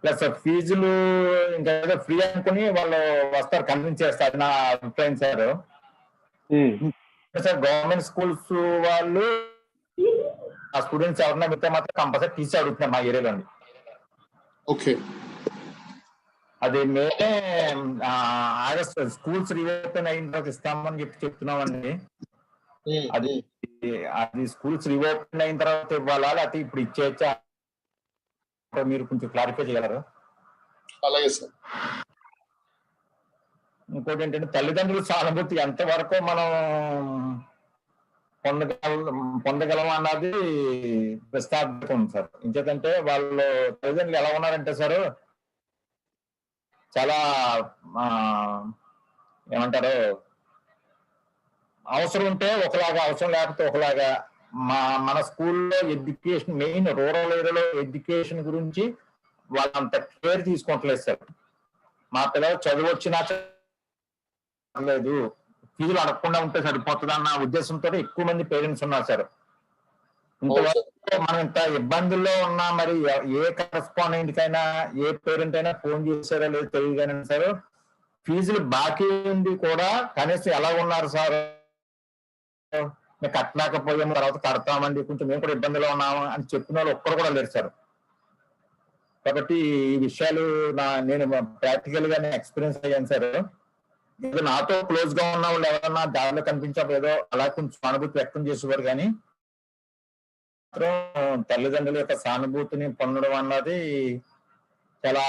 Plus ఫీజులు ఇంకా free అనుకుని వాళ్ళు వస్తారు, కన్విన్స్ చేస్తారు. నా అభిప్రాయం సార్. సార్ గవర్నమెంట్ స్కూల్స్ వాళ్ళు ఆ స్టూడెంట్స్ ఎవరన్నా పెడితే మాత్రం కంపల్సరీ తీసి అడుగుతున్నాం మా ఏరియాలోని. ఓకే, అది మే ఆగస్ట్ స్కూల్స్ రీఓపెన్ అయిన తర్వాత ఇస్తామని చెప్తున్నామండి. అది అది స్కూల్స్ రీఓపెన్ అయిన తర్వాత ఇవ్వాలా లేకపోతే ఇప్పుడు ఇచ్చేయచ్చా, మీరు కొంచెం క్లారిఫై చేయగలరు? అలాగే సార్. ఇంకోటి ఏంటంటే తల్లిదండ్రుల సానుభూతి ఎంతవరకు మనం పొందగలం అన్నది ప్రశ్నార్థకం సార్. ఇంకేంటంటే వాళ్ళు తల్లిదండ్రులు ఎలా ఉన్నారంటే సార్, చాలా ఏమంటారు, అవసరం ఉంటే ఒకలాగా, అవసరం లేకపోతే ఒకలాగా. మన స్కూల్లో ఎడ్యుకేషన్, మెయిన్ రూరల్ ఏరియాలో ఎడ్యుకేషన్ గురించి వాళ్ళంత కేర్ తీసుకోవట్లేదు సార్. మా పిల్లలు చదువు వచ్చినా లేదు, ఫీజులు అడగకుండా ఉంటే సరిపోతుంది అన్న ఉద్దేశంతో ఎక్కువ మంది పేరెంట్స్ ఉన్నారు సార్. ఇంతవరకు మనం ఇంత ఇబ్బందుల్లో ఉన్నా మరి ఏ కరెస్పాండెంట్ అయినా ఏ పేరెంట్ అయినా ఫోన్ చేశారో లేదో తెలియగానే సార్, ఫీజులు బాకీ ఉంది కూడా కనీసం ఎలా ఉన్నారు సార్, మేము కట్టలేకపోయాము తర్వాత కడతామండి, కొంచెం మేము కూడా ఇబ్బందిలో ఉన్నాము అని చెప్పిన వాళ్ళు ఒక్కరు కూడా లేరు సార్. కాబట్టి ఈ విషయాలు నేను ప్రాక్టికల్ గా ఎక్స్పీరియన్స్ అయ్యాను సార్. ఏదో నాతో క్లోజ్ గా ఉన్న వాళ్ళు ఎవరన్నా దారిలో కనిపించడం ఏదో అలా కొంచెం సానుభూతి వ్యక్తం చేసేవారు, కానీ తల్లిదండ్రుల యొక్క సానుభూతిని పొందడం అన్నది చాలా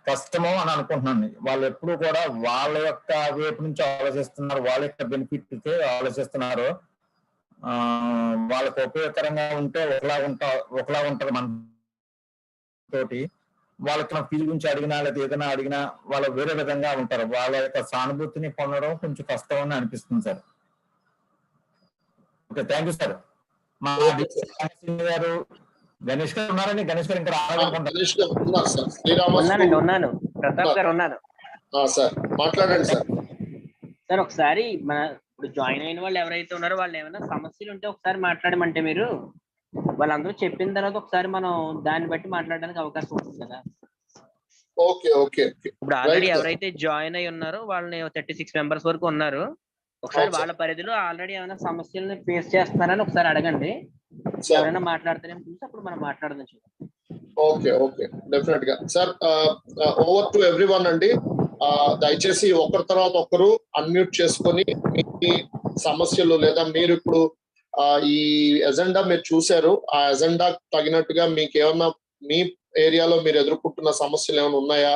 కష్టము అని అనుకుంటున్నాను. వాళ్ళు ఎప్పుడు కూడా వాళ్ళ యొక్క వైపు నుంచి ఆలోచిస్తున్నారు, వాళ్ళ యొక్క బెనిఫిట్ ఆలోచిస్తున్నారు. వాళ్ళకు ఉపయోగకరంగా ఉంటే ఒకలా ఉంటారు మన తోటి. వాళ్ళకి ఫీజు గురించి అడిగినా లేదా ఏదైనా అడిగినా వాళ్ళు వేరే విధంగా ఉంటారు. వాళ్ళ యొక్క సానుభూతిని పొందడం కొంచెం కష్టం అని అనిపిస్తుంది sir. Okay, thank you sir. మా గారు గణేష్ గారు ఉన్నారండి. గణేష్ గారు ఇంకా ఉన్నాను. ప్రతాప్ గారు ఉన్నాను సార్. మాట్లాడండి సార్. సార్ ఒకసారి మన ఇప్పుడు జాయిన్ అయిన వాళ్ళు ఎవరైతే ఉన్నారో వాళ్ళు ఏమైనా సమస్యలు ఉంటే ఒకసారి మాట్లాడమంటే మీరు వాళ్ళందరూ చెప్పిన తర్వాత ఒకసారి మనం దాన్ని బట్టి మాట్లాడడానికి అవకాశం ఉంటుంది కదా. Okay okay. ఇప్పుడు ఆల్రెడీ ఎవరైతే జాయిన్ అయి ఉన్నారో వాళ్ళని 36 మెంబర్స్ వరకు ఉన్నారు. ఒకసారి వాళ్ళ పరిధిలో ఆల్రెడీ ఏమైనా సమస్యలను ఫేస్ చేస్తున్నారని ఒకసారి అడగండి. ఎవరైనా మాట్లాడతారేమో చూసి అప్పుడు మనం మాట్లాడదాం. ఓకే ఓకే, డెఫినెట్ గా సార్. ఓవర్ టు ఎవ్రీవన్ అండి. దయచేసి ఒకరి తర్వాత ఒకరు అన్మ్యూట్ చేసుకొని మీ సమస్యలు లేదా మీరు ఇప్పుడు ఈ ఎజెండా మీరు చూశారు, ఆ ఎజెండా తగినట్టుగా మీకు ఏమన్నా మీ ఏరియాలో మీరు ఎదుర్కొంటున్న సమస్యలు ఏమైనా ఉన్నాయా,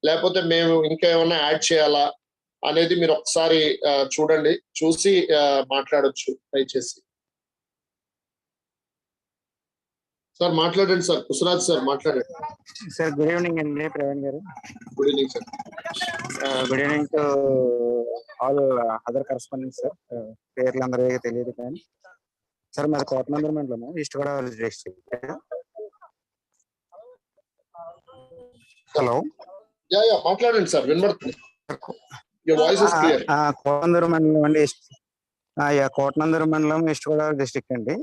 లేకపోతే మేము ఇంకా ఏమైనా యాడ్ చేయాలా అనేది మీరు ఒకసారి చూడండి, చూసి మాట్లాడొచ్చు దయచేసి. సార్ మాట్లాడండి సార్. కుసరాజ్ సార్ మాట్లాడండి సార్. గుడ్ ఈవినింగ్ అండి ప్రవీణ్ గారు. Good evening sir. Good evening to all other correspondents sir. పేర్లు అందరికీ తెలియదు కానీ సార్ మాది కోటనందూరు మండలం, ఈస్ట్ గోదావరి డిస్ట్రిక్ట్. హలో, మాట్లాడండి సార్, వినబడుతుంది. కోటనందూరు మండలం అండి, కోటనందూరు మండలం, ఈస్ట్ గోదావరి డిస్ట్రిక్ట్ అండి.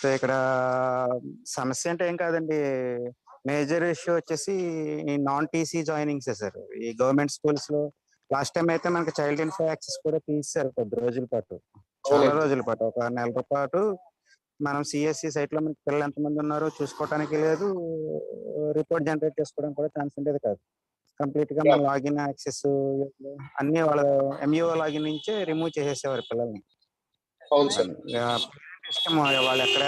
సో ఇక్కడ సమస్య అంటే ఏం కాదండి, మేజర్ ఇష్యూ వచ్చేసి ఈ నాన్ టీసీ జాయినింగ్స్ సార్. ఈ గవర్నమెంట్ స్కూల్స్ లో లాస్ట్ టైం అయితే మనకి చైల్డ్ ఇన్ఫో యాక్సెస్ కూడా తీసారు కొద్ది రోజుల పాటు, చాలా రోజుల పాటు, ఒక నెల పాటు. మనం సిఎస్సి సైట్ లో మనకి పిల్లలు ఎంతమంది ఉన్నారో చూసుకోవడానికి లేదు, రిపోర్ట్ జనరేట్ చేసుకోవడానికి కూడా ఛాన్స్ ఉండేది కాదు. కంప్లీట్ గా మన లాగిన్ యాక్సెస్ అన్ని వాళ్ళ ఎంఈఓ లాగిన్ నుంచే రిమూవ్ చేసేసేవారు పిల్లల్ని. ఇష్టం వాళ్ళు ఎక్కడ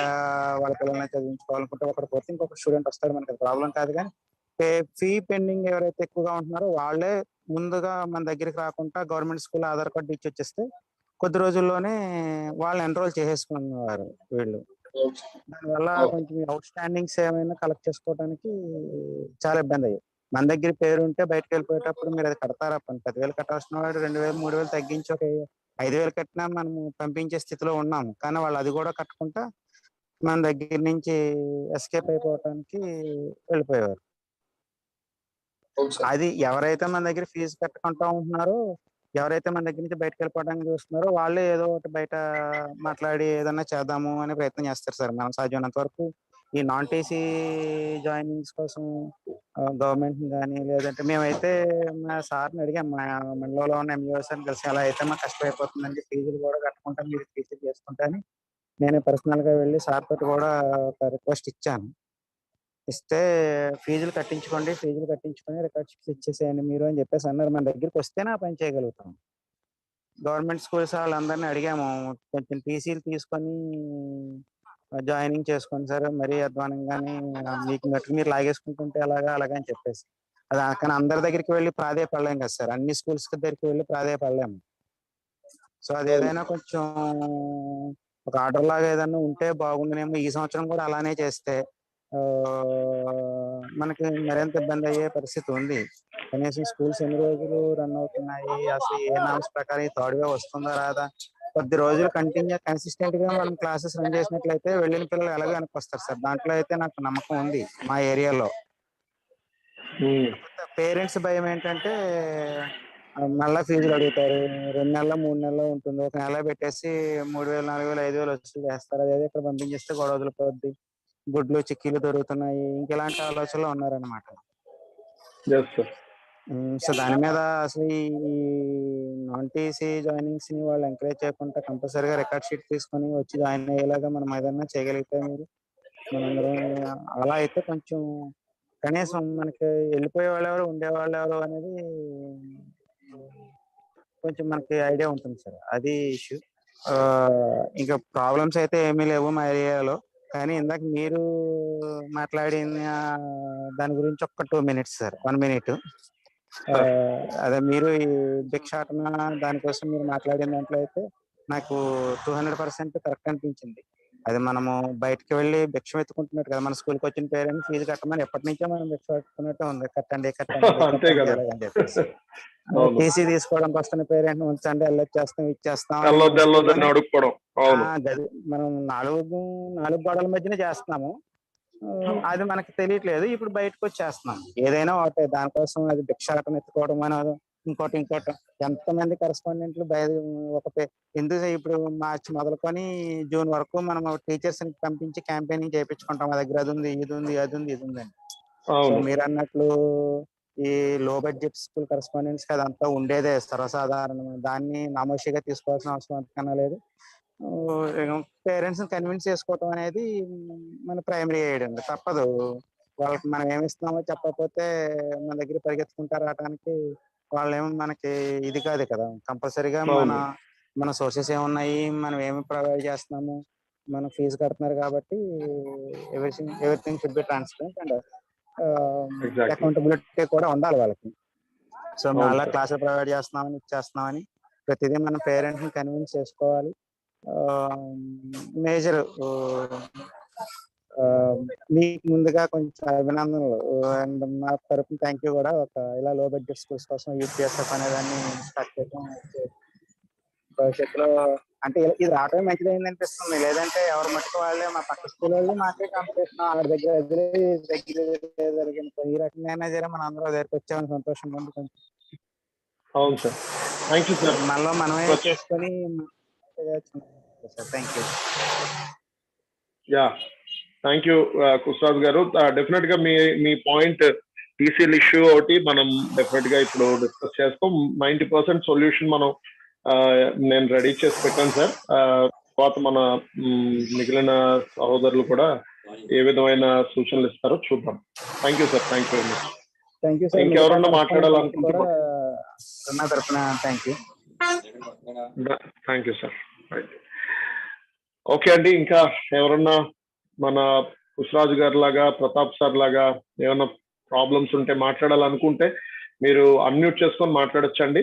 వాళ్ళ పిల్లల్ని చదివించుకోవాలనుకుంటే ఒకటి పోతే ఇంకొక స్టూడెంట్ వస్తాడు, మనకి ప్రాబ్లం కాదు. కానీ ఫీ పెండింగ్ ఎవరైతే ఎక్కువగా ఉంటున్నారో వాళ్ళే ముందుగా మన దగ్గరికి రాకుండా గవర్నమెంట్ స్కూల్ ఆధార్ కార్డు ఇచ్చి వచ్చేస్తే కొద్ది రోజుల్లోనే వాళ్ళు ఎన్రోల్ చేసేసుకున్నారు వీళ్ళు. దానివల్ల కొంచెం అవుట్ స్టాండింగ్స్ ఏమైనా కలెక్ట్ చేసుకోవడానికి చాలా ఇబ్బంది అయ్యాయి. మన దగ్గర పేరు ఉంటే బయటకు వెళ్ళిపోయేటప్పుడు మీరు అది కడతారా, 10,000 కట్టాల్సిన వాడు 2,000 3,000 తగ్గించి ఒక 5,000 కట్టినా మనము పంపించే స్థితిలో ఉన్నాము. కానీ వాళ్ళు అది కూడా కట్టకుండా మన దగ్గర నుంచి ఎస్కేప్ అయిపోవటానికి వెళ్ళిపోయేవారు. అది ఎవరైతే మన దగ్గర ఫీజు కట్టకుండా ఉంటున్నారో, ఎవరైతే మన దగ్గర నుంచి బయటకు వెళ్ళిపోవడానికి చూస్తున్నారో వాళ్ళే ఏదో ఒకటి బయట మాట్లాడి ఏదన్నా చేద్దాము అనే ప్రయత్నం చేస్తారు సార్. మనం సాధ్యమైనంత వరకు ఈ నాన్ టీసీ జాయినింగ్స్ కోసం గవర్నమెంట్ కానీ లేదంటే మేమైతే మా సార్ని అడిగాం, మా మండలంలో ఉన్న ఎంఈఓస్ అని కలిసి అలా అయితే మాకు కష్టమైపోతుందండి, ఫీజులు కూడా కట్టుకుంటాం, మీరు టీసీ చేసుకుంటా అని నేనే పర్సనల్గా వెళ్ళి సార్ తోటి కూడా ఒక రిక్వెస్ట్ ఇచ్చాను. ఇస్తే ఫీజులు కట్టించుకొని రికార్డ్ షీట్స్ ఇచ్చేసేయండి మీరు అని చెప్పేసి అన్నారు. మన దగ్గరికి వస్తేనే ఆ పని చేయగలుగుతాం. గవర్నమెంట్ స్కూల్స్ వాళ్ళందరినీ అడిగాము, కొంచెం టీసీలు తీసుకొని జాయినింగ్ చేసుకోండి సార్, మరీ అధ్వానంగానే మీకు మట్టుకు మీరు లాగేసుకుంటుంటే అలాగా అని చెప్పేసి. అది కానీ అందరి దగ్గరికి వెళ్ళి ప్రాధేయపడలేం కదా సార్, అన్ని స్కూల్స్ దగ్గరికి వెళ్ళి ప్రాధేయపడలేము. సో అది ఏదైనా కొంచెం ఒక ఆర్డర్ లాగా ఏదైనా ఉంటే బాగుండేమో. ఈ సంవత్సరం కూడా అలానే చేస్తే మనకి మరింత ఇబ్బంది అయ్యే పరిస్థితి ఉంది. కనీసం స్కూల్స్ ఎన్ని రోజులు రన్ అవుతున్నాయి, అసలు ఏ నామ్స్ ప్రకారం థర్డ్ వేవ్ వస్తుందా రాదా, కొద్ది రోజులు కన్సిస్టెంట్ గా మనం క్లాసెస్ రన్ చేసినట్లయితే వెళ్ళిన పిల్లలు ఎలాగో వెనక్కి వస్తారు సార్. దాంట్లో అయితే నాకు నమ్మకం ఉంది మా ఏరియాలో. పేరెంట్స్ భయం ఏంటంటే మళ్ళా ఫీజులు అడుగుతారు, 2 నెలలు 3 నెలలు ఉంటుంది, ఒక నెల పెట్టేసి 3,000 4,000 5,000 వసూలు చేస్తారు, అదే ఇక్కడ పంపించేస్తే గొడవలు పోద్ది, గుడ్లు చిక్కీలు దొరుకుతున్నాయి, ఇంకెలాంటి ఆలోచనలు ఉన్నారనమాట. సో దాని మీద అసలు ఈ నాన్ టీసీ జాయినింగ్స్ ని వాళ్ళు ఎంకరేజ్ చేయకుండా కంపల్సరీగా రికార్డ్ షీట్ తీసుకొని వచ్చి జాయిన్ అయ్యేలాగా మనం ఏదైనా చేయగలిగితే మీరు మనందరం అలా అయితే కొంచెం కనీసం మనకి వెళ్ళిపోయే వాళ్ళు ఎవరు ఉండేవాళ్ళు ఎవరు అనేది కొంచెం మనకి ఐడియా ఉంటుంది సార్. అది ఇష్యూ. ఇంకా ప్రాబ్లమ్స్ అయితే ఏమీ లేవు మా ఏరియాలో. కానీ ఇందాక మీరు మాట్లాడిన దాని గురించి ఒక్క 2 minutes సార్, 1 minute. అదే మీరు ఈ భిక్షాటన దానికోసం మీరు మాట్లాడిన దాంట్లో అయితే నాకు 200% కరెక్ట్ అనిపించింది. అది మనము బయటకు వెళ్ళి భిక్షం ఎత్తుకుంటున్నట్టు కదా, మన స్కూల్కి వచ్చిన పేరెంట్స్ ఫీజు కట్టమని ఎప్పటి నుంచో మనం భిక్ష పెట్టుకున్నట్టు ఉంది, కట్టండి అని చెప్పేసి. టీసీ తీసుకోవడానికి వస్తున్న పేరెంట్ ఉంచండి, వెళ్ళొచ్చేస్తాం ఇచ్చేస్తాం, మనం నాలుగు గోడల మధ్యనే చేస్తున్నాము. అది మనకి తెలియట్లేదు, ఇప్పుడు బయటకు వచ్చేస్తున్నాం. ఏదైనా ఒకటే, దానికోసం అది భిక్షాటం ఎత్తుకోవడం అనేది ఇంకోటి ఎంతమంది కరెస్పాండెంట్లు ఎందుకు ఇప్పుడు మార్చి మొదలుకొని జూన్ వరకు మనం టీచర్స్ పంపించి క్యాంపెయినింగ్ చేయించుకుంటాం, మా దగ్గర అది ఉంది ఇది ఉంది అది ఉంది ఇది ఉందని. సో మీరు అన్నట్లు ఈ లో బడ్జెట్ స్కూల్ కరెస్పాండెంట్స్ కి అదంతా ఉండేదే సర్వసాధారణం, దాన్ని నామోషిగా తీసుకోవాల్సిన అవసరం అంతకన్నా లేదు. పేరెంట్స్ కన్విన్స్ చేసుకోవటం అనేది మన ప్రైమరీ ఎయిడ్ అండి, తప్పదు. వాళ్ళకి మనం ఏమిస్తున్నామో చెప్పకపోతే మన దగ్గర పరిగెత్తుకుంటా రావడానికి వాళ్ళేమో మనకి ఇది కాదు కదా. కంపల్సరీగా మన సోర్సెస్ ఏమున్నాయి, మనం ఏమి ప్రొవైడ్ చేస్తున్నాము, మనం ఫీజు కడుతున్నారు కాబట్టి everything should be transparent and accountability కూడా ఉండాలి వాళ్ళకి. సో మేము అలా క్లాసులు ప్రొవైడ్ చేస్తున్నామని ఇచ్చేస్తున్నామని ప్రతిదీ మన పేరెంట్స్ ని కన్విన్స్ చేసుకోవాలి. మేజర్ మీకు ముందుగా కొంచెం అభినందనలు అండ్ మా తరఫున థ్యాంక్ యూ కూడా. ఒక ఇలా లో బడ్జెట్ స్కూల్స్ కోసం యూపీఎస్ఎఫ్ అనేదాన్ని స్టార్ట్ చేయడం భవిష్యత్తులో అంటే ఇది రావడమే మంచిదైంది అనిపిస్తుంది. లేదంటే ఎవరు మట్టుకు వాళ్ళే, మా పక్క స్కూల్ వాళ్ళు మాకే కాంపిటీషన్, వాళ్ళ దగ్గర జరిగిన ఈ రకంగా సరే మన అందరూ దగ్గరికి వచ్చామని సంతోషంగా ఉంది కొంచెం. అవును సార్, థ్యాంక్ యూ సార్. మనలో మనమే చేసుకొని thank you. Thank you Krishnaraju గారు. డెఫినెట్ గా మీ పాయింట్ టీసీఎల్ ఇష్యూ ఒకటి మనం డెఫినెట్ గా ఇప్పుడు డిస్కస్ చేస్తాం. 90% సొల్యూషన్ మనం నేను రెడీ చేసి పెట్టాను సార్. తర్వాత మన మిగిలిన సహోదరులు కూడా ఏ విధమైన సూచనలు ఇస్తారో చూద్దాం. Thank you sir, thank you very much. ఇంకెవరన్నా మాట్లాడాలనుకుంటున్నారా? Thank you sir. ఓకే అండి, ఇంకా ఎవరన్నా మన కృష్ణరాజు గారి లాగా, ప్రతాప్ సార్ లాగా ఏమైనా ప్రాబ్లమ్స్ ఉంటే మాట్లాడాలనుకుంటే మీరు అన్మ్యూట్ చేసుకొని మాట్లాడొచ్చండి.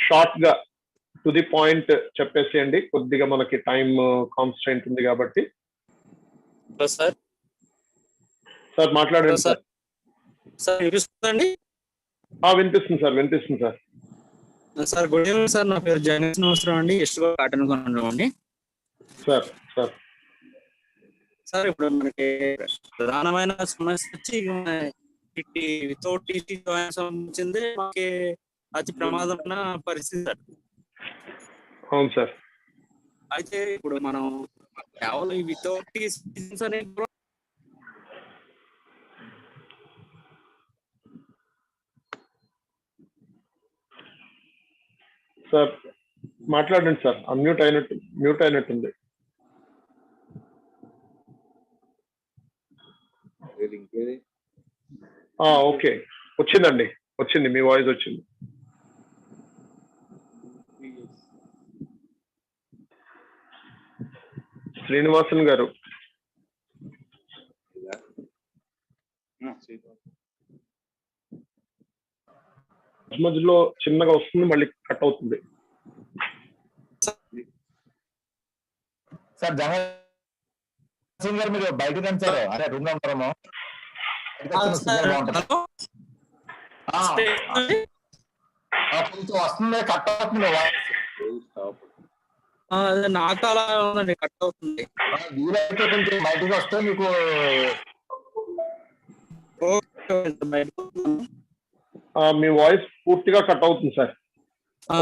షార్ట్ గా టు ది పాయింట్ చెప్పేసేయండి, కొద్దిగా మనకి టైం కాన్స్టెంట్ ఉంది కాబట్టి. సార్ మాట్లాడండి సార్. వినిపిస్తుందండి? వినిపిస్తుంది సార్, వినిపిస్తుంది sir. Sir good evening sir, నా పేరు జగన్ నమస్కారం అండి, ఎస్టుగా కాటన్ కొనండి సార్. సార్ సార్ ఇప్పుడు మనకి ప్రధానమైన సమస్య వచ్చి వితౌట్ టీసీ జాయిన్ సంబంధించింది మనకి అతి ప్రమాదమైన పరిస్థితి సార్. అవును సార్. అయితే ఇప్పుడు మనం కేవలం వితౌట్ టీసీ అనేది సార్ మాట్లాడండి సార్, అన్మ్యూట్ అయినట్టు, మ్యూట్ అయినట్టుంది. ఓకే, వచ్చిందండి, వచ్చింది, మీ వాయిస్ వచ్చింది. శ్రీనివాసన్ గారు, మధ్యలో చిన్నగా వస్తుంది, మళ్ళీ కట్ అవుతుంది. సార్ జగన్ గారు మీరు బయటకు రండి సార్, అదే రూమ్ లో ఉంటారేమో. కొంచెం వస్తుంది, కట్ అవుతుంది వాయిస్. నాకు అలా ఉందండి, కట్ అవుతుంది. వీలైతే కొంచెం బయటకు వస్తే మీకు. మీ వాయిస్ పూర్తిగా కట్ అవుతుంది సార్.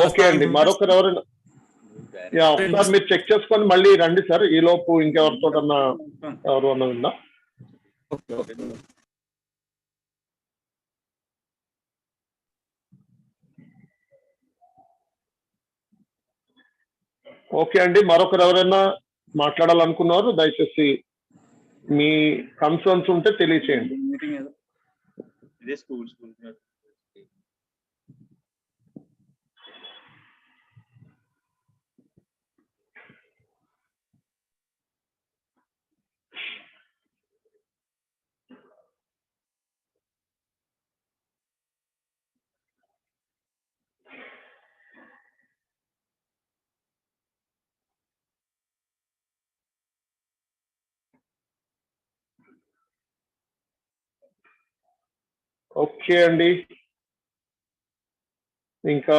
ఓకే అండి, మరొకరు ఎవరైనా ఒకసారి మీరు చెక్ చేసుకొని మళ్ళీ రండి సార్. ఈ లోపు ఇంకెవరితోటన్నా ఎవరు అన్నా ఉందా? ఓకే అండి, మరొకరు ఎవరైనా మాట్లాడాలనుకున్నారు దయచేసి మీ కన్సర్న్స్ ఉంటే తెలియచేయండి. ఓకే అండి, ఇంకా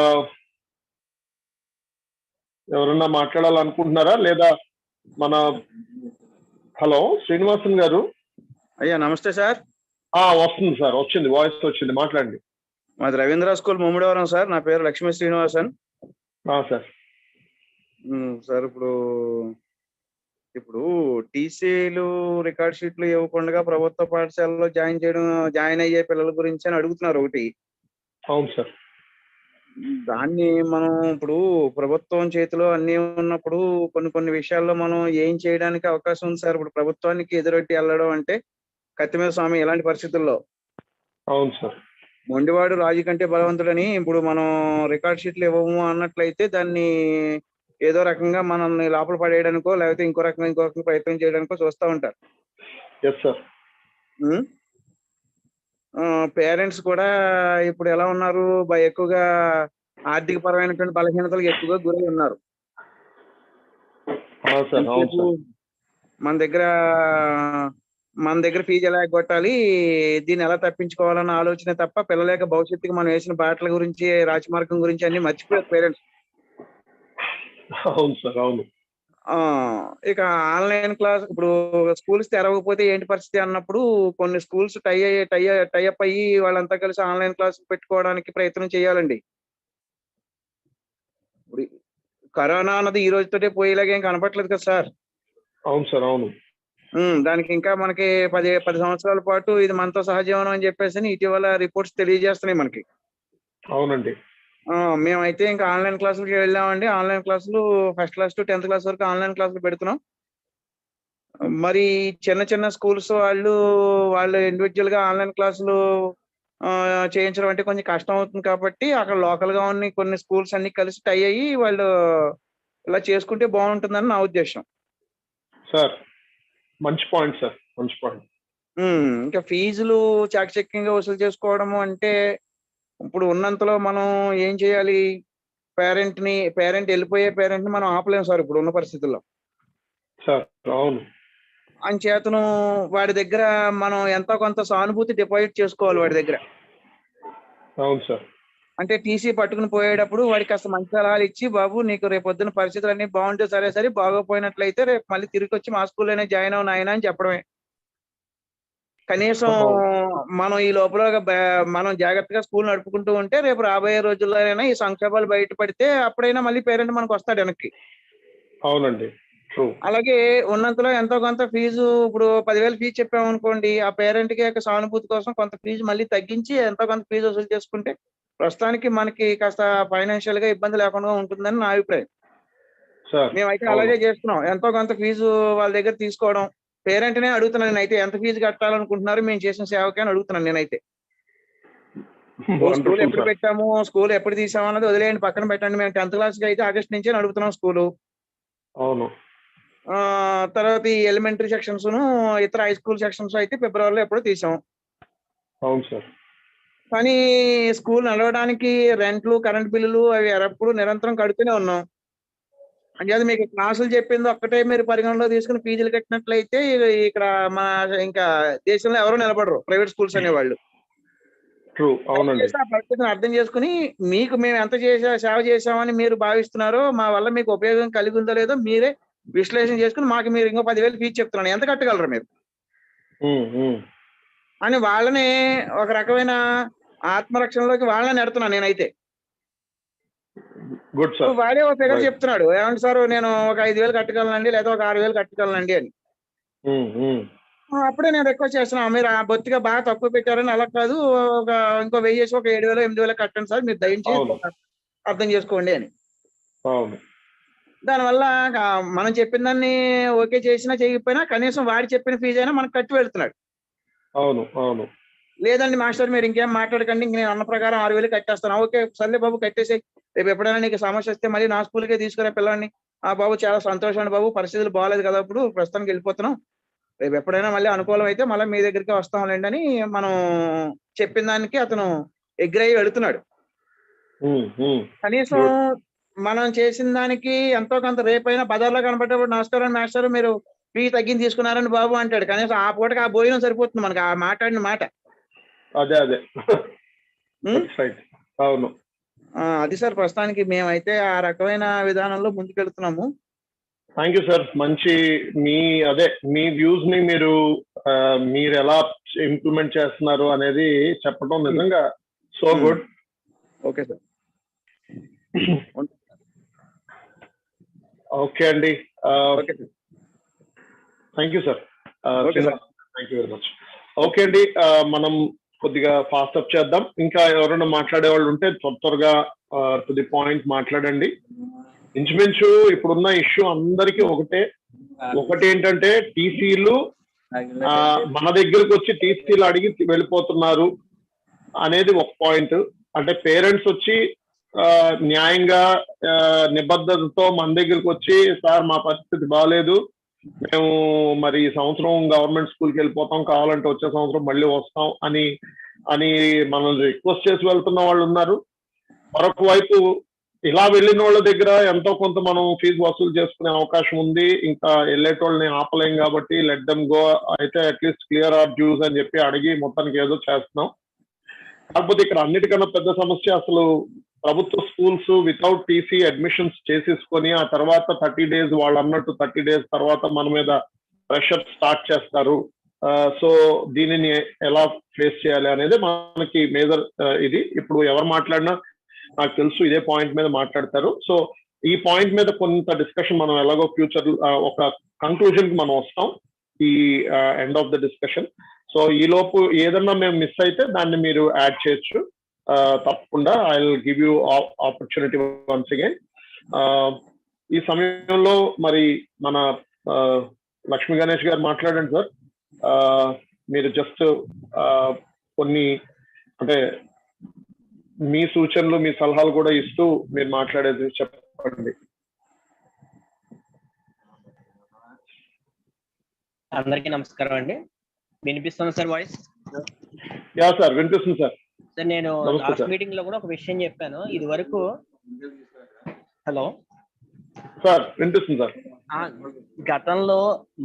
ఎవరన్నా మాట్లాడాలనుకుంటున్నారా లేదా? మన హలో శ్రీనివాసన్ గారు. అయ్యా నమస్తే సార్. వస్తుంది సార్, వచ్చింది, వాయిస్ వచ్చింది, మాట్లాడండి. మాది రవీంద్ర స్కూల్ ముమ్మిడివరం సార్. నా పేరు లక్ష్మీ శ్రీనివాసన్. సార్ సార్ ఇప్పుడు టీసీలు రికార్డ్ షీట్లు ఇవ్వకుండా ప్రభుత్వ పాఠశాలలో జాయిన్ అయ్యే పిల్లల గురించి అని అడుగుతున్నారు ఒకటి. అవును సార్. దాన్ని మనం ఇప్పుడు ప్రభుత్వం చేతిలో అన్ని ఉన్నప్పుడు కొన్ని విషయాల్లో మనం ఏం చేయడానికి అవకాశం ఉంది సార్? ఇప్పుడు ప్రభుత్వానికి ఎదురొట్టి వెళ్ళడం అంటే కత్తి మీద స్వామి ఇలాంటి పరిస్థితుల్లో. అవును సార్. మొండివాడు రాజు కంటే బలవంతుడని ఇప్పుడు మనం రికార్డ్ షీట్లు ఇవ్వము అన్నట్లయితే దాన్ని ఏదో రకంగా మనల్ని లోపల పడేయడానికో లేకపోతే ఇంకో రకంగా ప్రయత్నం చేయడానికో చూస్తూ ఉంటారు. పేరెంట్స్ కూడా ఇప్పుడు ఎలా ఉన్నారు, ఎక్కువగా ఆర్థిక పరమైనటువంటి బలహీనతలకు ఎక్కువగా గురై ఉన్నారు. మన దగ్గర ఫీజు ఎలా ఎగ్గొట్టాలి, దీన్ని ఎలా తప్పించుకోవాలన్న ఆలోచన తప్ప పిల్లల యొక్క భవిష్యత్తుకి మనం వేసిన బాటల గురించి, రాజమార్గం గురించి అన్ని మర్చిపోయారు పేరెంట్స్. అవును సార్, అవును. ఇక ఆన్లైన్ క్లాస్ ఇప్పుడు స్కూల్స్ తెరవకపోతే ఏంటి పరిస్థితి అన్నప్పుడు కొన్ని స్కూల్స్ టైఅప్ అయ్యి వాళ్ళంతా కలిసి ఆన్లైన్ క్లాస్ పెట్టుకోవడానికి ప్రయత్నం చేయాలండి. ఇప్పుడు కరోనా అన్నది ఈ రోజుతోటే పోయేలాగా ఏం కనపట్లేదు కదా సార్. అవును సార్, అవును. దానికి ఇంకా మనకి 10 సంవత్సరాల పాటు ఇది మనతో సహజీవనం అని చెప్పేసి ఇటీవల రిపోర్ట్స్ తెలియజేస్తున్నాయి మనకి. అవునండి. మేమైతే ఇంకా ఆన్లైన్ క్లాసులకి వెళ్ళామండి. ఆన్లైన్ క్లాసులు first class to 10th class వరకు ఆన్లైన్ క్లాసులు పెడుతున్నాం. మరి చిన్న స్కూల్స్ వాళ్ళు ఇండివిజువల్ గా ఆన్లైన్ క్లాసులు చేయించడం అంటే కొంచెం కష్టం అవుతుంది కాబట్టి అక్కడ లోకల్ గా ఉన్న కొన్ని స్కూల్స్ అన్ని కలిసి టై అయ్యి వాళ్ళు ఇలా చేసుకుంటే బాగుంటుందని నా ఉద్దేశం. సార్ మంచి పాయింట్ సార్, మంచి పాయింట్. ఇంకా ఫీజులు చాకచక్యంగా వసూలు చేసుకోవడము అంటే ఇప్పుడు ఉన్నంతలో మనం ఏం చేయాలి? పేరెంట్ వెళ్ళిపోయే పేరెంట్ ని మనం ఆపలేము సార్ ఇప్పుడు ఉన్న పరిస్థితుల్లో. సార్ అవును. అంచేతను వాడి దగ్గర మనం ఎంతో కొంత సానుభూతి డిపాజిట్ చేసుకోవాలి వాడి దగ్గర. అవును సార్. అంటే టీసీ పట్టుకుని పోయేటప్పుడు వాడికి కాస్త మంచి సలహాలు ఇచ్చి, బాబు నీకు రేపు పొద్దున్న పరిస్థితులు అన్ని బాగుంటే సరే, బాగోపోయినట్లయితే రేపు మళ్ళీ తిరిగి వచ్చి మా స్కూల్లోనే జాయిన్ అవ్వు నాయనా అని చెప్పడమే. కనీసం మనం ఈ లోపల మనం జాగ్రత్తగా స్కూల్ నడుపుకుంటూ ఉంటే రేపు రాబోయే రోజుల్లోనైనా ఈ సంక్షోభాలు బయటపడితే అప్పుడైనా మళ్ళీ పేరెంట్ మనకు వస్తాడు వెనక్కి. అవునండి. అలాగే ఉన్నంతలో ఎంతో కొంత ఫీజు ఇప్పుడు 10,000 ఫీజు చెప్పామనుకోండి, ఆ పేరెంట్ కి సానుభూతి కోసం కొంత ఫీజు మళ్ళీ తగ్గించి ఎంతో కొంత ఫీజు వసూలు చేసుకుంటే ప్రస్తుతానికి మనకి కాస్త ఫైనాన్షియల్ గా ఇబ్బంది లేకుండా ఉంటుందని నా అభిప్రాయం. సార్ మేమైతే అలాగే చేస్తున్నాం. ఎంతో కొంత ఫీజు వాళ్ళ దగ్గర తీసుకోవడం. పేరెంట్ నే అడుగుతున్నాను నేనైతే, ఎంత ఫీజు కట్టాలనుకుంటున్నారు మేము చేసిన సేవకి అని అడుగుతున్నాను నేనైతే. స్కూల్ ఎప్పుడు పెట్టాము, స్కూల్ ఎప్పుడు తీసాము అన్నది వదిలేయండి, పక్కన పెట్టండి. మేము 10th క్లాస్ కి అయితే ఆగస్ట్ నుంచే నడుపుతున్నాం స్కూలు. అవును. తర్వాత ఈ ఎలిమెంటరీ సెక్షన్స్ ఇతర హై స్కూల్ సెక్షన్స్ అయితే ఫిబ్రవరిలో ఎప్పుడో తీసాం. అవును సార్. కానీ స్కూల్ నడవడానికి రెంట్లు, కరెంట్ బిల్లులు అవి ఎప్పుడు నిరంతరం కడుతూనే ఉన్నాం. అంటే మీకు క్లాసులు చెప్పింది ఒక్కటే మీరు పరిగణలో తీసుకుని ఫీజులు కట్టినట్లయితే ఇక్కడ మన ఇంకా దేశంలో ఎవరు నిలబడరు ప్రైవేట్ స్కూల్స్ అనేవాళ్ళు. ట్రూ, అవునండి. ఆ పరిస్థితిని అర్థం చేసుకుని మీకు మేము ఎంత సేవ చేసామని మీరు భావిస్తున్నారో, మా వల్ల మీకు ఉపయోగం కలిగి ఉందో లేదో మీరే విశ్లేషణ చేసుకుని మాకు మీరు ఇంకో 10,000 ఫీజు చెప్తున్నాను, ఎంత కట్టగలరు మీరు అని వాళ్ళని ఒక రకమైన ఆత్మరక్షణలోకి వాళ్ళని నెడుతున్నాను నేనైతే. Good sir. వాడే ఒక ఫిగర్ చెప్తున్నాడు, ఏమంటే సార్ నేను ఒక 5,000 కట్టగలనండి లేదా ఒక 6,000 కట్టగలనండి అని. అప్పుడే నేను రిక్వెస్ట్ చేస్తున్నాను, మీరు ఆ బొత్తిగా బాగా తక్కువ పెట్టారని. అలా కాదు, ఒక ఇంకో 1000 చేసి ఒక 7,000 8,000 కట్టండి సార్, మీరు దయించి అర్థం చేసుకోండి అని. దానివల్ల మనం చెప్పిన దాన్ని ఓకే చేసినా చేయకపోయినా కనీసం వాడి చెప్పిన ఫీజు అయినా మనకు కట్టి వెళ్తున్నాడు. అవును అవును. లేదండి మాస్టర్ మీరు ఇంకేం మాట్లాడకండి, ఇంక నేను అన్న ప్రకారం 6,000 కట్టేస్తాను. ఓకే సర్లే బాబు కట్టేసి రేపు ఎప్పుడైనా నీకు సమస్య వస్తే మళ్ళీ నా స్కూల్కే తీసుకురా పిల్లల్ని. ఆ బాబు చాలా సంతోషం అండి బాబు, పరిస్థితులు బాగాలేదు కదా ఇప్పుడు, ప్రస్తుతానికి వెళ్ళిపోతున్నాం, రేపు ఎప్పుడైనా మళ్ళీ అనుకూలం అయితే మళ్ళీ మీ దగ్గరికి వస్తాంలేండి అని మనం చెప్పిన దానికి అతను ఎగ్రై వెళుతున్నాడు. కనీసం మనం చేసిన దానికి ఎంతో కొంత రేపైనా బజార్లో కనబడ్డప్పుడు నమస్కారం మాస్టర్ మీరు ఫీ తగ్గింది తీసుకున్నారని బాబు అంటాడు. కనీసం ఆ పూటకి ఆ భోజనం సరిపోతుంది మనకి, ఆ మాట్లాడిన మాట. అదే అదే అవును. అది సార్ ప్రస్తుతానికి మేమైతే ఆ రకమైన విధానంలో ముందుకెళ్తున్నాము. Thank you sir. మంచి మీ వ్యూస్ ని మీరు ఎలా ఇంప్లిమెంట్ చేస్తున్నారు అనేది చెప్పడం నిజంగా so good. Okay sir. Okay అండి. Thank you sir. Thank you very much. Okay అండి, మనం కొద్దిగా ఫాస్ట్ అప్ చేద్దాం. ఇంకా ఎవరైనా మాట్లాడే వాళ్ళు ఉంటే త్వరగా టు ది పాయింట్ మాట్లాడండి. ఇంచుమించు ఇప్పుడున్న ఇష్యూ అందరికీ ఒకటి ఏంటంటే టీసీలు మన దగ్గరకు వచ్చి టీసీలు అడిగి వెళ్ళిపోతున్నారు అనేది ఒక పాయింట్. అంటే పేరెంట్స్ వచ్చి న్యాయంగా నిబద్ధతతో మన దగ్గరకు వచ్చి సార్ మా పరిస్థితి బాగాలేదు, మేము మరి ఈ సంవత్సరం గవర్నమెంట్ స్కూల్కి వెళ్ళిపోతాం, కావాలంటే వచ్చే సంవత్సరం మళ్ళీ వస్తాం అని మనల్ని రిక్వెస్ట్ చేసి వెళ్తున్న వాళ్ళు ఉన్నారు. మరొక వైపు ఇలా వెళ్ళిన వాళ్ళ దగ్గర ఎంతో కొంత మనం ఫీజు వసూలు చేసుకునే అవకాశం ఉంది. ఇంకా వెళ్ళేటోళ్ళని ఆపలేం కాబట్టి లెట్ దెమ్ గో, అయితే అట్లీస్ట్ క్లియర్ ఆర్ డ్యూస్ అని చెప్పి అడిగి మొత్తానికి ఏదో చేస్తున్నాం. కాకపోతే ఇక్కడ అన్నిటికన్నా పెద్ద సమస్య అసలు ప్రభుత్వ స్కూల్స్ వితౌట్ టీసీ అడ్మిషన్స్ చేసేసుకొని ఆ తర్వాత 30 days వాళ్ళు అన్నట్టు 30 days తర్వాత మన మీద ప్రెషర్ స్టార్ట్ చేస్తారు. సో దీనిని ఎలా ఫేస్ చేయాలి అనేది మనకి మేజర్ ఇది. ఇప్పుడు ఎవరు మాట్లాడినా నాకు తెలుసు ఇదే పాయింట్ మీద మాట్లాడతారు. సో ఈ పాయింట్ మీద కొంత డిస్కషన్ మనం ఎలాగో ఫ్యూచర్ ఒక కంక్లూజన్ కి మనం వస్తాం ఈ end of the discussion. So ఈ లోపు ఏదన్నా మేము మిస్ అయితే దాన్ని మీరు యాడ్ చేయొచ్చు తప్పకుండా. I will give you opportunity once again. ఈ సమయంలో మరి మన లక్ష్మీ గణేష్ గారు మాట్లాడండి సార్. మీరు జస్ట్ కొన్ని అంటే మీ సూచనలు మీ సలహాలు కూడా ఇస్తూ మీరు మాట్లాడేది చెప్పండి. అందరికీ నమస్కారం అండి. వినిపిస్తుంది సార్ వాయిస్? యా సార్ వినిపిస్తుంది సార్. సార్ నేను లాస్ట్ మీటింగ్ లో కూడా ఒక విషయం చెప్పాను. ఇది వరకు హలో సార్ వినిపిస్తుంది సార్. గతంలో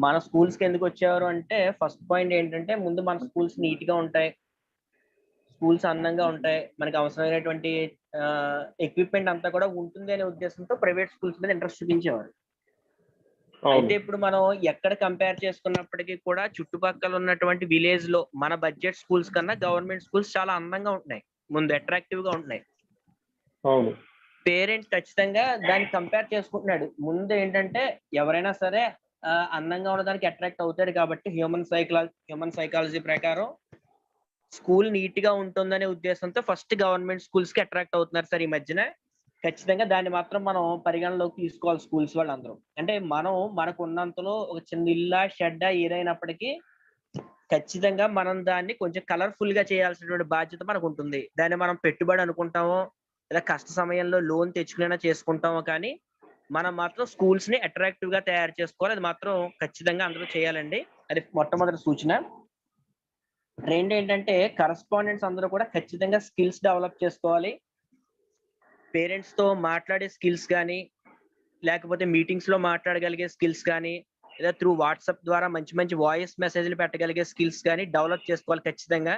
మన స్కూల్స్ కి ఎందుకు వచ్చేవారు అంటే ఫస్ట్ పాయింట్ ఏంటంటే ముందు మన స్కూల్స్ నీట్ గా ఉంటాయి, స్కూల్స్ అందంగా ఉంటాయి, మనకి అవసరమైనటువంటి ఎక్విప్మెంట్ అంతా కూడా ఉంటుంది అనే ఉద్దేశంతో ప్రైవేట్ స్కూల్స్ మీద ఇంట్రెస్ట్ చూపించేవారు. అయితే ఇప్పుడు మనం ఎక్కడ కంపేర్ చేసుకున్నప్పటికీ కూడా చుట్టుపక్కల ఉన్నటువంటి విలేజ్ లో మన బడ్జెట్ స్కూల్స్ కన్నా గవర్నమెంట్ స్కూల్స్ చాలా అందంగా ఉంటున్నాయి, ముందు అట్రాక్టివ్ గా ఉంటున్నాయి. పేరెంట్ ఖచ్చితంగా దాన్ని కంపేర్ చేసుకుంటున్నాడు. ముందు ఏంటంటే ఎవరైనా సరే అందంగా ఉండడానికి అట్రాక్ట్ అవుతాడు కాబట్టి హ్యూమన్ సైకాలజీ ప్రకారం స్కూల్ నీట్ గా ఉంటుందనే ఉద్దేశంతో ఫస్ట్ గవర్నమెంట్ స్కూల్స్ కి అట్రాక్ట్ అవుతున్నారు సార్ ఈ మధ్యన. ఖచ్చితంగా దాన్ని మాత్రం మనం పరిగణలోకి తీసుకోవాలి స్కూల్స్ వాళ్ళందరూ. అంటే మనం మనకు ఉన్నంతలో ఒక చిన్న ఇల్లా షెడ్డా ఏదైనప్పటికీ ఖచ్చితంగా మనం దాన్ని కొంచెం కలర్ఫుల్ గా చేయాల్సినటువంటి బాధ్యత మనకు ఉంటుంది. దాన్ని మనం పెట్టుబడి అనుకుంటామో లేదా కష్ట సమయంలో లోన్ తెచ్చుకునేనా చేసుకుంటామో కానీ మనం మాత్రం స్కూల్స్ ని అట్రాక్టివ్ గా తయారు చేసుకోవాలి. అది మాత్రం ఖచ్చితంగా అందరూ చేయాలండి. అది మొట్టమొదటి సూచన. రెండు ఏంటంటే కరస్పాండెంట్స్ అందరూ కూడా ఖచ్చితంగా స్కిల్స్ డెవలప్ చేసుకోవాలి. పేరెంట్స్ తో మాట్లాడే స్కిల్స్ కానీ లేకపోతే మీటింగ్స్ లో మాట్లాడగలిగే స్కిల్స్ కానీ లేదా త్రూ వాట్సాప్ ద్వారా మంచి మంచి వాయిస్ మెసేజ్లు పెట్టగలిగే స్కిల్స్ కానీ డెవలప్ చేసుకోవాలి ఖచ్చితంగా.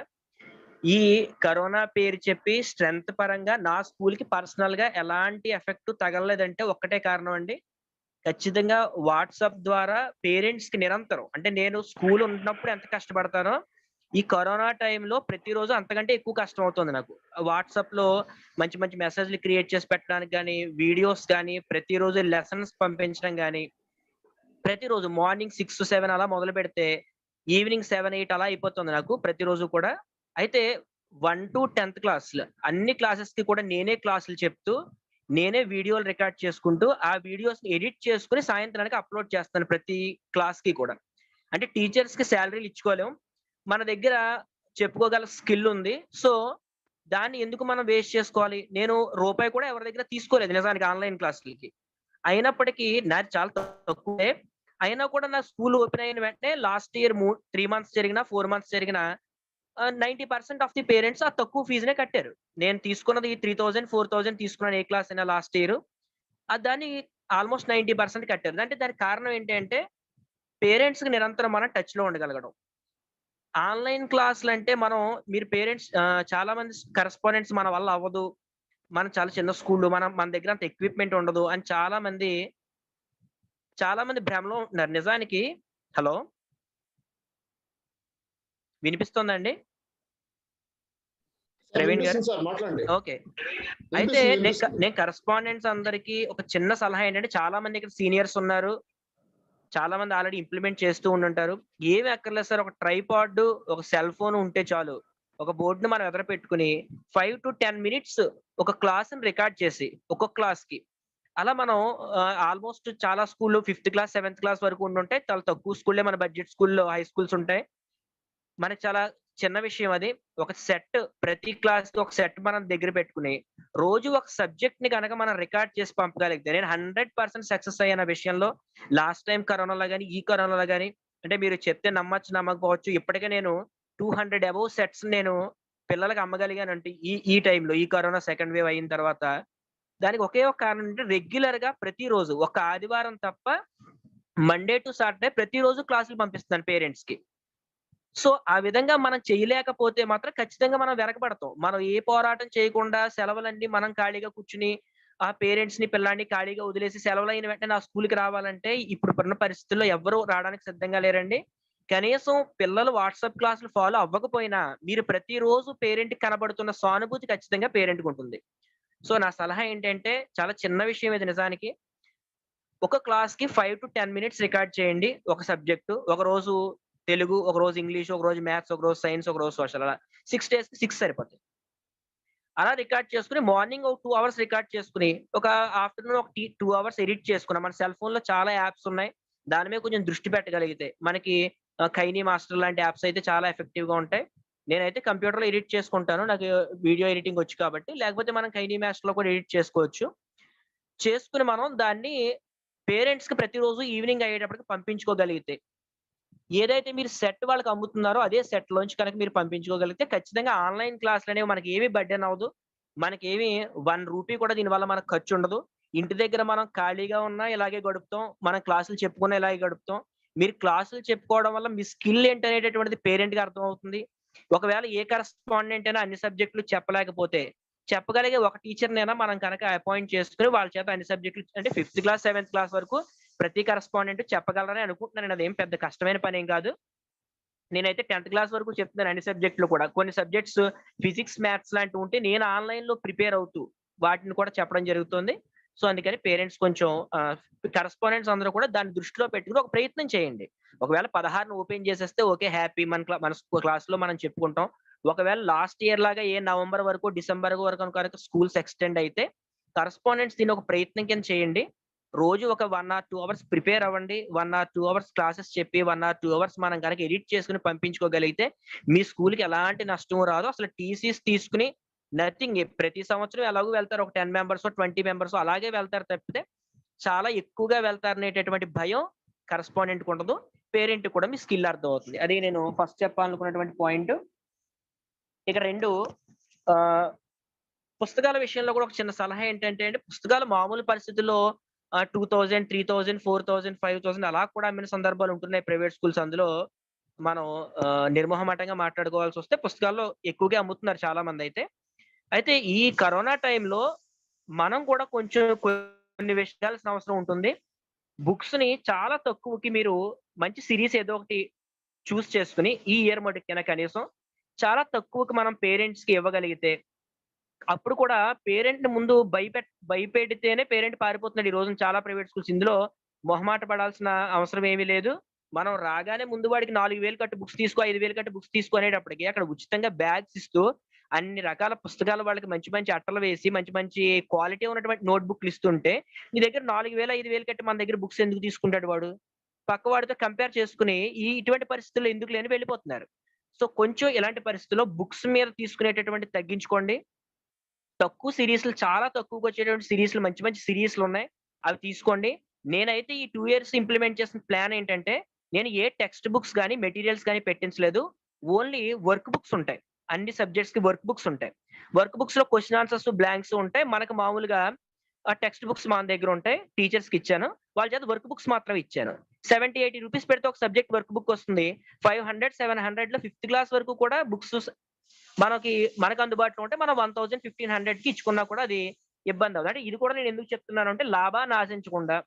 ఈ కరోనా పేరు చెప్పి స్ట్రెంగ్త్ పరంగా నా స్కూల్ కి పర్సనల్ గా ఎలాంటి ఎఫెక్ట్ తగలలేదంటే ఒక్కటే కారణం అండి. ఖచ్చితంగా వాట్సాప్ ద్వారా పేరెంట్స్ కి నిరంతరం అంటే నేను స్కూల్ ఉన్నప్పుడు ఎంత కష్టపడతానో ఈ కరోనా టైంలో ప్రతిరోజు అంతకంటే ఎక్కువ కష్టం అవుతుంది నాకు. వాట్సాప్ లో మంచి మంచి మెసేజ్లు క్రియేట్ చేసి పెట్టడానికి కానీ వీడియోస్ కానీ ప్రతిరోజు లెసన్స్ పంపించడం కానీ ప్రతిరోజు మార్నింగ్ 6 to 7 అలా మొదలు పెడితే ఈవినింగ్ 7, 8 అలా అయిపోతుంది నాకు ప్రతిరోజు కూడా. అయితే 1 to 10th క్లాస్ అన్ని క్లాసెస్ కి కూడా నేనే క్లాసులు చెప్తూ నేనే వీడియోలు రికార్డ్ చేసుకుంటూ ఆ వీడియోస్ ఎడిట్ చేసుకుని సాయంత్రానికి అప్లోడ్ చేస్తాను ప్రతి క్లాస్ కి కూడా. అంటే టీచర్స్ కి శాలరీలు ఇచ్చుకోలేం, మన దగ్గర చెప్పుకోగల స్కిల్ ఉంది. సో దాన్ని ఎందుకు మనం వేస్ట్ చేసుకోవాలి? నేను రూపాయి కూడా ఎవరి దగ్గర తీసుకోలేదు నిజానికి ఆన్లైన్ క్లాసులకి. అయినప్పటికీ నాది చాలా తక్కువే. అయినా కూడా నా స్కూల్ ఓపెన్ అయిన వెంటనే లాస్ట్ ఇయర్ 3 months జరిగినా 4 months జరిగినా 90% ఆఫ్ ది పేరెంట్స్ ఆ తక్కువ ఫీజునే కట్టారు. నేను తీసుకున్నది 3000, 4000 తీసుకున్నాను ఏ క్లాస్ అయినా లాస్ట్ ఇయర్. దాన్ని ఆల్మోస్ట్ 90% కట్టారు. అంటే దానికి కారణం ఏంటి అంటే పేరెంట్స్ కి నిరంతరం మనం టచ్ లో ఉండగలగడం. ఆన్లైన్ క్లాసులు అంటే మనం మీరు పేరెంట్స్ చాలా మంది కరెస్పాండెంట్స్ మన వల్ల అవ్వదు, మనం చాలా చిన్న స్కూల్, మన దగ్గర అంత ఎక్విప్మెంట్ ఉండదు అని చాలా మంది భ్రమలో ఉంటున్నారు నిజానికి. హలో, వినిపిస్తోందండి ప్రవీణ్ గారు? సార్ మాట్లాడండి. ఓకే. అయితే నేను కరెస్పాండెంట్స్ అందరికి ఒక చిన్న సలహా ఏంటంటే చాలా మంది ఇక్కడ సీనియర్స్ ఉన్నారు, చాలా మంది ఆల్రెడీ ఇంప్లిమెంట్ చేస్తూ ఉంటుంటారు. ఏమి అక్కర్లేదు సార్, ఒక ట్రైపాడ్ ఒక సెల్ ఫోన్ ఉంటే చాలు. ఒక బోర్డుని మనం ఎదురు పెట్టుకుని 5 to 10 minutes ఒక క్లాస్ రికార్డ్ చేసి ఒక్కొక్క క్లాస్ కి అలా మనం ఆల్మోస్ట్ చాలా స్కూల్లో 5th class 7th class వరకు ఉండుంటాయి. చాలా తక్కువ స్కూల్లే మన బడ్జెట్ స్కూల్లో హై స్కూల్స్ ఉంటాయి. మనకి చాలా చిన్న విషయం అది. ఒక సెట్ ప్రతి క్లాస్ కి ఒక సెట్ మనం దగ్గర పెట్టుకుని రోజు ఒక సబ్జెక్ట్ ని కనుక మనం రికార్డ్ చేసి పంపగలిగితే నేను 100% సక్సెస్ అయ్యాన విషయంలో. లాస్ట్ టైం కరోనాలో కానీ ఈ కరోనాలో కానీ అంటే మీరు చెప్తే నమ్మచ్చు నమ్మకపోవచ్చు, ఇప్పటికే నేను 200 above సెట్స్ నేను పిల్లలకి అమ్మగలిగానంటే ఈ టైంలో ఈ కరోనా సెకండ్ వేవ్ అయిన తర్వాత. దానికి ఒకే ఒక కారణం అంటే రెగ్యులర్ గా ప్రతిరోజు ఒక ఆదివారం తప్ప మండే టు సాటర్డే ప్రతిరోజు క్లాసులు పంపిస్తున్నాను పేరెంట్స్ కి. సో ఆ విధంగా మనం చేయలేకపోతే మాత్రం ఖచ్చితంగా మనం వెనకబడతాం. మనం ఏ పోరాటం చేయకుండా సెలవులన్నీ మనం ఖాళీగా కూర్చుని ఆ పేరెంట్స్ ని పిల్లాన్ని ఖాళీగా వదిలేసి సెలవులు అయిన వెంటనే నా స్కూల్కి రావాలంటే ఇప్పుడున్న పరిస్థితుల్లో ఎవ్వరూ రావడానికి సిద్ధంగా లేరండి. కనీసం పిల్లలు వాట్సాప్ క్లాసులు ఫాలో అవ్వకపోయినా మీరు ప్రతిరోజు పేరెంట్ కనబడుతున్న సానుభూతి ఖచ్చితంగా పేరెంట్కి ఉంటుంది. సో నా సలహా ఏంటంటే చాలా చిన్న విషయం ఇది నిజానికి. ఒక క్లాస్ కి 5 to 10 minutes రికార్డ్ చేయండి ఒక సబ్జెక్టు. ఒక రోజు తెలుగు, ఒక రోజు ఇంగ్లీష్, ఒక రోజు మ్యాథ్స్, ఒక రోజు సైన్స్, ఒక రోజు సోషల్, అలా 6 days కి 6 సరిపోతాయి. అలా రికార్డ్ చేసుకుని మార్నింగ్ ఒక 2 hours రికార్డ్ చేసుకుని ఒక ఆఫ్టర్నూన్ ఒక 2 hours ఎడిట్ చేసుకున్నాం. మన సెల్ ఫోన్ లో చాలా యాప్స్ ఉన్నాయి, దాని మీద కొంచెం దృష్టి పెట్టగలిగితే మనకి కైనీ మాస్టర్ లాంటి యాప్స్ అయితే చాలా ఎఫెక్టివ్ గా ఉంటాయి. నేనైతే కంప్యూటర్ లో ఎడిట్ చేసుకుంటాను, నాకు వీడియో ఎడిటింగ్ వచ్చు కాబట్టి. లేకపోతే మనం కైనీ మాస్టర్ లో కూడా ఎడిట్ చేసుకోవచ్చు. చేసుకుని మనం దాన్ని పేరెంట్స్ కి ప్రతిరోజు ఈవినింగ్ అయ్యేటప్పటికి పంపించుకోగలిగితే, ఏదైతే మీరు సెట్ వాళ్ళకి అమ్ముతున్నారో అదే సెట్ లోంచి కనుక మీరు పంపించుకోగలిగితే ఖచ్చితంగా ఆన్లైన్ క్లాసులు అనేవి మనకి ఏమీ బర్డెన్ అవ్వదు. మనకి ఏమి 1 రూపీ కూడా దీనివల్ల మనకు ఖర్చు ఉండదు. ఇంటి దగ్గర మనం ఖాళీగా ఉన్నా ఇలాగే గడుపుతాం, మనం క్లాసులు చెప్పుకున్నా ఇలాగే గడుపుతాం. మీరు క్లాసులు చెప్పుకోవడం వల్ల మీ స్కిల్ ఏంటనేటటువంటిది పేరెంట్ కి అర్థం అవుతుంది. ఒకవేళ ఏ కరెస్పాండెంట్ అయినా అన్ని సబ్జెక్టులు చెప్పలేకపోతే చెప్పగలిగే ఒక టీచర్ నైనా మనం కనుక అపాయింట్ చేసుకుని వాళ్ళ చేత అన్ని సబ్జెక్టులు అంటే 5th class 7th class వరకు ప్రతి కరెస్పాండెంట్ చెప్పగలరని అనుకుంటున్నాను. అదేం పెద్ద కష్టమైన పని ఏం కాదు. నేనైతే 10th class వరకు చెప్తున్నాను అన్ని సబ్జెక్టులు కూడా. కొన్ని సబ్జెక్ట్స్ ఫిజిక్స్ మ్యాథ్స్ లాంటివి ఉంటే నేను ఆన్లైన్ లో ప్రిపేర్ అవుతూ వాటిని కూడా చెప్పడం జరుగుతుంది. సో అందుకని పేరెంట్స్ కొంచెం కరెస్పాండెంట్స్ అందరూ కూడా దాన్ని దృష్టిలో పెట్టుకుని ఒక ప్రయత్నం చేయండి. ఒకవేళ 16 ఓపెన్ చేసేస్తే ఓకే, హ్యాపీ, మన క్లాస్ లో మనం చెప్పుకుంటాం. ఒకవేళ లాస్ట్ ఇయర్ లాగా ఏ నవంబర్ వరకు డిసెంబర్ వరకు కనుక స్కూల్స్ ఎక్స్టెండ్ అయితే కరస్పాండెంట్స్ దీని ఒక ప్రయత్నం కింద చేయండి. రోజు ఒక 1 or 2 అవర్స్ ప్రిపేర్ అవ్వండి. 1 or 2 అవర్స్ క్లాసెస్ చెప్పి 1 or 2 అవర్స్ మనం కనుక ఎడిట్ చేసుకుని పంపించుకోగలిగితే మీ స్కూల్ కి ఎలాంటి నష్టం రాదు. అసలు టీసీస్ తీసుకుని నథింగ్. ప్రతి సంవత్సరం ఎలాగో వెళ్తారు, ఒక 10 మెంబర్స్ 20 మెంబర్స్ అలాగే వెళ్తారు తప్పితే చాలా ఎక్కువగా వెళ్తారు అనేటటువంటి భయం కరస్పాండెంట్ ఉండదు. పేరెంట్ కూడా మీ స్కిల్ అర్థం అవుతుంది. అది నేను ఫస్ట్ చెప్పాలనుకున్నటువంటి పాయింట్. ఇక 2 పుస్తకాల విషయంలో కూడా ఒక చిన్న సలహా ఏంటంటే అండి, పుస్తకాలు మామూలు పరిస్థితుల్లో 2000, 3000, 4000, 5000 అలా కూడా అమ్మిన సందర్భాలు ఉంటున్నాయి ప్రైవేట్ స్కూల్స్. అందులో మనం నిర్మోహమాటంగా మాట్లాడుకోవాల్సి వస్తే పుస్తకాల్లో ఎక్కువగా అమ్ముతున్నారు చాలా మంది. అయితే ఈ కరోనా టైంలో మనం కూడా కొంచెం కొన్ని విషయాల్సిన అవసరం ఉంటుంది. బుక్స్ ని చాలా తక్కువకి మీరు మంచి సిరీస్ ఏదో ఒకటి చూస్ చేసుకుని ఈ ఇయర్ మటుకైనా కనీసం చాలా తక్కువకి మనం పేరెంట్స్ కి ఇవ్వగలిగితే, అప్పుడు కూడా పేరెంట్ ముందు భయపెడితేనే పేరెంట్ పారిపోతున్నాడు ఈ రోజు చాలా ప్రైవేట్ స్కూల్స్. ఇందులో మొహమాట పడాల్సిన అవసరం ఏమీ లేదు. మనం రాగానే ముందు వాడికి 4000 కట్టి బుక్స్ తీసుకో, 5000 కట్టి బుక్స్ తీసుకునేటప్పటికి అక్కడ ఉచితంగా బ్యాగ్స్ ఇస్తూ అన్ని రకాల పుస్తకాలు వాళ్ళకి మంచి మంచి అట్టలు వేసి మంచి మంచి క్వాలిటీ ఉన్నటువంటి నోట్ బుక్లు ఇస్తుంటే నీ దగ్గర 4000, 5000 కట్టి మన దగ్గర బుక్స్ ఎందుకు తీసుకుంటాడు వాడు? పక్క వాడితో కంపేర్ చేసుకుని ఇటువంటి పరిస్థితుల్లో ఎందుకు లేని వెళ్ళిపోతున్నారు. సో కొంచెం ఇలాంటి పరిస్థితుల్లో బుక్స్ మీద తీసుకునేటటువంటి తగ్గించుకోండి. తక్కువ సిరీస్లు, చాలా తక్కువగా వచ్చేటువంటి సిరీస్లు, మంచి మంచి సిరీస్లు ఉన్నాయి, అవి తీసుకోండి. నేనైతే ఈ 2 years ఇంప్లిమెంట్ చేసిన ప్లాన్ ఏంటంటే, నేను ఏ టెక్స్ట్ బుక్స్ కానీ మెటీరియల్స్ కానీ పెట్టించలేదు. ఓన్లీ వర్క్ బుక్స్ ఉంటాయి. అన్ని సబ్జెక్ట్స్ కి వర్క్ బుక్స్ ఉంటాయి. వర్క్ బుక్స్ లో క్వశ్చన్ ఆన్సర్స్, బ్లాంక్స్ ఉంటాయి. మనకు మామూలుగా టెక్స్ట్ బుక్స్ మన దగ్గర ఉంటాయి. టీచర్స్ కి ఇచ్చాను, వాళ్ళ చేత వర్క్ బుక్స్ మాత్రం ఇచ్చాను. 70-80 రూపీస్ పెడితే ఒక సబ్జెక్ట్ వర్క్ బుక్ వస్తుంది. 500-700 లో 5th క్లాస్ వరకు కూడా బుక్స్ మనకు అందుబాటులో ఉంటే మనం 1000-1500 కి ఇచ్చుకున్నా కూడా అది ఇబ్బంది అవుతుంది. అంటే ఇది కూడా నేను ఎందుకు చెప్తున్నాను అంటే, లాభాన్ని ఆశించకుండా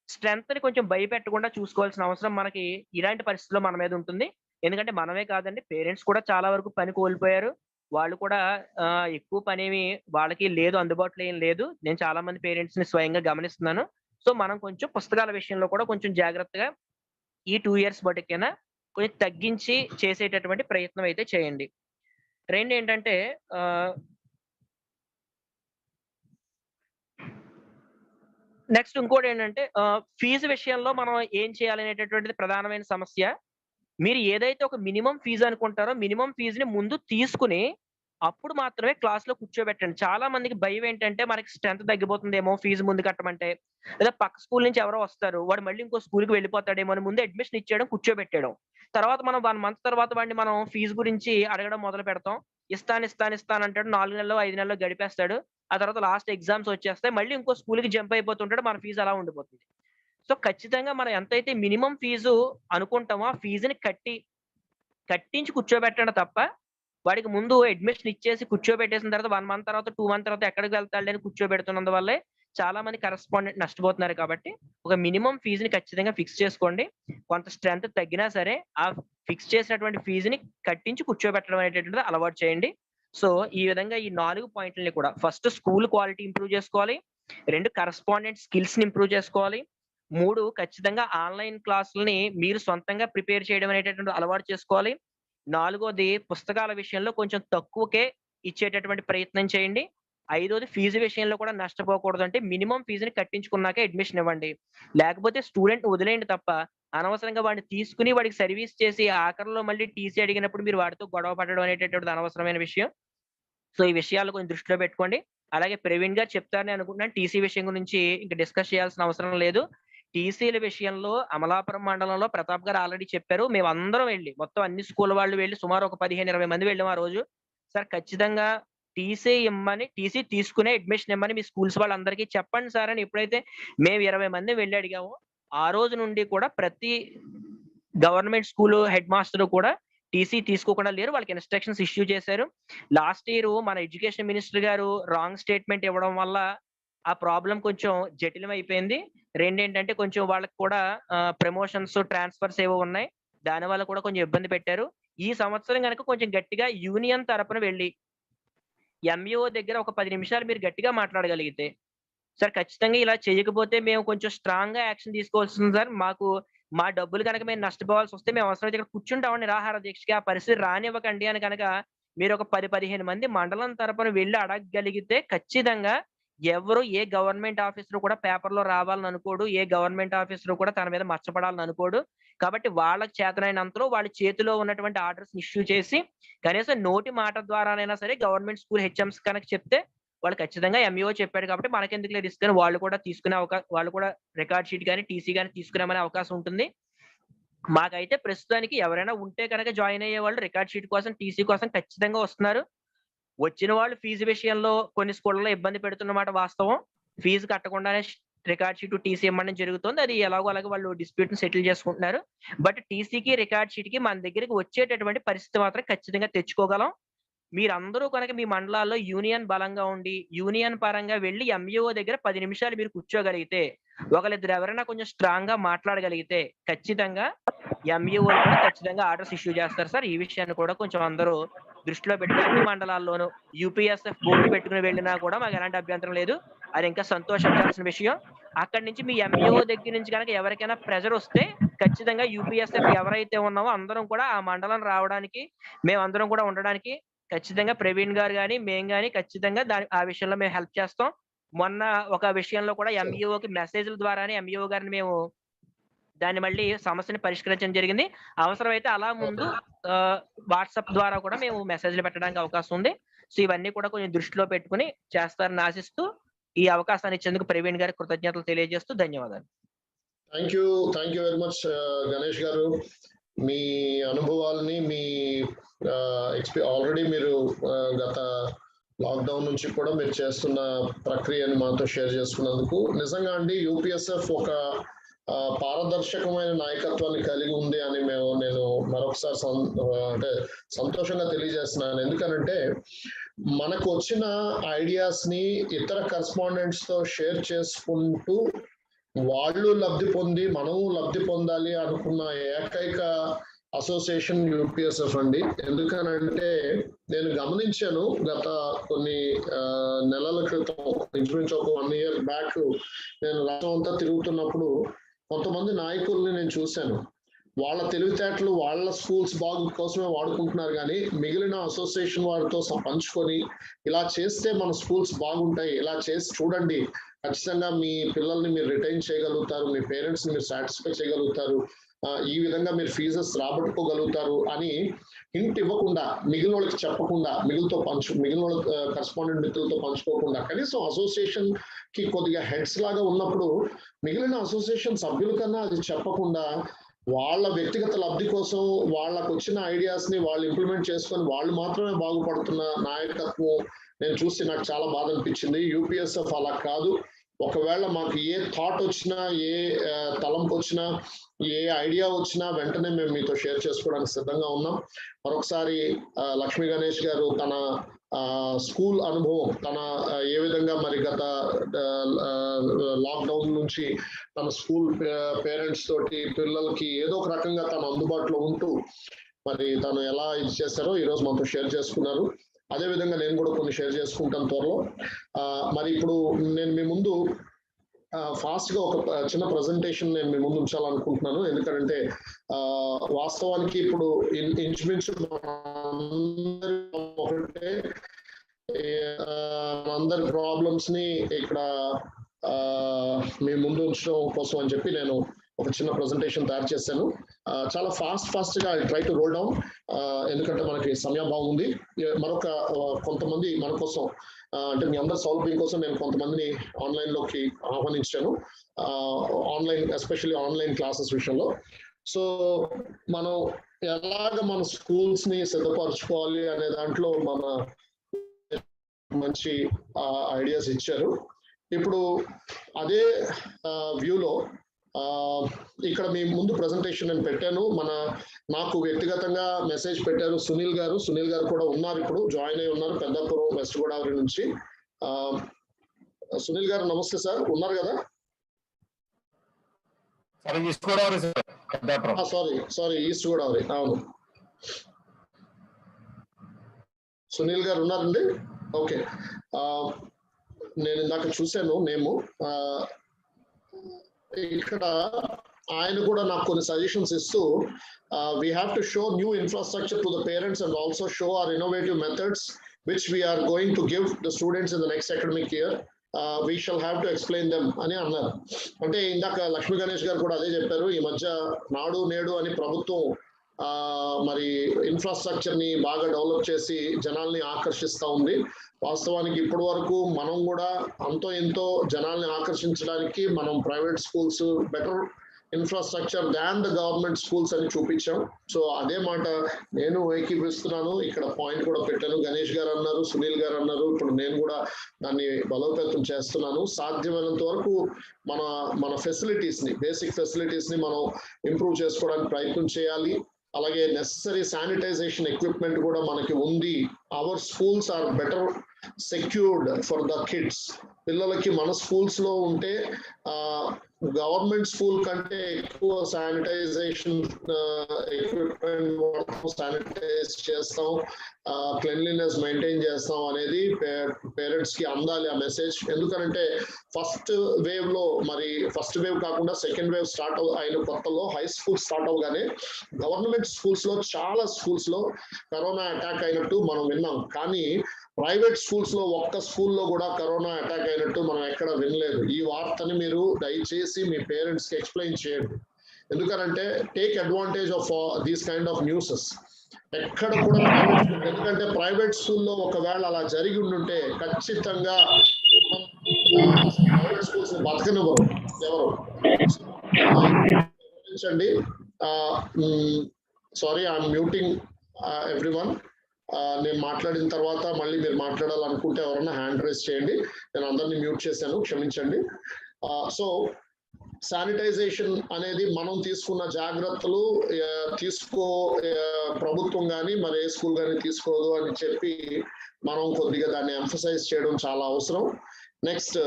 స్ట్రెంత్ ని కొంచెం భయపెట్టకుండా చూసుకోవాల్సిన అవసరం మనకి ఇలాంటి పరిస్థితుల్లో మన మీద ఉంటుంది. ఎందుకంటే మనమే కాదండి, పేరెంట్స్ కూడా చాలా వరకు పని కోల్పోయారు. వాళ్ళు కూడా ఎక్కువ పని ఏమి వాళ్ళకి లేదు, అందుబాటులో ఏం లేదు. నేను చాలా మంది పేరెంట్స్ ని స్వయంగా గమనిస్తున్నాను. సో మనం కొంచెం పుస్తకాల విషయంలో కూడా కొంచెం జాగ్రత్తగా ఈ 2 years బట్టికైనా కొంచెం తగ్గించి చేసేటటువంటి ప్రయత్నం అయితే చేయండి. 2 ఏంటంటే నెక్స్ట్ ఇంకోటి ఏంటంటే ఫీజు విషయంలో మనం ఏం చేయాలనేటటువంటిది ప్రధానమైన సమస్య. మీరు ఏదైతే ఒక మినిమం ఫీజు అనుకుంటారో మినిమం ఫీజుని ముందు తీసుకుని అప్పుడు మాత్రమే క్లాస్ లో కూర్చోబెట్టండి. చాలా మందికి భయం ఏంటంటే, మనకి స్ట్రెంత్ తగ్గిపోతుందేమో ఫీజు ముందు కట్టమంటే, లేదా పక్క స్కూల్ నుంచి ఎవరో వస్తారు, వాడు మళ్ళీ ఇంకో స్కూల్కి వెళ్ళిపోతాడేమో అని ముందు అడ్మిషన్ ఇచ్చేయడం, కూర్చోబెట్టేయడం. తర్వాత మనం 1 month తర్వాత వాడిని మనం ఫీజు గురించి అడగడం మొదలు పెడతాం. ఇస్తానంటాడు. 4 నెలలు 5 నెలలు గడిపేస్తాడు. ఆ తర్వాత లాస్ట్ ఎగ్జామ్స్ వచ్చేస్తాయి, మళ్ళీ ఇంకో స్కూల్కి జంప్ అయిపోతుంటాడు. మన ఫీజు అలా ఉండిపోతుంది. సో ఖచ్చితంగా మనం ఎంతైతే మినిమం ఫీజు అనుకుంటామో ఆ ఫీజుని కట్టించి కూర్చోబెట్టండి తప్ప, వాడికి ముందు అడ్మిషన్ ఇచ్చేసి కూర్చోబెట్టేసిన తర్వాత 1 month తర్వాత 2 month తర్వాత ఎక్కడికి వెళ్తాడు అని కూర్చోబెడుతున్నందు వల్లే చాలా మంది కరెస్పాండెంట్ నష్టపోతున్నారు. కాబట్టి ఒక మినిమం ఫీజుని ఖచ్చితంగా ఫిక్స్ చేసుకోండి. కొంత స్ట్రెంత్ తగ్గినా సరే ఆ ఫిక్స్ చేసినటువంటి ఫీజుని కట్టించి కూర్చోబెట్టడం అనేటటువంటిది అలవాటు చేయండి. సో ఈ విధంగా ఈ 4 పాయింట్లని కూడా, ఫస్ట్ స్కూల్ క్వాలిటీ ఇంప్రూవ్ చేసుకోవాలి, 2 కరెస్పాండెంట్ స్కిల్స్ ని ఇంప్రూవ్ చేసుకోవాలి, 3 ఖచ్చితంగా ఆన్లైన్ క్లాసులని మీరు సొంతంగా ప్రిపేర్ చేయడం అనేటటువంటి అలవాటు చేసుకోవాలి, 4వది పుస్తకాల విషయంలో కొంచెం తక్కువకే ఇచ్చేటటువంటి ప్రయత్నం చేయండి, 5వది ఫీజు విషయంలో కూడా నష్టపోకూడదు. అంటే మినిమం ఫీజుని కట్టించుకున్నాకే అడ్మిషన్ ఇవ్వండి. లేకపోతే స్టూడెంట్ వదిలేయండి తప్ప అనవసరంగా వాడిని తీసుకుని వాడికి సర్వీస్ చేసి ఆఖరిలో మళ్ళీ టీసీ అడిగినప్పుడు మీరు వాడితో గొడవ పడడం అనేటటువంటిది అనవసరమైన విషయం. సో ఈ విషయాలు కొంచెం దృష్టిలో పెట్టుకోండి. అలాగే ప్రవీణ్ గారు చెప్తారని అనుకుంటున్నాను. టీసీ విషయం గురించి ఇంకా డిస్కస్ చేయాల్సిన అవసరం లేదు. టీసీల విషయంలో అమలాపురం మండలంలో ప్రతాప్ గారు ఆల్రెడీ చెప్పారు. మేము అందరం వెళ్ళి, మొత్తం అన్ని స్కూల్ వాళ్ళు వెళ్ళి సుమారు ఒక 15-20 మంది వెళ్ళాం ఆ రోజు. సార్ ఖచ్చితంగా టీసీ తీసుకునే అడ్మిషన్ ఇమ్మని మీ స్కూల్స్ వాళ్ళందరికీ చెప్పండి సార్ అని ఎప్పుడైతే మేము 20 మంది వెళ్ళి అడిగామో ఆ రోజు నుండి కూడా ప్రతి గవర్నమెంట్ స్కూల్ హెడ్ మాస్టర్ కూడా టీసీ తీసుకోకుండా లేరు. వాళ్ళకి ఇన్స్ట్రక్షన్స్ ఇష్యూ చేశారు. లాస్ట్ ఇయర్ మన ఎడ్యుకేషన్ మినిస్టర్ గారు రాంగ్ స్టేట్మెంట్ ఇవ్వడం వల్ల ఆ ప్రాబ్లం కొంచెం జటిలం అయిపోయింది. 2 ఏంటంటే కొంచెం వాళ్ళకి కూడా ప్రమోషన్స్, ట్రాన్స్ఫర్స్ ఏవో ఉన్నాయి. దాని వల్ల కూడా కొంచెం ఇబ్బంది పెట్టారు. ఈ సంవత్సరం కనుక కొంచెం గట్టిగా యూనియన్ తరపున వెళ్ళి ఎంఈఓ దగ్గర ఒక 10 నిమిషాలు మీరు గట్టిగా మాట్లాడగలిగితే, సార్ ఖచ్చితంగా ఇలా చేయకపోతే మేము కొంచెం స్ట్రాంగ్ గా యాక్షన్ తీసుకోవాల్సింది సార్, మా డబ్బులు కనుక మేము నష్టపోవాల్సి వస్తే మేము అవసరమైతే ఇక్కడ కూర్చుంటామని నిరాహార దీక్షకి, ఆ పరిస్థితి రానివ్వకండి అని కనుక మీరు ఒక 10-15 మంది మండలం తరపున వెళ్ళి అడగగలిగితే ఖచ్చితంగా ఎవరు ఏ గవర్నమెంట్ ఆఫీసర్ కూడా పేపర్‌లో రావాలని అనుకోడు. ఏ గవర్నమెంట్ ఆఫీసర్ కూడా తన మీద మచ్చపడాలని అనుకోడు. కాబట్టి వాళ్ళకి చేతనైనంతలో వాళ్ళ చేతిలో ఉన్నటువంటి ఆర్డర్స్‌ని ఇష్యూ చేసి కనీసం నోటి మాట ద్వారానైనా సరే గవర్నమెంట్ స్కూల్ హెచ్ఎంస్ కనుక చెప్తే వాళ్ళు ఖచ్చితంగా ఎంఈఓ చెప్పాడు కాబట్టి మనకెందుకులే రిస్క్ అని వాళ్ళు కూడా తీసుకునే వాళ్ళు కూడా రికార్డ్ షీట్ గాని, టీసీ గాని తీసుకురామనే అవకాశం ఉంటుంది. మాకైతే ప్రస్తుతానికి ఎవరైనా ఉంటే కనుక జాయిన్ అయ్యే వాళ్ళు రికార్డ్ షీట్ కోసం, టీసీ కోసం ఖచ్చితంగా వస్తున్నారు. వచ్చిన వాళ్ళు ఫీజు విషయంలో కొన్ని స్కూళ్ళలో ఇబ్బంది పెడుతున్నమాట వాస్తవం. ఫీజు కట్టకుండానే రికార్డ్ షీట్, టీసీ ఇవ్వడం జరుగుతుంది. అది ఎలాగో అలాగే వాళ్ళు డిస్ప్యూట్ ని సెటిల్ చేసుకుంటున్నారు. బట్ టీసీకి, రికార్డ్ షీట్ కి మన దగ్గరికి వచ్చేటటువంటి పరిస్థితి మాత్రం ఖచ్చితంగా తెచ్చుకోగలం. మీరందరూ కనుక మీ మండలాల్లో యూనియన్ బలంగా ఉండి, యూనియన్ పరంగా వెళ్లి ఎంఈఓ దగ్గర 10 నిమిషాలు మీరు కూర్చోగలిగితే, ఒకళ్ళిద్దరు ఎవరైనా కొంచెం స్ట్రాంగ్ గా మాట్లాడగలిగితే ఖచ్చితంగా ఎంఈఓ కూడా ఖచ్చితంగా ఆర్డర్స్ ఇష్యూ చేస్తారు సార్. ఈ విషయాన్ని కూడా కొంచెం అందరూ దృష్టిలో పెట్టుకుని అన్ని మండలాల్లోనూ యూపీఎస్ఎఫ్ బోర్డు పెట్టుకుని వెళ్ళినా కూడా మాకు ఎలాంటి అభ్యంతరం లేదు. అది ఇంకా సంతోషించాల్సిన విషయం. అక్కడి నుంచి మీ ఎంఈఓ దగ్గర నుంచి కనుక ఎవరికైనా ప్రెజర్ వస్తే ఖచ్చితంగా యూపీఎస్ఎఫ్ ఎవరైతే ఉన్నామో అందరం కూడా ఆ మండలం రావడానికి, మేమందరం కూడా ఉండడానికి ఖచ్చితంగా ప్రవీణ్ గారు గాని, మేము గాని ఖచ్చితంగా ఆ విషయంలో మేము హెల్ప్ చేస్తాం. మొన్న ఒక విషయంలో కూడా ఎంఈఓకి మెసేజ్ల ద్వారానే ఎంఈఓ గారిని మేము దాన్ని మళ్ళీ సమస్యని పరిష్కరించడం జరిగింది. అవసరమైతే అలా ముందు వాట్సాప్ ద్వారా కూడా మేము మెసేజ్లు పెట్టడానికి అవకాశం ఉంది. సో ఇవన్నీ కూడా కొంచెం దృష్టిలో పెట్టుకుని చేస్తారని ఆశిస్తూ ఈ అవకాశాన్ని ఇచ్చేందుకు ప్రవీణ్ గారికి కృతజ్ఞతలు తెలియజేస్తూ ధన్యవాదాలు. Thank you very much Ganesh గారు. మీ అనుభవాలని, మీ ఆల్రెడీ మీరు గత లాక్డౌన్ నుంచి కూడా మీరు చేస్తున్న ప్రక్రియని మాతో షేర్ చేసుకున్నందుకు నిజంగా అండి యూపీఎస్ఎఫ్ ఒక పారదర్శకమైన నాయకత్వాన్ని కలిగి ఉంది అని నేను మరొకసారి అంటే సంతోషంగా తెలియజేస్తున్నాను. ఎందుకనంటే మనకు వచ్చిన ఐడియాస్ ని ఇతర కరెస్పాండెంట్స్ తో షేర్ చేసుకుంటూ వాళ్ళు లబ్ధి పొంది మనము లబ్ధి పొందాలి అనుకున్న ఏకైక అసోసియేషన్ యూపీఎస్ఎఫ్ అండి. ఎందుకనంటే నేను గమనించాను గత కొన్ని నెలల క్రితం, ఇంచుమించు ఒక 1 year బ్యాక్ నేను రాష్ట్రం అంతా తిరుగుతున్నప్పుడు కొంతమంది నాయకుల్ని నేను చూశాను. వాళ్ళ తెలివితేటలు వాళ్ళ స్కూల్స్ బాగు కోసమే వాడుకుంటున్నారు కానీ మిగిలిన అసోసియేషన్ వారితో పంచుకొని ఇలా చేస్తే మన స్కూల్స్ బాగుంటాయి, ఇలా చేసి చూడండి, ఖచ్చితంగా మీ పిల్లల్ని మీరు రిటైన్ చేయగలుగుతారు, మీ పేరెంట్స్ ని మీరు సాటిస్ఫై చేయగలుగుతారు, ఈ విధంగా మీరు ఫీజెస్ రాబట్టుకోగలుగుతారు అని హింట్ ఇవ్వకుండా, మిగిలిన వాళ్ళకి చెప్పకుండా, మిగిలిన వాళ్ళ కరెస్పాండెంట్ మిత్రులతో పంచుకోకుండా కనీసం అసోసియేషన్ కి కొద్దిగా హెడ్స్ లాగా ఉన్నప్పుడు మిగిలిన అసోసియేషన్ సభ్యుల కన్నా అది చెప్పకుండా వాళ్ళ వ్యక్తిగత లబ్ధి కోసం వాళ్ళకు వచ్చిన ఐడియాస్ ని వాళ్ళు ఇంప్లిమెంట్ చేసుకొని వాళ్ళు మాత్రమే బాగుపడుతున్న నాయకత్వం నేను చూసి నాకు చాలా బాధ అనిపించింది. యూపీఎస్ఎఫ్ అలా కాదు. ఒకవేళ మాకు ఏ థాట్ వచ్చినా, ఏ తలంపు వచ్చినా, ఏ ఐడియా వచ్చినా వెంటనే మేము మీతో షేర్ చేసుకోవడానికి సిద్ధంగా ఉన్నాం. మరొకసారి లక్ష్మీ గణేష్ గారు తన స్కూల్ అనుభవం, తన ఏ విధంగా మరి గత లాక్డౌన్ నుంచి తన స్కూల్ పేరెంట్స్ తోటి పిల్లలకి ఏదో ఒక రకంగా తన అందుబాటులో ఉంటూ మరి తను ఎలా ఇది చేశారో ఈరోజు మనతో షేర్ చేసుకున్నారు. అదే విధంగా నేను కూడా కొన్ని షేర్ చేసుకుంటాను త్వరలో. మరి ఇప్పుడు నేను మీ ముందు ఫాస్ట్ గా ఒక చిన్న ప్రజెంటేషన్ నేను మీ ముందు ఉంచాలనుకుంటున్నాను. ఎందుకంటే వాస్తవానికి ఇప్పుడు ఇంచుమించు ఒకటే అందరి ప్రాబ్లమ్స్ ని ఇక్కడ మీ ముందు ఉంచడం కోసం అని చెప్పి నేను ఒక చిన్న ప్రజెంటేషన్ తయారు చేశాను. చాలా ఫాస్ట్ గా ట్రై టు రోల్ డౌన్, ఎందుకంటే మనకి సమయాభావం ఉంది. మరొక కొంతమంది మన కోసం అంటే మీ అందరి సౌలభ్యం కోసం నేను కొంతమందిని ఆన్లైన్ లోకి ఆహ్వానించాను, ఆన్లైన్ ఎస్పెషల్లీ ఆన్లైన్ క్లాసెస్ విషయంలో. సో మనం ఎలాగ మన స్కూల్స్ ని సిద్ధపరచుకోవాలి అనే దాంట్లో మన మంచి ఐడియాస్ ఇచ్చారు. ఇప్పుడు అదే వ్యూలో ఇక్కడ మీ ముందు ప్రెజెంటేషన్ నేను పెట్టాను. నాకు వ్యక్తిగతంగా మెసేజ్ పెట్టారు సునీల్ గారు కూడా ఉన్నారు, ఇప్పుడు జాయిన్ అయి ఉన్నారు పెద్దాపురం వెస్ట్ గోదావరి నుంచి. సునీల్ గారు నమస్తే సార్, ఉన్నారు కదా? సారీ ఈస్ట్ గోదావరి, అవును. సునీల్ గారు ఉన్నారండి? ఓకే, నేను ఇందాక చూశాను నేము. ఇక్కడ ఆయన కూడా నాకు కొన్ని సజెషన్స్ ఇస్తూ we have to show new infrastructure to the parents and also show our innovative methods which we are going to give the students in the next academic year. We shall have to explain them అని అన్నారు. అంటే ఇందాక లక్ష్మీ గణేష్ గారు కూడా అదే చెప్పారు. ఈ మధ్య నాడు నేడు అని ప్రభుత్వం మరి ఇన్ఫ్రాస్ట్రక్చర్ ని బాగా డెవలప్ చేసి జనాల్ని ఆకర్షిస్తా ఉంది. వాస్తవానికి ఇప్పటి వరకు మనం కూడా అంతో ఎంతో జనాల్ని ఆకర్షించడానికి మనం private schools better infrastructure than the government schools అని చూపించాం. సో అదే మాట నేను ఏకీపిస్తున్నాను. ఇక్కడ పాయింట్ కూడా పెట్టాను. గణేష్ గారు అన్నారు, సునీల్ గారు అన్నారు, ఇప్పుడు నేను కూడా దాన్ని బలోపేతం చేస్తున్నాను. సాధ్యమైనంత వరకు మన ఫెసిలిటీస్ ని, బేసిక్ ఫెసిలిటీస్ ని మనం ఇంప్రూవ్ చేసుకోవడానికి ప్రయత్నం చేయాలి. అలాగే నెసరీ శానిటైజేషన్ ఎక్విప్మెంట్ కూడా మనకి ఉంది. Our schools are better secured for the kids. పిల్లలకి మన స్కూల్స్ లో ఉంటే గవర్నమెంట్ స్కూల్ కంటే ఎక్కువ శానిటైజేషన్ ఎక్విప్మెంట్ వాడతాం, శానిటైజ్ చేస్తాం, క్లెన్లీనెస్ మెయింటైన్ చేస్తాం అనేది పేరెంట్స్ కి అందాలి ఆ మెసేజ్. ఎందుకంటే ఫస్ట్ వేవ్ లో, మరి ఫస్ట్ వేవ్ కాకుండా సెకండ్ వేవ్ స్టార్ట్ అయిన కొత్తలో హై స్కూల్ స్టార్ట్ అవగానే గవర్నమెంట్ స్కూల్స్ లో చాలా స్కూల్స్ లో కరోనా అటాక్ అయినట్టు మనం విన్నాం. కానీ ప్రైవేట్ స్కూల్స్ లో ఒక్క స్కూల్లో కూడా కరోనా అటాక్ అయినట్టు మనం ఎక్కడ వినలేదు. ఈ వార్తని మీరు దయచేసి మీ పేరెంట్స్ కి ఎక్స్ప్లెయిన్ చేయండి. ఎందుకంటే take advantage of these kind of newses. ఎక్కడ కూడా ఎందుకంటే ప్రైవేట్ స్కూల్లో ఒకవేళ అలా జరిగి ఉండుంటే ఖచ్చితంగా ప్రైవేట్ స్కూల్స్ ని బతకనివ్వరు ఎవరు. గమనించండి. Sorry, I'm muting everyone. నేను మాట్లాడిన తర్వాత మళ్ళీ మీరు మాట్లాడాలనుకుంటే ఎవరన్నా హ్యాండ్ రైజ్ చేయండి. నేను అందరినీ మ్యూట్ చేశాను, క్షమించండి. సో శానిటైజేషన్ అనేది మనం తీసుకున్న జాగ్రత్తలు ప్రభుత్వం కానీ మరి ఏ స్కూల్ కానీ తీసుకోదు అని చెప్పి మనం కొద్దిగా దాన్ని ఎంఫసైజ్ చేయడం చాలా అవసరం. నెక్స్ట్,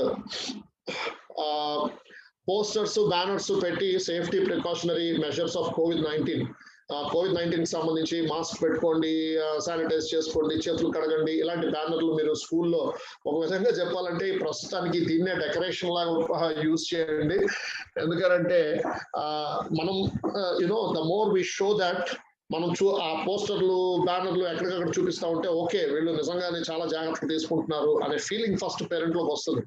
పోస్టర్స్, బ్యానర్స్ పెట్టి safety precautionary measures of COVID-19 కి సంబంధించి మాస్క్ పెట్టుకోండి, శానిటైజ్ చేసుకోండి, చేతులు కడగండి, ఇలాంటి బ్యానర్లు మీరు స్కూల్లో ఒక విధంగా చెప్పాలంటే ప్రస్తుతానికి దీన్నే డెకరేషన్ లాగా యూజ్ చేయండి. ఎందుకంటే మనం the more we show that మనం ఆ పోస్టర్లు, బ్యానర్లు ఎక్కడికక్కడ చూపిస్తా ఉంటే ఓకే వీళ్ళు నిజంగానే చాలా జాగ్రత్తగా తీసుకుంటున్నారు అనే ఫీలింగ్ ఫస్ట్ పేరెంట్ లోకి వస్తుంది.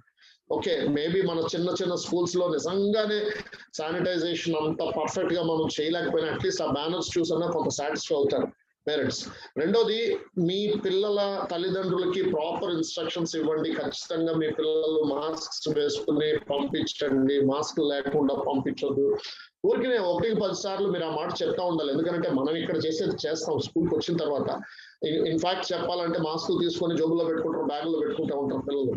ఓకే, మేబీ మన చిన్న స్కూల్స్ లో నిజంగానే శానిటైజేషన్ అంత పర్ఫెక్ట్ గా మనం చేయలేకపోయినా అట్లీస్ట్ ఆ బ్యానర్స్ చూసన్నా కొంత సాటిస్ఫై అవుతారు పేరెంట్స్. రెండోది, మీ పిల్లల తల్లిదండ్రులకి ప్రాపర్ ఇన్స్ట్రక్షన్స్ ఇవ్వండి. ఖచ్చితంగా మీ పిల్లలు మాస్క్స్ వేసుకుని పంపించండి, మాస్క్ లేకుండా పంపించొద్దు. ఊరికి 1-10 సార్లు మీరు ఆ మాట చెప్తా ఉండాలి. ఎందుకంటే మనం ఇక్కడ చేసేది చేస్తాం, స్కూల్కి వచ్చిన తర్వాత ఇన్ఫాక్ట్ చెప్పాలంటే మాస్క్ తీసుకొని జోబుల్లో పెట్టుకుంటారు, బ్యాగుల్లో పెట్టుకుంటూ ఉంటారు పిల్లలు.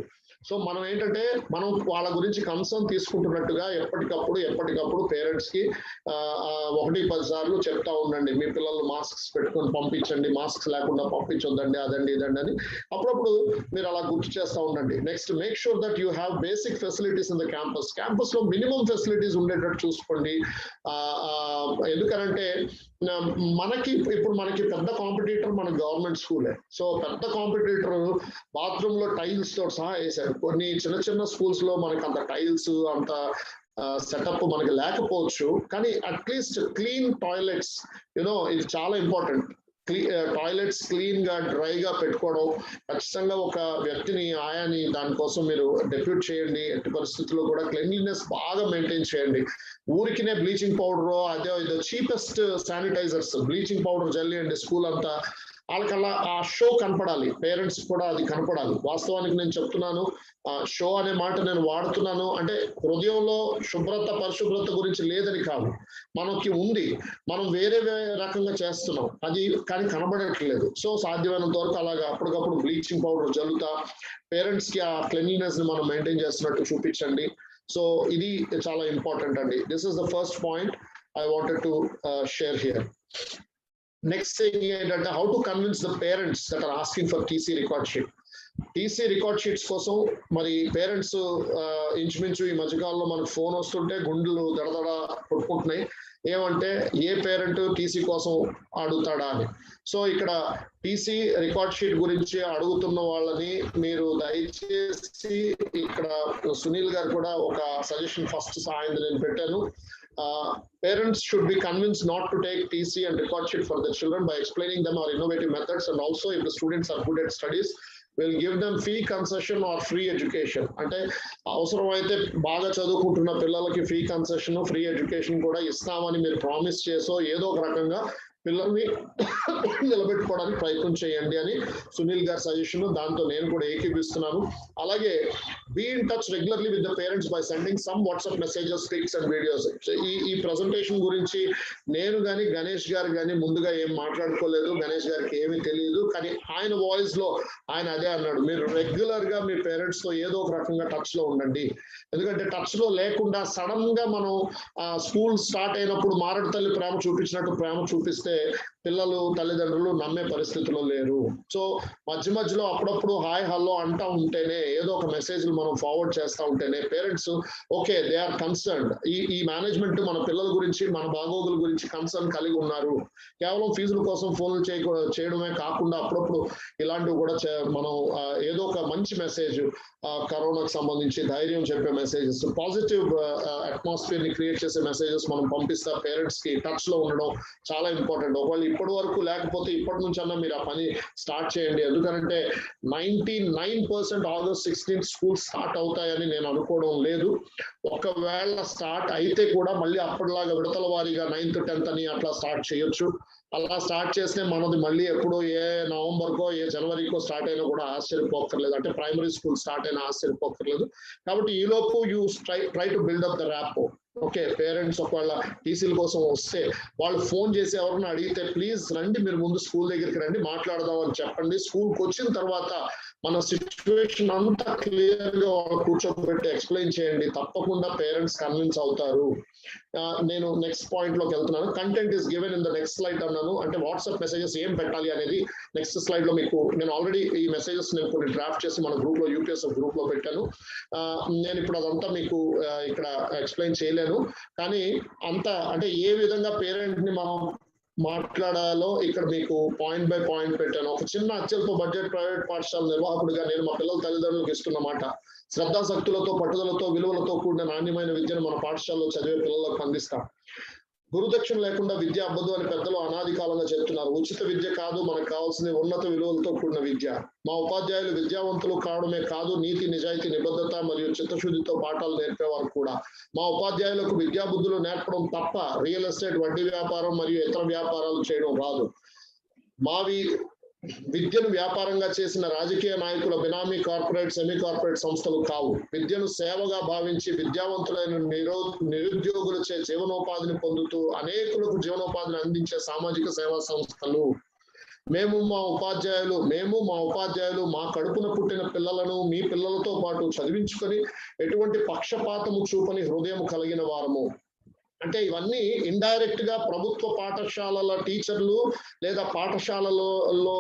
సో మనం ఏంటంటే మనం వాళ్ళ గురించి కన్సర్న్ తీసుకుంటున్నట్టుగా ఎప్పటికప్పుడు పేరెంట్స్ కి 1-10 సార్లు చెప్తా ఉండండి. మీ పిల్లలు మాస్క్స్ పెట్టుకొని పంపించండి, మాస్క్స్ లేకుండా పంపించొద్దండి, అదండి ఇదండి అని అప్పుడప్పుడు మీరు అలా గుర్తు చేస్తూ ఉండండి. Next, make sure that you have basic facilities in the campus లో మినిమం ఫెసిలిటీస్ ఉండేటట్టు చూసుకోండి. ఎందుకంటే ఇప్పుడు మనకి పెద్ద కాంపిటీటర్ మన గవర్నమెంట్ స్కూలే. సో పెద్ద కాంపిటీటర్ బాత్రూమ్ లో టైల్స్ తో సహా వేశారు. కొన్ని చిన్న స్కూల్స్ లో మనకి అంత టైల్స్, అంత సెటప్ మనకి లేకపోవచ్చు, కానీ అట్లీస్ట్ క్లీన్ టాయిలెట్స్ ఇది చాలా ఇంపార్టెంట్. టాయిలెట్స్ క్లీన్ గా, డ్రైగా పెట్టుకోవడం, ఖచ్చితంగా ఒక వ్యక్తిని, ఆయాని దానికోసం మీరు డెప్యూట్ చేయండి. ఎట్టి పరిస్థితుల్లో కూడా క్లీన్లీనెస్ బాగా మెయింటైన్ చేయండి. ఊరికినే బ్లీచింగ్ పౌడర్, అదే ఇది చీపెస్ట్ శానిటైజర్స్, బ్లీచింగ్ పౌడర్ జల్లియండి స్కూల్ అంతా. వాళ్ళకల్లా ఆ షో కనపడాలి, పేరెంట్స్ కూడా అది కనపడాలి. వాస్తవానికి నేను చెప్తున్నాను, షో అనే మాట నేను వాడుతున్నాను అంటే హృదయంలో పరిశుభ్రత గురించి లేదని కాదు, మనకి ఉంది, మనం వేరే రకంగా చేస్తున్నాం, అది కానీ కనబడట్లేదు. సో సాధ్యమైనంత వరకు అలాగా అప్పటికప్పుడు బ్లీచింగ్ పౌడర్ జల్లుతా పేరెంట్స్ కి ఆ క్లెన్లీనెస్ ని మనం మెయింటైన్ చేస్తున్నట్టు చూపించండి. సో ఇది చాలా ఇంపార్టెంట్ అండి. This is the first point I wanted to share here. Next thing ఏంటంటే, how to convince the parents that are asking for TC record sheet. TC record sheets కోసం మరి పేరెంట్స్ ఇంచుమించు ఈ మధ్యకాలంలో మనకు ఫోన్ వస్తుంటే గుండెలు దడదడ కొట్టుకుంటున్నాయి. ఏమంటే ఏ పేరెంట్ టీసీ కోసం అడుగుతాడా అని. సో ఇక్కడ టీసీ రికార్డ్ షీట్ గురించి అడుగుతున్న వాళ్ళని మీరు దయచేసి, ఇక్కడ సునీల్ గారు కూడా ఒక సజెషన్ ఫస్ట్ సాయంత్రం నేను పెట్టాను. parents should be convinced not to take TC and record sheet for their children by explaining them our innovative methods, and also if the students are good at studies, we'll give them fee concession or free education. అంటే అవసరం అయితే బాగా చదువుకుంటున్న పిల్లలకి fee concession, free education కూడా ఇస్తామని మీరు promise చేసో ఏదో ఒక రకంగా పిల్లల్ని నిలబెట్టుకోవడానికి ప్రయత్నం చేయండి అని సునీల్ గారి సజెషన్. దాంతో నేను కూడా ఏకీపిస్తున్నాను. అలాగే be in touch regularly with the parents by sending some WhatsApp messages, pics and videos. ఈ ప్రెజెంటేషన్ గురించి నేను కానీ గణేష్ గారు కానీ ముందుగా ఏం మాట్లాడుకోలేదు, గణేష్ గారికి ఏమీ తెలియదు. కానీ ఆయన వాయిస్ లో ఆయన అదే అన్నాడు, మీరు రెగ్యులర్ గా మీ పేరెంట్స్ తో ఏదో ఒక రకంగా టచ్ లో ఉండండి. ఎందుకంటే టచ్ లో లేకుండా సడన్ గా మనం స్కూల్ స్టార్ట్ అయినప్పుడు మారడు తల్లి ప్రేమ చూపించినట్టు ప్రేమ చూపిస్తే పిల్లలు తల్లిదండ్రులు నమ్మే పరిస్థితిలో లేరు. సో మధ్యలో అప్పుడప్పుడు హాయ్ హలో అంటా ఉంటేనే, ఏదో ఒక మెసేజ్లు మనం ఫార్వర్డ్ చేస్తూ ఉంటేనే parents okay they are concerned. ఈ మేనేజ్మెంట్ మన పిల్లల గురించి, మన బాగోగుల గురించి కన్సర్న్ కలిగి ఉన్నారు. కేవలం ఫీజుల కోసం ఫోన్లు చేయడమే కాకుండా అప్పుడప్పుడు ఇలాంటివి కూడా మనం ఏదో ఒక మంచి మెసేజ్, కరోనాకు సంబంధించి ధైర్యం చెప్పే మెసేజెస్, పాజిటివ్ అట్మాస్ఫియర్ ని క్రియేట్ చేసే మెసేజెస్ మనం పంపిస్తా పేరెంట్స్ కి టచ్ లో ఉండడం చాలా ఇంపార్టెంట్. ఒకవేళ ఇప్పటి వరకు లేకపోతే ఇప్పటి నుంచి అన్నా మీరు ఆ పని స్టార్ట్ చేయండి. ఎందుకంటే 99% ఆగస్ట్ 16 స్కూల్ స్టార్ట్ అవుతాయని నేను అనుకోవడం లేదు. ఒకవేళ స్టార్ట్ అయితే కూడా మళ్ళీ అప్పటిలాగా విడతల వారీగా 9th 10th అని అట్లా స్టార్ట్ చేయొచ్చు. అలా స్టార్ట్ చేస్తే మనది మళ్ళీ ఎప్పుడో ఏ నవంబర్కో ఏ జనవరికో స్టార్ట్ అయినా కూడా ఆశ్చర్యపోక్కర్లేదు. అంటే ప్రైమరీ స్కూల్ స్టార్ట్ అయినా ఆశ్చర్యపోక్కర్లేదు. కాబట్టి ఈలోపు you try to build up the rap. Okay, parents ఒకవేళ టీసీల కోసం వస్తే వాళ్ళు ఫోన్ చేసి ఎవరైనా అడిగితే ప్లీజ్ రండి, మీరు ముందు స్కూల్ దగ్గరికి రండి, మాట్లాడదాం అని చెప్పండి. స్కూల్కి వచ్చిన తర్వాత మన సిచ్యువేషన్ అంతా క్లియర్ గా వాళ్ళు కూర్చోబెట్టి ఎక్స్ప్లెయిన్ చేయండి. తప్పకుండా పేరెంట్స్ కన్విన్స్ అవుతారు. నేను నెక్స్ట్ పాయింట్ లోకి వెళ్తున్నాను. Content is given in the next slide అన్నాను. అంటే వాట్సాప్ మెసేజెస్ ఏం పెట్టాలి అనేది నెక్స్ట్ స్లైడ్ లో మీకు నేను ఆల్రెడీ ఈ మెసేజెస్ నేను కొన్ని డ్రాఫ్ట్ చేసి మన గ్రూప్ లో యూపీఎస్ఎఫ్ గ్రూప్ లో పెట్టాను. నేను ఇప్పుడు అదంతా మీకు ఇక్కడ ఎక్స్ప్లెయిన్ చేయలేను. కానీ అంతా అంటే ఏ విధంగా పేరెంట్ ని మనం మాట్లాడాలో ఇక్కడ మీకు పాయింట్ బై పాయింట్ పెట్టాను. ఒక చిన్న అత్యల్ప బడ్జెట్ ప్రైవేట్ పాఠశాల నిర్వాహకుడిగా నేను మా పిల్లల తల్లిదండ్రులకు ఇస్తున్న మాట, శ్రద్ధాశక్తులతో, పట్టుదలతో, విలువలతో కూడిన నాణ్యమైన విద్యను మన పాఠశాలలో చదివే పిల్లలకు అందిస్తాం. గురుదక్షిణ లేకుండా విద్య అబ్బదు అని పెద్దలు అనాది కాలంగా చెప్తున్నారు. ఉచిత విద్య కాదు, మనకు కావాల్సిన ఉన్నత విలువలతో కూడిన విద్య. మా ఉపాధ్యాయులు విద్యావంతులు కావడమే కాదు, నీతి, నిజాయితీ, నిబద్ధత మరియు చిత్తశుద్ధితో పాఠాలు నేర్పేవారు కూడా. మా ఉపాధ్యాయులకు విద్యాబుద్ధులు నేర్పడం తప్ప రియల్ ఎస్టేట్, వడ్డీ వ్యాపారం మరియు ఇతర వ్యాపారాలు చేయడం రాదు. మావి విద్యను వ్యాపారంగా చేసిన రాజకీయ నాయకుల బినామీ కార్పొరేట్, సెమీ కార్పొరేట్ సంస్థలు కావు. విద్యను సేవగా భావించి విద్యావంతులైన నిరుద్యోగులచే జీవనోపాధిని పొందుతూ అనేకులకు జీవనోపాధిని అందించే సామాజిక సేవా సంస్థలు. మేము మా ఉపాధ్యాయులు మా కడుపున పుట్టిన పిల్లలను మీ పిల్లలతో పాటు చదివించుకొని ఎటువంటి పక్షపాతము చూపని హృదయం కలిగిన వారము. అంటే ఇవన్నీ ఇండైరెక్ట్ గా ప్రభుత్వ పాఠశాలల టీచర్లు లేదా పాఠశాలలో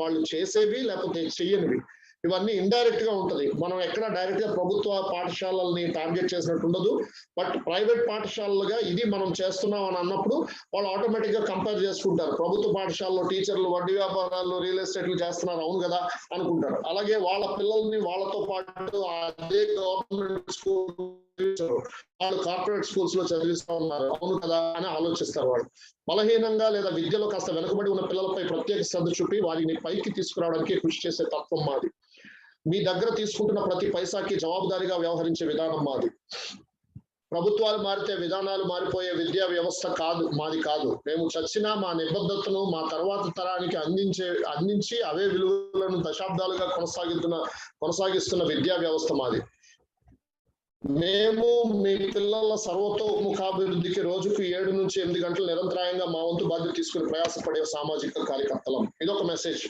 వాళ్ళు చేసేవి లేకపోతే చెయ్యనివి, ఇవన్నీ ఇండైరెక్ట్ గా ఉంటది. మనం ఎక్కడ డైరెక్ట్ గా ప్రభుత్వ పాఠశాలల్ని టార్గెట్ చేసినట్టు ఉండదు. బట్ ప్రైవేట్ పాఠశాలలుగా ఇది మనం చేస్తున్నాం అని అన్నప్పుడు వాళ్ళు ఆటోమేటిక్ గా కంపేర్ చేసుకుంటారు. ప్రభుత్వ పాఠశాలలో టీచర్లు వడ్డీ వ్యాపారాలు, రియల్ ఎస్టేట్లు చేస్తున్నారు, అవును కదా అనుకుంటారు. అలాగే వాళ్ళ పిల్లల్ని వాళ్ళతో పాటు అదే గవర్నమెంట్ స్కూల్ వాళ్ళు కార్పొరేట్ స్కూల్స్ లో చదివిస్తా ఉన్నారు, అవును కదా అని ఆలోచిస్తారు. వాళ్ళు బలహీనంగా లేదా విద్యలో కాస్త వెనుకబడి ఉన్న పిల్లలపై ప్రత్యేక శ్రద్ధ చూపి వారిని పైకి తీసుకురావడానికి కృషి చేసే తత్వం మాది. మీ దగ్గర తీసుకుంటున్న ప్రతి పైసాకి జవాబుదారీగా వ్యవహరించే విధానం మాది. ప్రభుత్వాలు మారితే విధానాలు మారిపోయే విద్యా వ్యవస్థ మాది కాదు. మేము చచ్చినా మా నిబద్ధతను మా తర్వాత తరానికి అందించి అవే విలువలను దశాబ్దాలుగా కొనసాగిస్తున్న విద్యా వ్యవస్థ మాది. మేము మీ పిల్లల సర్వతోముఖాభివృద్ధికి రోజుకు 7 నుంచి 8 గంటలు నిరంతరాయంగా మా వంతు బాధ్యత తీసుకుని ప్రయాసపడే సామాజిక కార్యకర్తలం. ఇదొక మెసేజ్.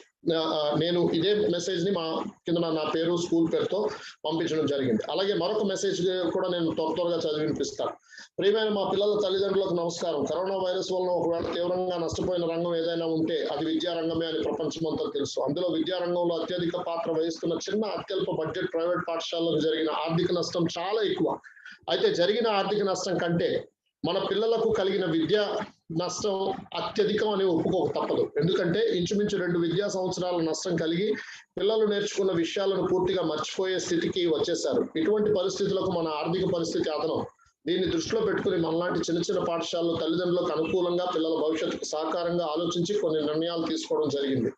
నేను ఇదే మెసేజ్ ని మా కింద నా పేరు, స్కూల్ పేరుతో పంపించడం జరిగింది. అలాగే మరొక మెసేజ్ కూడా నేను త్వరగా చదివి వినిపిస్తాను. ప్రియమైన మా పిల్లల తల్లిదండ్రులకు నమస్కారం. కరోనా వైరస్ వలన ఒకవేళ తీవ్రంగా నష్టపోయిన రంగం ఏదైనా ఉంటే అది విద్యా రంగమే అని ప్రపంచమంతా తెలుసు. అందులో విద్యా రంగంలో అత్యధిక పాత్ర వహిస్తున్న చిన్న అత్యల్ప బడ్జెట్ ప్రైవేట్ పాఠశాలకు జరిగిన ఆర్థిక నష్టం చాలా ఎక్కువ. అయితే జరిగిన ఆర్థిక నష్టం కంటే మన పిల్లలకు కలిగిన విద్యా నష్టం అత్యధికం అని ఒప్పుకోక తప్పదు. ఎందుకంటే ఇంచుమించు 2 విద్యా సంవత్సరాల నష్టం కలిగి పిల్లలు నేర్చుకున్న విషయాలను పూర్తిగా మర్చిపోయే స్థితికి వచ్చేశారు. ఇటువంటి పరిస్థితులకు మన ఆర్థిక పరిస్థితి అదనం. దీన్ని దృష్టిలో పెట్టుకుని మనలాంటి చిన్న చిన్న పాఠశాలలో తల్లిదండ్రులకు అనుకూలంగా పిల్లల భవిష్యత్తుకు సహకారంగా ఆలోచించి కొన్ని నిర్ణయాలు తీసుకోవడం జరిగింది.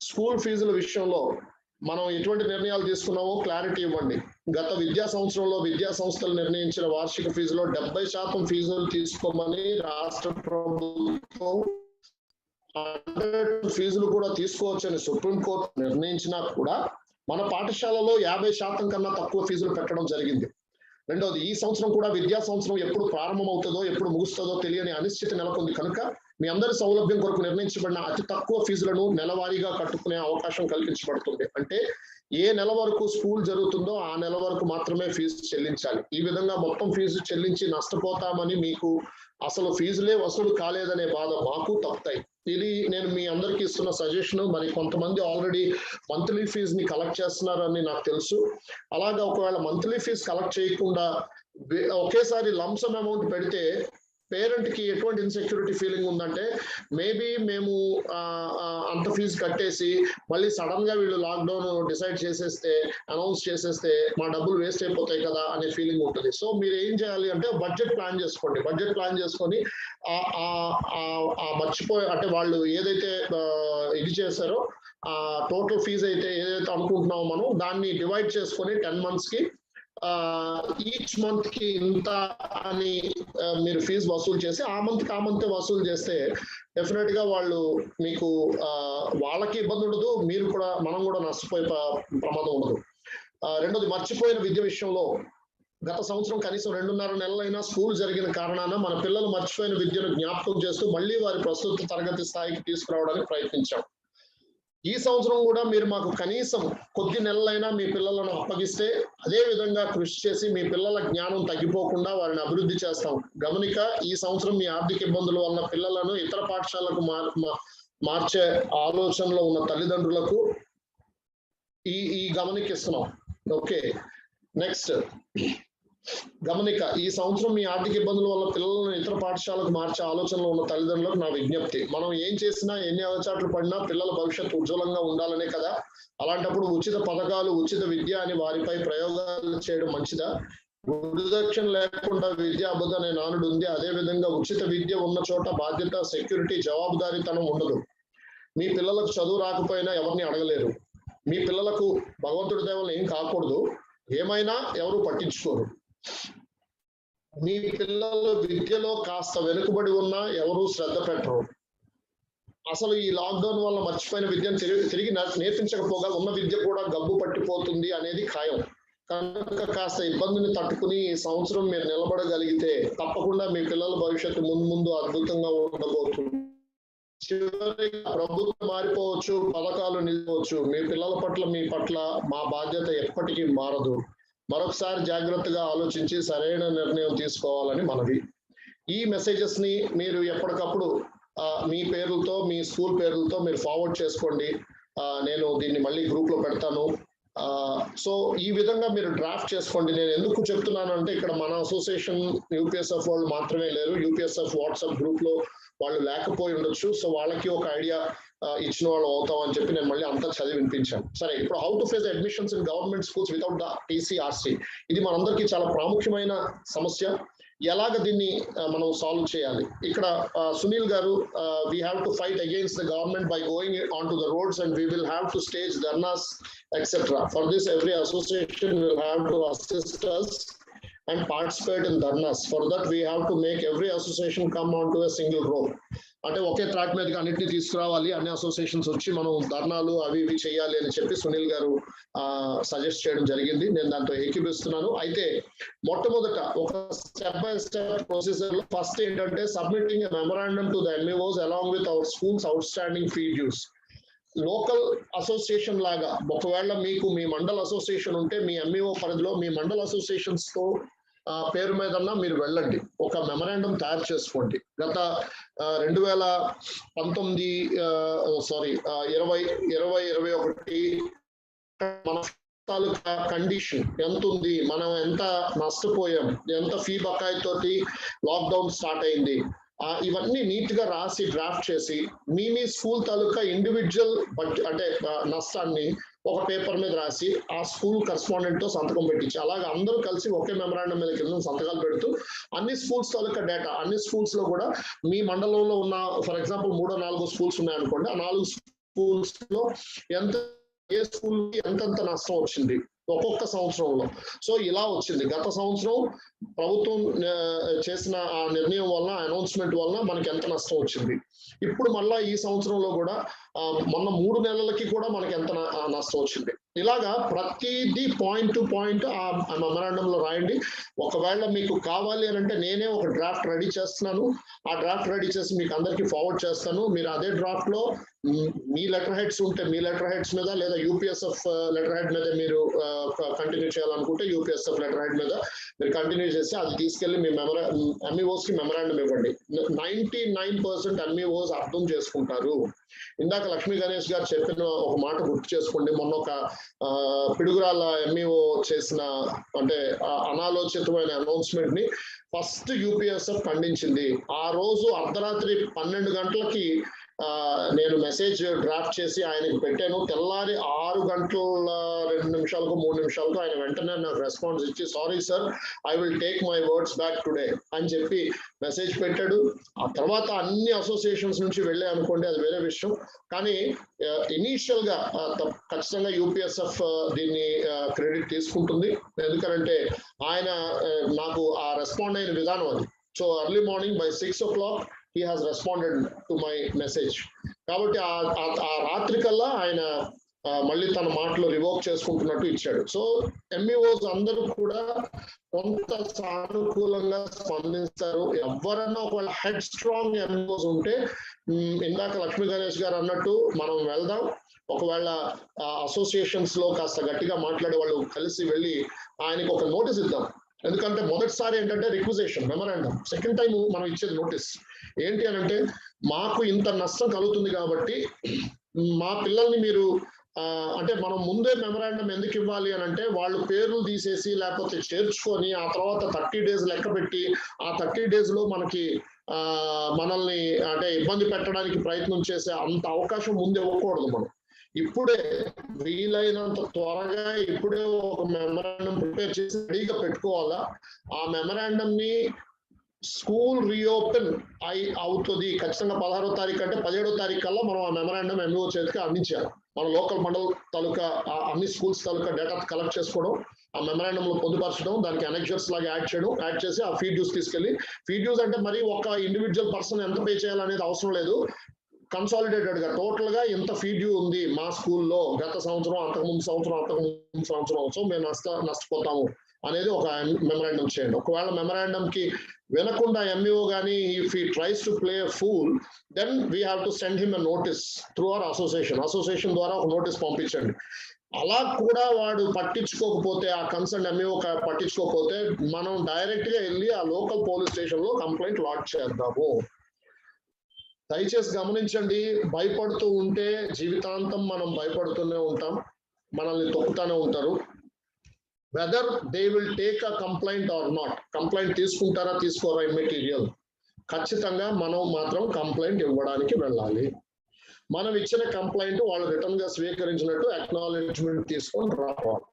స్కూల్ ఫీజుల విషయంలో మనం ఎటువంటి నిర్ణయాలు తీసుకున్నామో క్లారిటీ ఇవ్వండి. గత విద్యా సంవత్సరంలో విద్యా సంస్థలు నిర్ణయించిన వార్షిక ఫీజులో 70% ఫీజులు తీసుకోమని రాష్ట్ర ప్రభుత్వం, 100% ఫీజులు కూడా తీసుకోవచ్చని సుప్రీంకోర్టు నిర్ణయించినా కూడా మన పాఠశాలలో 50% కన్నా తక్కువ ఫీజులు పెట్టడం జరిగింది. రెండవది, ఈ సంవత్సరం కూడా విద్యా సంవత్సరం ఎప్పుడు ప్రారంభం అవుతుందో ఎప్పుడు ముగుస్తుందో తెలియని అనిశ్చితి నెలకొంది కనుక మీ అందరి సౌలభ్యం కొరకు నిర్ణయించబడిన అతి తక్కువ ఫీజులను నెలవారీగా కట్టుకునే అవకాశం కల్పించబడుతుంది. అంటే ఏ నెల వరకు స్కూల్ జరుగుతుందో ఆ నెల వరకు మాత్రమే ఫీజు చెల్లించాలి. ఈ విధంగా మొత్తం ఫీజు చెల్లించి నష్టపోతామని మీకు అసలు ఫీజులే వసూలు కాలేదనే బాధ మాకు తప్పుతాయి. ఇది నేను మీ అందరికీ ఇస్తున్న సజెషన్. మరి కొంతమంది ఆల్రెడీ మంత్లీ ఫీజు ని కలెక్ట్ చేస్తున్నారని నాకు తెలుసు. అలాగా ఒకవేళ మంత్లీ ఫీజు కలెక్ట్ చేయకుండా ఒకేసారి లంసమ్ అమౌంట్ పెడితే పేరెంట్ కి ఎటువంటి ఇన్సెక్యూరిటీ ఫీలింగ్ ఉందంటే, మేబీ మేము అంత ఫీజు కట్టేసి మళ్ళీ సడన్ గా వీళ్ళు లాక్డౌన్ డిసైడ్ చేసేస్తే, అనౌన్స్ చేసేస్తే మా డబ్బులు వేస్ట్ అయిపోతాయి కదా అనే ఫీలింగ్ ఉంటుంది. సో మీరు ఏం చేయాలి అంటే బడ్జెట్ ప్లాన్ చేసుకోండి. బడ్జెట్ ప్లాన్ చేసుకొని మర్చిపోయి అంటే వాళ్ళు ఏదైతే ఇది చేశారో టోటల్ ఫీజు అయితే ఏదైతే అనుకుంటున్నామో మనం దాన్ని డివైడ్ చేసుకొని 10 months కి ఈచ్ మంత్ కి ఇంత అని మీరు ఫీజు వసూలు చేసి ఆ మంత్ వసూలు చేస్తే డెఫినెట్ గా వాళ్ళు మీకు వాళ్ళకి ఇబ్బంది ఉండదు, మీరు కూడా మనం కూడా నష్టపోయే ప్రమాదం ఉండదు. రెండోది, మర్చిపోయిన విద్య విషయంలో గత సంవత్సరం కనీసం 2.5 నెలలైనా స్కూల్ జరిగిన కారణాన మన పిల్లలు మర్చిపోయిన విద్యను జ్ఞాపకం చేస్తూ మళ్ళీ వారి ప్రస్తుత తరగతి స్థాయికి తీసుకురావడానికి ప్రయత్నించాం. ఈ సంవత్సరం కూడా మీరు మాకు కనీసం కొద్ది నెలలైనా మీ పిల్లలను అప్పగిస్తే అదే విధంగా కృషి చేసి మీ పిల్లల జ్ఞానం తగ్గిపోకుండా వారిని అభివృద్ధి చేస్తాం. గమనిక, ఈ సంవత్సరం మీ ఆర్థిక ఇబ్బందుల వల్ల పిల్లలను ఇతర పాఠశాలకు మార్చే ఆలోచనలో ఉన్న తల్లిదండ్రులకు ఈ గమనికిస్తున్నాం. ఓకే, నెక్స్ట్ గమనిక, ఈ సంవత్సరం మీ ఆర్థిక ఇబ్బందుల వల్ల పిల్లలను ఇతర పాఠశాలకు మార్చే ఆలోచనలో ఉన్న తల్లిదండ్రులకు నా విజ్ఞప్తి. మనం ఏం చేసినా ఎన్ని అవచాట్లు పడినా పిల్లల భవిష్యత్తు ఉజ్వలంగా ఉండాలనే కదా. అలాంటప్పుడు ఉచిత పథకాలు, ఉచిత విద్య అని వారిపై ప్రయోగాలు చేయడం మంచిదా? గురుదక్షిణ లేకుండా విద్య అబద్ధం అనే నానుడు ఉంది. అదే విధంగా ఉచిత విద్య ఉన్న చోట బాధ్యత, సెక్యూరిటీ, జవాబుదారీతనం ఉండదు. మీ పిల్లలకు చదువు రాకపోయినా ఎవరిని అడగలేరు. మీ పిల్లలకు భగవంతుడి దేవలు ఏం కాకూడదు, ఏమైనా ఎవరు పట్టించుకోరు. మీ పిల్లలు విద్యలో కాస్త వెనుకబడి ఉన్నా ఎవరు శ్రద్ధ పెట్టరు. అసలు ఈ లాక్డౌన్ వల్ల మర్చిపోయిన విద్యను తిరిగి నేర్పించకపోగా ఉన్న విద్య కూడా గబ్బు పట్టిపోతుంది అనేది ఖాయం. కనుక కాస్త ఇబ్బందిని తట్టుకుని ఈ సంవత్సరం మీరు నిలబడగలిగితే తప్పకుండా మీ పిల్లల భవిష్యత్తు ముందు అద్భుతంగా ఉండబోతుంది. చివరిగా ప్రభుత్వం మారిపోవచ్చు, పథకాలు నిలవచ్చు, మీ పిల్లల పట్ల మీ పట్ల మా బాధ్యత ఎప్పటికీ మారదు. మరొకసారి జాగ్రత్తగా ఆలోచించి సరైన నిర్ణయం తీసుకోవాలని మనవి. ఈ మెసేజెస్ ని మీరు ఎప్పటికప్పుడు మీ పేర్లతో, మీ స్కూల్ పేర్లతో మీరు ఫార్వర్డ్ చేసుకోండి. నేను దీన్ని మళ్ళీ గ్రూప్ లో పెడతాను. సో ఈ విధంగా మీరు డ్రాఫ్ట్ చేసుకోండి. నేను ఎందుకు చెప్తున్నాను అంటే ఇక్కడ మన అసోసియేషన్ యూపీఎస్ఎఫ్ వాళ్ళు మాత్రమే లేరు, యూపీఎస్ఎఫ్ వాట్సాప్ గ్రూప్ లో వాళ్ళు లేకపోయి ఉండొచ్చు. సో వాళ్ళకి ఒక ఐడియా ఇచ్చిన వాళ్ళు అవుతాం అని చెప్పి నేను మళ్ళీ అంతా చదివి వినిపించాను. సరే, ఇప్పుడు how to face admissions in government schools without the TCRC, ఇది మనందరికీ చాలా ప్రాముఖ్యమైన సమస్య. ఎలాగ దీన్ని మనం సాల్వ్ చేయాలి? ఇక్కడ సునీల్ గారు, we have to fight against the government by going on to the roads and we will have to stage dharnas etcetera. For this every association will have to assist us and participate in dharnas. For that we have to make every association come onto a single rope. అంటే ఒకే track మీదకి అన్నింటినీ తీసుకురావాలి, అన్ని associations వచ్చి మనం ధర్నాలు అవి ఇవి చేయాలి అని చెప్పి సునీల్ గారు సజెస్ట్ చేయడం జరిగింది. నేను దాంతో ఏకీపిస్తున్నాను. అయితే మొట్టమొదట ఒక స్టెప్ బై స్టెప్ ప్రొసీజర్ లో ఫస్ట్ ఏంటంటే submitting a memorandum to the MEOs along with our schools outstanding fee dues. Local association లాగా ఒకవేళ మీకు మీ మండల్ అసోసియేషన్ ఉంటే మీ ఎంఈఓ పరిధిలో మీ మండల్ అసోసియేషన్స్ తో పేరు మీదన్నా మీరు వెళ్ళండి, ఒక మెమరాండం తయారు చేసుకోండి. గత 2021 మన తాలూకా కండిషన్ ఎంత ఉంది, మనం ఎంత నష్టపోయాం, ఎంత ఫీ బకాయితోటి లాక్డౌన్ స్టార్ట్ అయింది, ఇవన్నీ నీట్ గా రాసి డ్రాఫ్ట్ చేసి మీ స్కూల్ తాలూకా ఇండివిజువల్ అంటే నష్టాన్ని ఒక పేపర్ మీద రాసి ఆ స్కూల్ కరెస్పాండెంట్ తో సంతకం పెట్టించి అలాగే అందరూ కలిసి ఒకే మెమరాండం మీద కింద సంతకాలు పెడుతూ అన్ని స్కూల్స్ తాలూకా డేటా అన్ని స్కూల్స్ లో కూడా మీ మండలంలో ఉన్న ఫర్ ఎగ్జాంపుల్ 3-4 స్కూల్స్ ఉన్నాయనుకోండి, ఆ 4 స్కూల్స్ లో ఏ స్కూల్ కి ఎంతెంత నష్టం వచ్చింది ఒక్కొక్క సంవత్సరంలో. సో ఇలా వచ్చింది. గత సంవత్సరం ప్రభుత్వం చేసిన ఆ నిర్ణయం వలన అనౌన్స్మెంట్ వలన మనకి ఎంత నష్టం వచ్చింది, ఇప్పుడు మళ్ళా ఈ సంవత్సరంలో కూడా మొన్న 3 నెలలకి కూడా మనకి ఎంత నష్టం వచ్చింది. ఇలాగా ప్రతిదీ పాయింట్ టు పాయింట్ ఆ మెమరాండం లో రాయండి. ఒకవేళ మీకు కావాలి అని అంటే నేనే ఒక డ్రాఫ్ట్ రెడీ చేస్తున్నాను. ఆ డ్రాఫ్ట్ రెడీ చేసి మీకు అందరికి ఫార్వర్డ్ చేస్తాను. మీరు అదే డ్రాఫ్ట్ లో మీ లెటర్ హెడ్స్ ఉంటే మీ లెటర్ హెడ్స్ మీద, లేదా యూపీఎస్ఎఫ్ లెటర్ హెడ్ మీద మీరు కంటిన్యూ చేయాలనుకుంటే యూపీఎస్ఎఫ్ లెటర్ హెడ్ మీద మీరు కంటిన్యూ చేసి అది తీసుకెళ్లి మీ ఎంఈఓస్ కి మెమరాండం ఇవ్వండి. 99% ఎంఈఓస్ అర్థం చేసుకుంటారు. ఇందాక లక్ష్మీ గణేష్ గారు చెప్పిన ఒక మాట గుర్తు చేసుకోండి. మొన్న ఒక పిడుగురాల ఎంఈఓ చేసిన అంటే అనాలోచితమైన అనౌన్స్మెంట్ ని ఫస్ట్ యూపీఎస్ఎఫ్ ఖండించింది. ఆ రోజు అర్ధరాత్రి 12 గంటలకి నేను మెసేజ్ డ్రాఫ్ట్ చేసి ఆయనకి పెట్టాను. తెల్లారి 6 గంటల 2 నిమిషాలకు 3 నిమిషాలకు ఆయన వెంటనే నాకు రెస్పాన్స్ ఇచ్చి sorry sir I will take my words back today అని చెప్పి మెసేజ్ పెట్టాడు. ఆ తర్వాత అన్ని అసోసియేషన్స్ నుంచి వెళ్ళే అనుకోండి, అది వేరే విషయం. కానీ ఇనీషియల్ గా ఖచ్చితంగా యూపీఎస్ఎఫ్ దీన్ని క్రెడిట్ తీసుకుంటుంది. ఎందుకంటే ఆయన నాకు ఆ రెస్పాండ్ అయిన విధానం అది. So early morning by 6 o'clock he has responded to my message. కాబట్టి ఆ రాత్రి కల్లా ఆయన మళ్ళీ తన మాటలు రివోక్ చేసుకుంటున్నట్టు ఇచ్చాడు. సో ఎంఈఓస్ అందరూ కూడా కొంత సానుకూలంగా స్పందిస్తారు. ఎవరన్నా ఒకవేళ హెడ్ స్ట్రాంగ్ ఎంఈఓస్ ఉంటే ఇందాక లక్ష్మీ గణేష్ గారు అన్నట్టు మనం వెళ్దాం. ఒకవేళ అసోసియేషన్స్ లో కాస్త గట్టిగా మాట్లాడే వాళ్ళు కలిసి వెళ్ళి ఆయనకి ఒక నోటీస్ ఇద్దాం. ఎందుకంటే మొదటిసారి ఏంటంటే రిక్వజిషన్ మెమరాండం, సెకండ్ టైం మనం ఇచ్చేది నోటీస్. ఏంటి అని అంటే మాకు ఇంత నష్టం కలుగుతుంది కాబట్టి మా పిల్లల్ని మీరు అంటే మనం ముందే మెమరాండం ఎందుకు ఇవ్వాలి అని అంటే వాళ్ళు పేర్లు తీసేసి లేకపోతే చేర్చుకొని ఆ తర్వాత 30 days లెక్క పెట్టి ఆ 30 days లో మనకి మనల్ని అంటే ఇబ్బంది పెట్టడానికి ప్రయత్నం చేసే అంత అవకాశం ముందే ఇవ్వకూడదు. మనం ఇప్పుడే వీలైనంత త్వరగా ఇప్పుడే ఒక మెమరాండం ప్రిపేర్ చేసి రెడీగా పెట్టుకోవాలా. ఆ మెమరాండం ని స్కూల్ రీఓపెన్ అవుతుంది ఖచ్చితంగా 16వ తారీఖు అంటే 17వ తారీఖు కల్లా మనం ఆ మెమరాండం ఎంఈఓ చేతికి అందించాలి. మన లోకల్ మండల్ తాలూకా అన్ని స్కూల్స్ తాలూకా డేటా కలెక్ట్ చేసుకోవడం, ఆ మెమరాండం లో పొందుపరచడం, దానికి అనెక్జర్స్ లాగా యాడ్ చేసి ఆ ఫీడ్ డ్యూస్ తీసుకెళ్లి, ఫీడ్ డ్యూస్ అంటే మరి ఒక ఇండివిజువల్ పర్సన్ ఎంత పే చేయాలనేది అవసరం లేదు. కన్సాలిడేటెడ్ గా టోటల్ గా ఎంత ఫీడ్ డ్యూ ఉంది మా స్కూల్లో గత సంవత్సరం, అంతకుముందు సంవత్సరం, సో మేము నష్టపోతాము అనేది ఒక మెమరాండం చేయండి. ఒకవేళ మెమరాండం కి వినకుండా ఎంఈఓ కానీ if he tries to play a fool then we have to send him a notice through our association ద్వారా ఒక నోటీస్ పంపించండి. అలా కూడా వాడు పట్టించుకోకపోతే, ఆ కన్సర్న్ ఎంఈఓ పట్టించుకోకపోతే మనం డైరెక్ట్ గా వెళ్ళి ఆ లోకల్ పోలీస్ స్టేషన్ లో కంప్లైంట్ లాడ్జ్ చేద్దాము. దయచేసి గమనించండి, భయపడుతూ ఉంటే జీవితాంతం మనం భయపడుతూనే ఉంటాం, మనల్ని తొక్కుతూనే ఉంటారు. Whether they will take a complaint or not, complaint తీసుకుంటారా తీసుకోరా ఇమ్మెటీరియల్, ఖచ్చితంగా మనం మాత్రం కంప్లైంట్ ఇవ్వడానికి వెళ్ళాలి. మనం ఇచ్చిన కంప్లైంట్ వాళ్ళు రిటర్న్ గా స్వీకరించినట్టు అక్నాలెడ్జ్మెంట్ తీసుకొని రావాలి.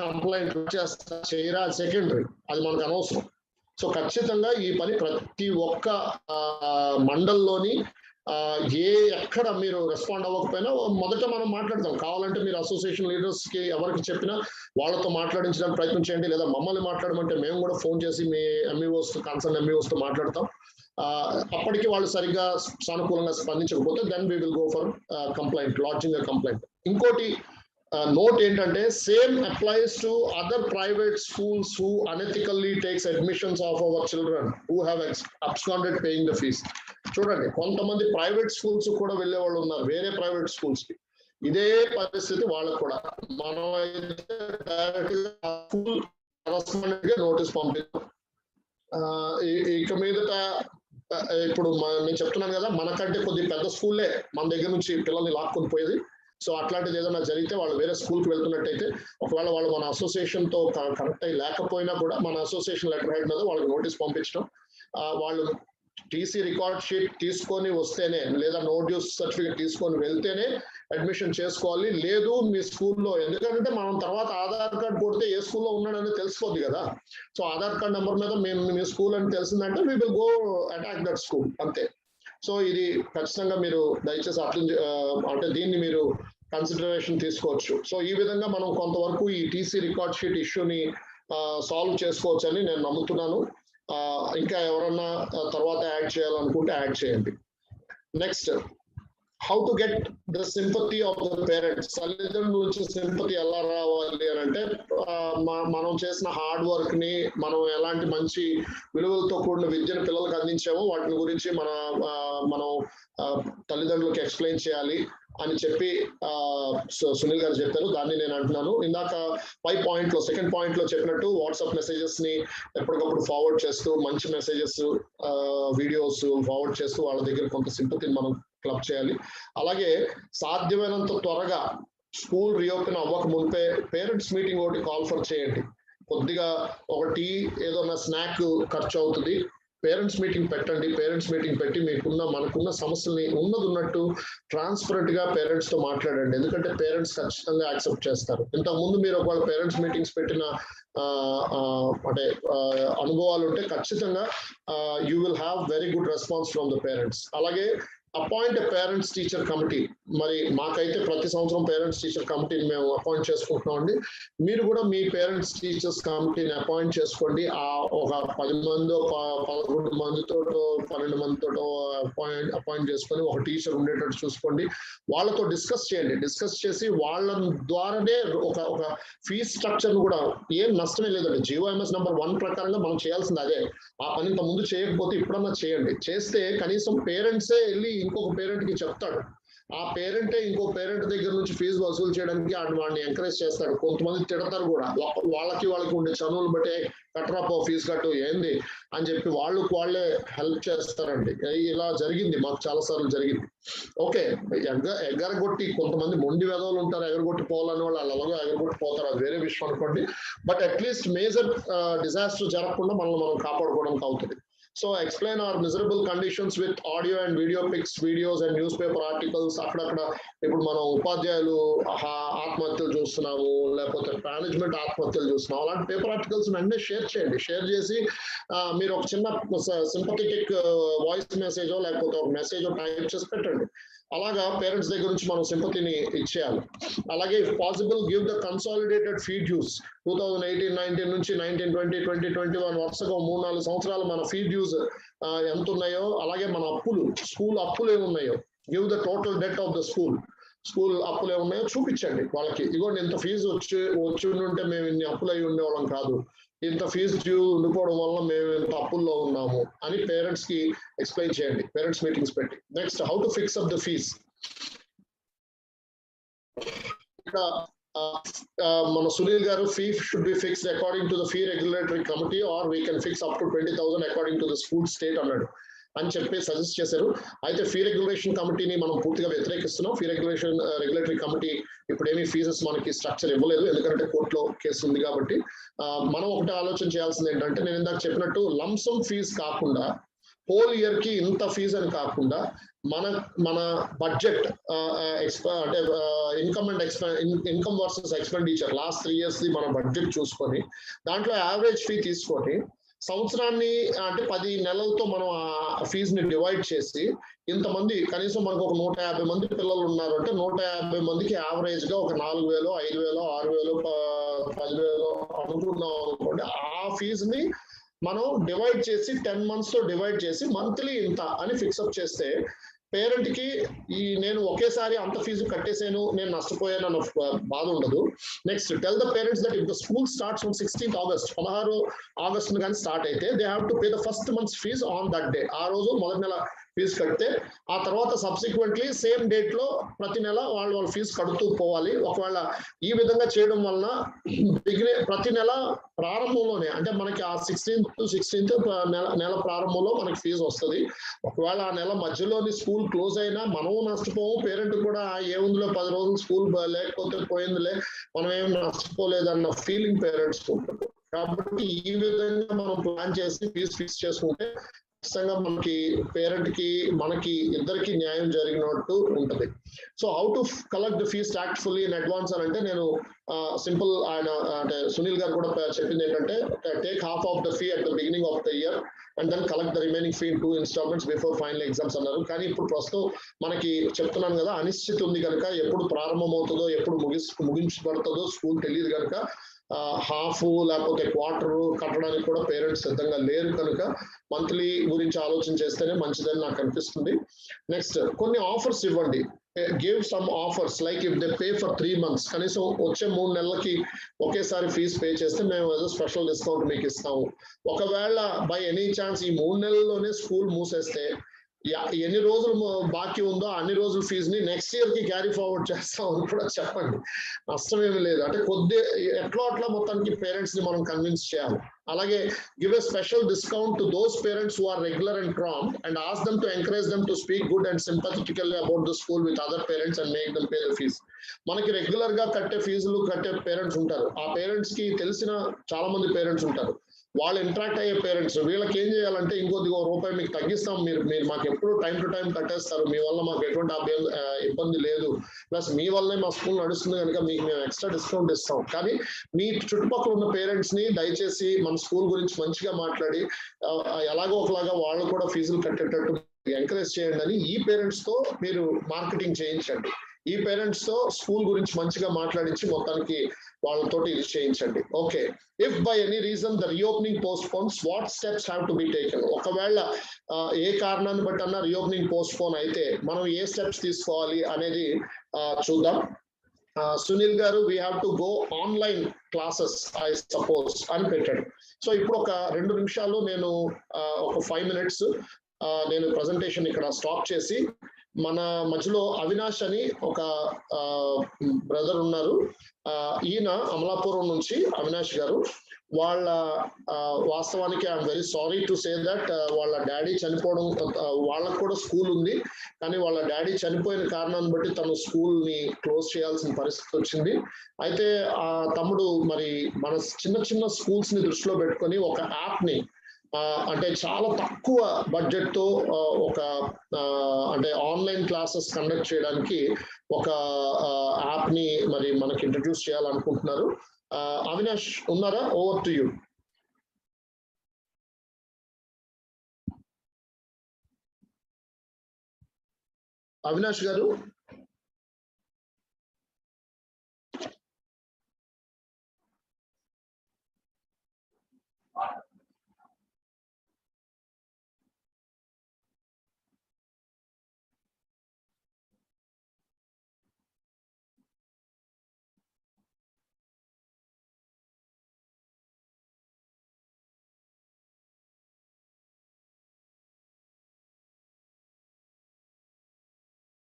కంప్లైంట్ చేయరా సెకండరీ, అది మనకు అనవసరం. సో ఖచ్చితంగా ఈ పని ప్రతి ఒక్క మండల్లోని ఎక్కడ మీరు రెస్పాండ్ అవ్వకపోయినా మొదట మనం మాట్లాడతాం. కావాలంటే మీరు అసోసియేషన్ లీడర్స్ కి ఎవరికి చెప్పినా వాళ్ళతో మాట్లాడించడానికి ప్రయత్నం చేయండి, లేదా మమ్మల్ని మాట్లాడమంటే మేము కూడా ఫోన్ చేసి మీ ఎంఈఓస్ కన్సర్న్ ఎంఈఓస్ తో మాట్లాడతాం. అప్పటికి వాళ్ళు సరిగ్గా సానుకూలంగా స్పందించకపోతే then we will go for complaint, lodging complaint. ఇంకోటి నోట్ ఏంటంటే same applies to other private schools who unethically takes admissions of our children who have absconded paying the fees. చూడండి, కొంతమంది ప్రైవేట్ స్కూల్స్ కూడా వెళ్ళే వాళ్ళు ఉన్నారు, వేరే ప్రైవేట్ స్కూల్స్ కి. ఇదే పరిస్థితి వాళ్ళకు కూడా. మనం అయితే డైరెక్ట్ గా స్కూల్ కరెస్పాండెంట్ గా నోటీస్ పంపిస్తాం. ఇక మీదట ఇప్పుడు నేను చెప్తున్నాను కదా, మనకంటే కొద్ది పెద్ద స్కూల్లే మన దగ్గర నుంచి పిల్లల్ని లాక్కొని పోయేది. సో అట్లాంటిది ఏదైనా జరిగితే వాళ్ళు వేరే స్కూల్కి వెళ్తున్నట్టయితే, ఒకవేళ వాళ్ళు మన అసోసియేషన్ తో కనెక్ట్ అయ్యి లేకపోయినా కూడా మన అసోసియేషన్ లెటర్ హెడ్ మీద వాళ్ళకి నోటీస్ పంపించడం, వాళ్ళు టీసీ రికార్డ్ షీట్ తీసుకొని వస్తేనే లేదా నో డ్యూస్ సర్టిఫికేట్ తీసుకొని వెళ్తేనే అడ్మిషన్ చేసుకోవాలి. లేదు మీ స్కూల్లో, ఎందుకంటే మనం తర్వాత ఆధార్ కార్డ్ కొడితే ఏ స్కూల్లో ఉన్నాడని తెలిసిపోద్ది కదా. సో ఆధార్ కార్డ్ నెంబర్ మీద మీ స్కూల్ అని తెలిసిందంటే we will go attack that school అంతే. సో ఇది ఖచ్చితంగా మీరు దయచేసి అంటే దీన్ని మీరు కన్సిడరేషన్ తీసుకోవచ్చు. సో ఈ విధంగా మనం కొంతవరకు ఈ టీసీ రికార్డ్ షీట్ ఇష్యూని సాల్వ్ చేసుకోవచ్చని నేను నమ్ముతున్నాను. ఇంకా ఎవరన్నా తర్వాత యాడ్ చేయాలనుకుంటే యాడ్ చేయండి. Next, how to get the sympathy of the parents. తల్లిదండ్రుల నుంచి సింపతి ఎలా రావాలి అని అంటే, మనం చేసిన హార్డ్ వర్క్ ని, మనం ఎలాంటి మంచి విలువలతో కూడిన విద్యను పిల్లలకు అందించామో వాటిని గురించి మనం తల్లిదండ్రులకు ఎక్స్ప్లెయిన్ చేయాలి అని చెప్పి సునీల్ గారు చెప్పారు. దాన్ని నేను అంటున్నాను. ఇందాక 5 పాయింట్లో సెకండ్ పాయింట్ లో చెప్పినట్టు వాట్సాప్ మెసేజెస్ ని ఎప్పటికప్పుడు ఫార్వర్డ్ చేస్తూ, మంచి మెసేజెస్ వీడియోస్ ఫార్వర్డ్ చేస్తూ వాళ్ళ దగ్గర కొంత సింపతిని మనం క్లబ్ చేయాలి. అలాగే సాధ్యమైనంత త్వరగా స్కూల్ రీఓపెన్ అవ్వక మునిపే పేరెంట్స్ మీటింగ్ ఒకటి కాల్ ఫర్ చేయండి. కొద్దిగా ఒక టీ ఏదైనా స్నాక్ ఖర్చు అవుతుంది. పేరెంట్స్ మీటింగ్ పెట్టండి. పేరెంట్స్ మీటింగ్ పెట్టి మనకున్న సమస్యల్ని ఉన్నట్టు ట్రాన్స్పరెంట్ గా పేరెంట్స్ తో మాట్లాడండి. ఎందుకంటే పేరెంట్స్ ఖచ్చితంగా యాక్సెప్ట్ చేస్తారు. ఇంతకుముందు మీరు ఒకవేళ పేరెంట్స్ మీటింగ్స్ పెట్టిన అంటే అనుభవాలు ఉంటే ఖచ్చితంగా you will have very good response from the parents. అలాగే అపాయింట్ పేరెంట్స్ టీచర్ కమిటీ. మరి మాకైతే ప్రతి సంవత్సరం పేరెంట్స్ టీచర్ కమిటీని మేము అపాయింట్ చేసుకుంటున్నాం అండి. మీరు కూడా మీ పేరెంట్స్ టీచర్స్ కమిటీని అపాయింట్ చేసుకోండి. ఒక 10 మందో 11 మందితో 12 మందితో అపాయింట్ చేసుకొని ఒక టీచర్ ఉండేటట్టు చూసుకోండి. వాళ్ళతో డిస్కస్ చేయండి. డిస్కస్ చేసి వాళ్ళ ద్వారానే ఒక ఫీజ్ స్ట్రక్చర్ కూడా, ఏం నష్టమే లేదండి. GOMS నెంబర్ 1 ప్రకారంగా మనం చేయాల్సింది అదే. ఆ పని ఇంత ముందు చేయకపోతే ఇప్పుడన్నా చేయండి. చేస్తే కనీసం పేరెంట్సే వెళ్ళి ఇంకొక పేరెంట్ కి చెప్తాడు. ఆ పేరెంటే ఇంకో పేరెంట్ దగ్గర నుంచి ఫీజు వసూలు చేయడానికి వాడిని ఎంకరేజ్ చేస్తాడు. కొంతమంది తిడతారు కూడా, వాళ్ళకి ఉండే చనువులు బట్టే కట్టరాపో ఫీజు కట్టు ఏంది అని చెప్పి వాళ్ళే హెల్ప్ చేస్తారండి. ఇలా జరిగింది, మాకు చాలా సార్లు జరిగింది. ఓకే, ఎగరగొట్టి కొంతమంది మొండి వెధవలు ఉంటారు, ఎగరగొట్టి పోవాలని వాళ్ళు అలాగే ఎగరగొట్టి పోతారు, అది వేరే విషయం అనుకోండి. బట్ అట్లీస్ట్ మేజర్ డిజాస్టర్ జరగకుండా మనం కాపాడుకోవడానికి అవుతుంది. So explain our miserable conditions with audio and video pics, videos and newspaper articles. అక్కడక్కడ ఇప్పుడు మనం ఉపాధ్యాయులు ఆత్మహత్యలు చూస్తున్నాము, లేకపోతే మేనేజ్మెంట్ ఆత్మహత్యలు చూస్తున్నాము. అలాంటి పేపర్ ఆర్టికల్స్ అన్నీ షేర్ చేయండి. షేర్ చేసి మీరు ఒక చిన్న సింపథెటిక్ వాయిస్ మెసేజో లేకపోతే ఒక మెసేజో టైప్ చేసి పెట్టండి. అలాగా పేరెంట్స్ దగ్గర నుంచి మనం సింపతిని ఇచ్చేయాలి. అలాగే if possible give the consolidated fee dues. 2018-19 నుంచి 19-20, 20-21 వరుసగా 3-4 సంవత్సరాలు మన ఫీడ్ డ్యూస్ ఎంత ఉన్నాయో, అలాగే మన అప్పులు, స్కూల్ అప్పులు ఏమున్నాయో, give the total det of the school అప్పులు ఏమున్నాయో చూపించండి వాళ్ళకి. ఇదిగోండి ఇంత ఫీజు వచ్చి ఉంటే మేము ఇన్ని అప్పులు అయి ఉండేవాళ్ళం కాదు, ఇంత ఫీజు డ్యూ ఉండిపోవడం వల్ల మేము ఇంత అప్పుల్లో ఉన్నాము అని పేరెంట్స్ కి ఎక్స్ప్లెయిన్ చేయండి, పేరెంట్స్ మీటింగ్స్ పెట్టి. Next, how to fix up the fees. ఇక్కడ మన Sunil garu, fee should be fixed according to the fee regulatory committee or we can fix up to 20,000 according to the school state అన్నాడు అని చెప్పి suggest చేశారు. అయితే fee regulation కమిటీని మనం పూర్తిగా వ్యతిరేకిస్తున్నాం. ఫీ రెగ్యులేటరీ కమిటీ ఇప్పుడు ఏమీ ఫీజెస్ మనకి స్ట్రక్చర్ ఇవ్వలేదు, ఎందుకంటే కోర్టులో కేసు ఉంది కాబట్టి. మనం ఒకటే ఆలోచన చేయాల్సింది ఏంటంటే, నేను ఇందాక చెప్పినట్టు లంసమ్ ఫీజు కాకుండా, హోల్ ఇయర్ కి ఇంత ఫీజు అని కాకుండా, మన బడ్జెట్ అంటే income versus expenditure last 3 years మన బడ్జెట్ చూసుకొని దాంట్లో యావరేజ్ ఫీ తీసుకొని సంవత్సరాన్ని అంటే 10 నెలలతో మనం ఆ ఫీజుని డివైడ్ చేసి, ఇంతమంది కనీసం మనకు ఒక 150 మంది పిల్లలు ఉన్నారు అంటే 150 మందికి యావరేజ్ గా ఒక 4,000, 5,000, 6,000, 10,000 అనుకున్నాం అనుకోండి. ఆ ఫీజుని మనం డివైడ్ చేసి 10 months తో డివైడ్ చేసి మంత్లీ ఇంత అని ఫిక్స్అప్ చేస్తే పేరెంట్ కి నేను ఒకేసారి అంత ఫీజు కట్టేసాను, నేను నష్టపోయాను అన్న బాధ ఉండదు. Next, tell the parents that if the school starts on 16th August, 16 August కానీ స్టార్ట్ అయితే they have to pay the first months fees on that day. ఆ రోజు మొదటి నెల ఫీజు కడితే ఆ తర్వాత సబ్సిక్వెంట్లీ సేమ్ డేట్ లో ప్రతి నెల వాళ్ళ ఫీజు కడుతూ పోవాలి. ఒకవేళ ఈ విధంగా చేయడం వలన ప్రతి నెల ప్రారంభంలోనే, అంటే మనకి ఆ 16th to 16th నెల ప్రారంభంలో మనకి ఫీజు వస్తుంది. ఒకవేళ ఆ నెల మధ్యలోని స్కూల్ క్లోజ్ అయినా మనము నష్టపోము, పేరెంట్ కూడా ఏముందిలో 10 రోజులు స్కూల్ లేకపోతే పోయిందిలే, మనం ఏం నష్టపోలేదన్న ఫీలింగ్ పేరెంట్స్ ఉంటుంది. కాబట్టి ఈ విధంగా మనం ప్లాన్ చేసి ఫీజు ఫిక్స్ చేసుకుంటే ఖచ్చితంగా మనకి పేరెంట్ కి మనకి ఇద్దరికి న్యాయం జరిగినట్టు ఉంటది. So how to collect the fees tactfully in advance అని అంటే నేను సింపుల్ ఆయన అంటే సునీల్ గారు కూడా చెప్పింది ఏంటంటే take half of the fee at the beginning of the year and then collect the remaining fee in 2 instalments before final exams అన్నారు. కానీ ఇప్పుడు ప్రస్తుతం మనకి చెప్తున్నాను కదా, అనిశ్చితి ఉంది కనుక ఎప్పుడు ప్రారంభమవుతుందో ఎప్పుడు ముగించబడుతుందో స్కూల్ తెలియదు కనుక హాఫ్ లేకపోతే క్వార్టర్ కట్టడానికి కూడా పేరెంట్స్ సిద్ధంగా లేరు కనుక మంత్లీ గురించి ఆలోచన చేస్తేనే మంచిదని నాకు అనిపిస్తుంది. నెక్స్ట్ కొన్ని ఆఫర్స్ ఇవ్వండి. Give some offers like if they pay for 3 months, కనీసం వచ్చే 3 నెలలకి ఒకేసారి ఫీజు పే చేస్తే మేము ఏదో స్పెషల్ డిస్కౌంట్ మీకు ఇస్తాము. ఒకవేళ బై ఎనీ ఛాన్స్ ఈ 3 నెలల్లోనే స్కూల్ మూసేస్తే ఎన్ని రోజులు బాకీ ఉందో అన్ని రోజుల ఫీజుని నెక్స్ట్ ఇయర్ కి క్యారీ ఫార్వర్డ్ చేస్తామని కూడా చెప్పండి. నష్టం ఏమి లేదు. అంటే కొద్ది అట్లా మొత్తానికి పేరెంట్స్ ని మనం కన్విన్స్ చేయాలి. అలాగే give a special discount to those parents who are regular and prompt and ask them to encourage them to speak good and sympathetically about the school with other parents and make them pay the fees. మనకి regular గా కట్టే ఫీజులు కట్టే parents ఉంటారు. ఆ parents కి తెలిసిన చాలా మంది పేరెంట్స్ ఉంటారు. వాళ్ళు ఇంటరాక్ట్ అయ్యే పేరెంట్స్ వీళ్ళకి ఏం చేయాలంటే ఇంకొద్దిగా రూపాయి మీకు తగ్గిస్తాం, మీరు మాకు ఎప్పుడు టైం టు టైం కట్టేస్తారు, మీ వల్ల మాకు ఎటువంటి ఇబ్బంది లేదు, ప్లస్ మీ వల్లనే మా స్కూల్ నడుస్తుంది కనుక మీకు మేము ఎక్స్ట్రా డిస్కౌంట్ ఇస్తాం. కానీ మీ చుట్టుపక్కల ఉన్న పేరెంట్స్ ని దయచేసి మన స్కూల్ గురించి మంచిగా మాట్లాడి ఎలాగో ఒకలాగా వాళ్ళు కూడా ఫీజులు కట్టేటట్టు ఎంకరేజ్ చేయండి అని ఈ పేరెంట్స్ తో మీరు మార్కెటింగ్ చేయించండి. ఈ పేరెంట్స్ తో స్కూల్ గురించి మంచిగా మాట్లాడించి మొత్తానికి వాళ్ళతోటి ఇది చేయించండి. Okay, if by any reason the reopening post Ponce what steps have to be taken. ఒకవేళ ఏ కారణాన్ని బట్టి అన్నా రీఓపెనింగ్ పోస్ట్ పోన్ అయితే మనం ఏ స్టెప్స్ తీసుకోవాలి అనేది చూద్దాం. సునీల్ గారు we have to go online classes I suppose అని పెట్టాడు. సో ఇప్పుడు ఒక 2 నిమిషాలు నేను ఒక 5 minutes నేను ప్రజెంటేషన్ ఇక్కడ స్టాప్ చేసి మన మధ్యలో అవినాష్ అని ఒక బ్రదర్ ఉన్నారు. ఈయన అమలాపురం నుంచి అవినాష్ గారు. వాళ్ళ వాస్తవానికి I'm very sorry to say that వాళ్ళ డాడీ చనిపోవడం, వాళ్ళకు కూడా స్కూల్ ఉంది కానీ వాళ్ళ డాడీ చనిపోయిన కారణాన్ని బట్టి తను స్కూల్ ని క్లోజ్ చేయాల్సిన పరిస్థితి వచ్చింది. అయితే ఆ తమ్ముడు మరి మన చిన్న స్కూల్స్ ని దృష్టిలో పెట్టుకొని ఒక యాప్ ని అంటే చాలా తక్కువ బడ్జెట్ తో ఒక అంటే ఆన్లైన్ క్లాసెస్ కండక్ట్ చేయడానికి ఒక యాప్ ని మరి మనకి ఇంట్రడ్యూస్ చేయాలనుకుంటున్నారు. అవినాష్ ఉన్నారా? Over to you. అవినాష్ గారు.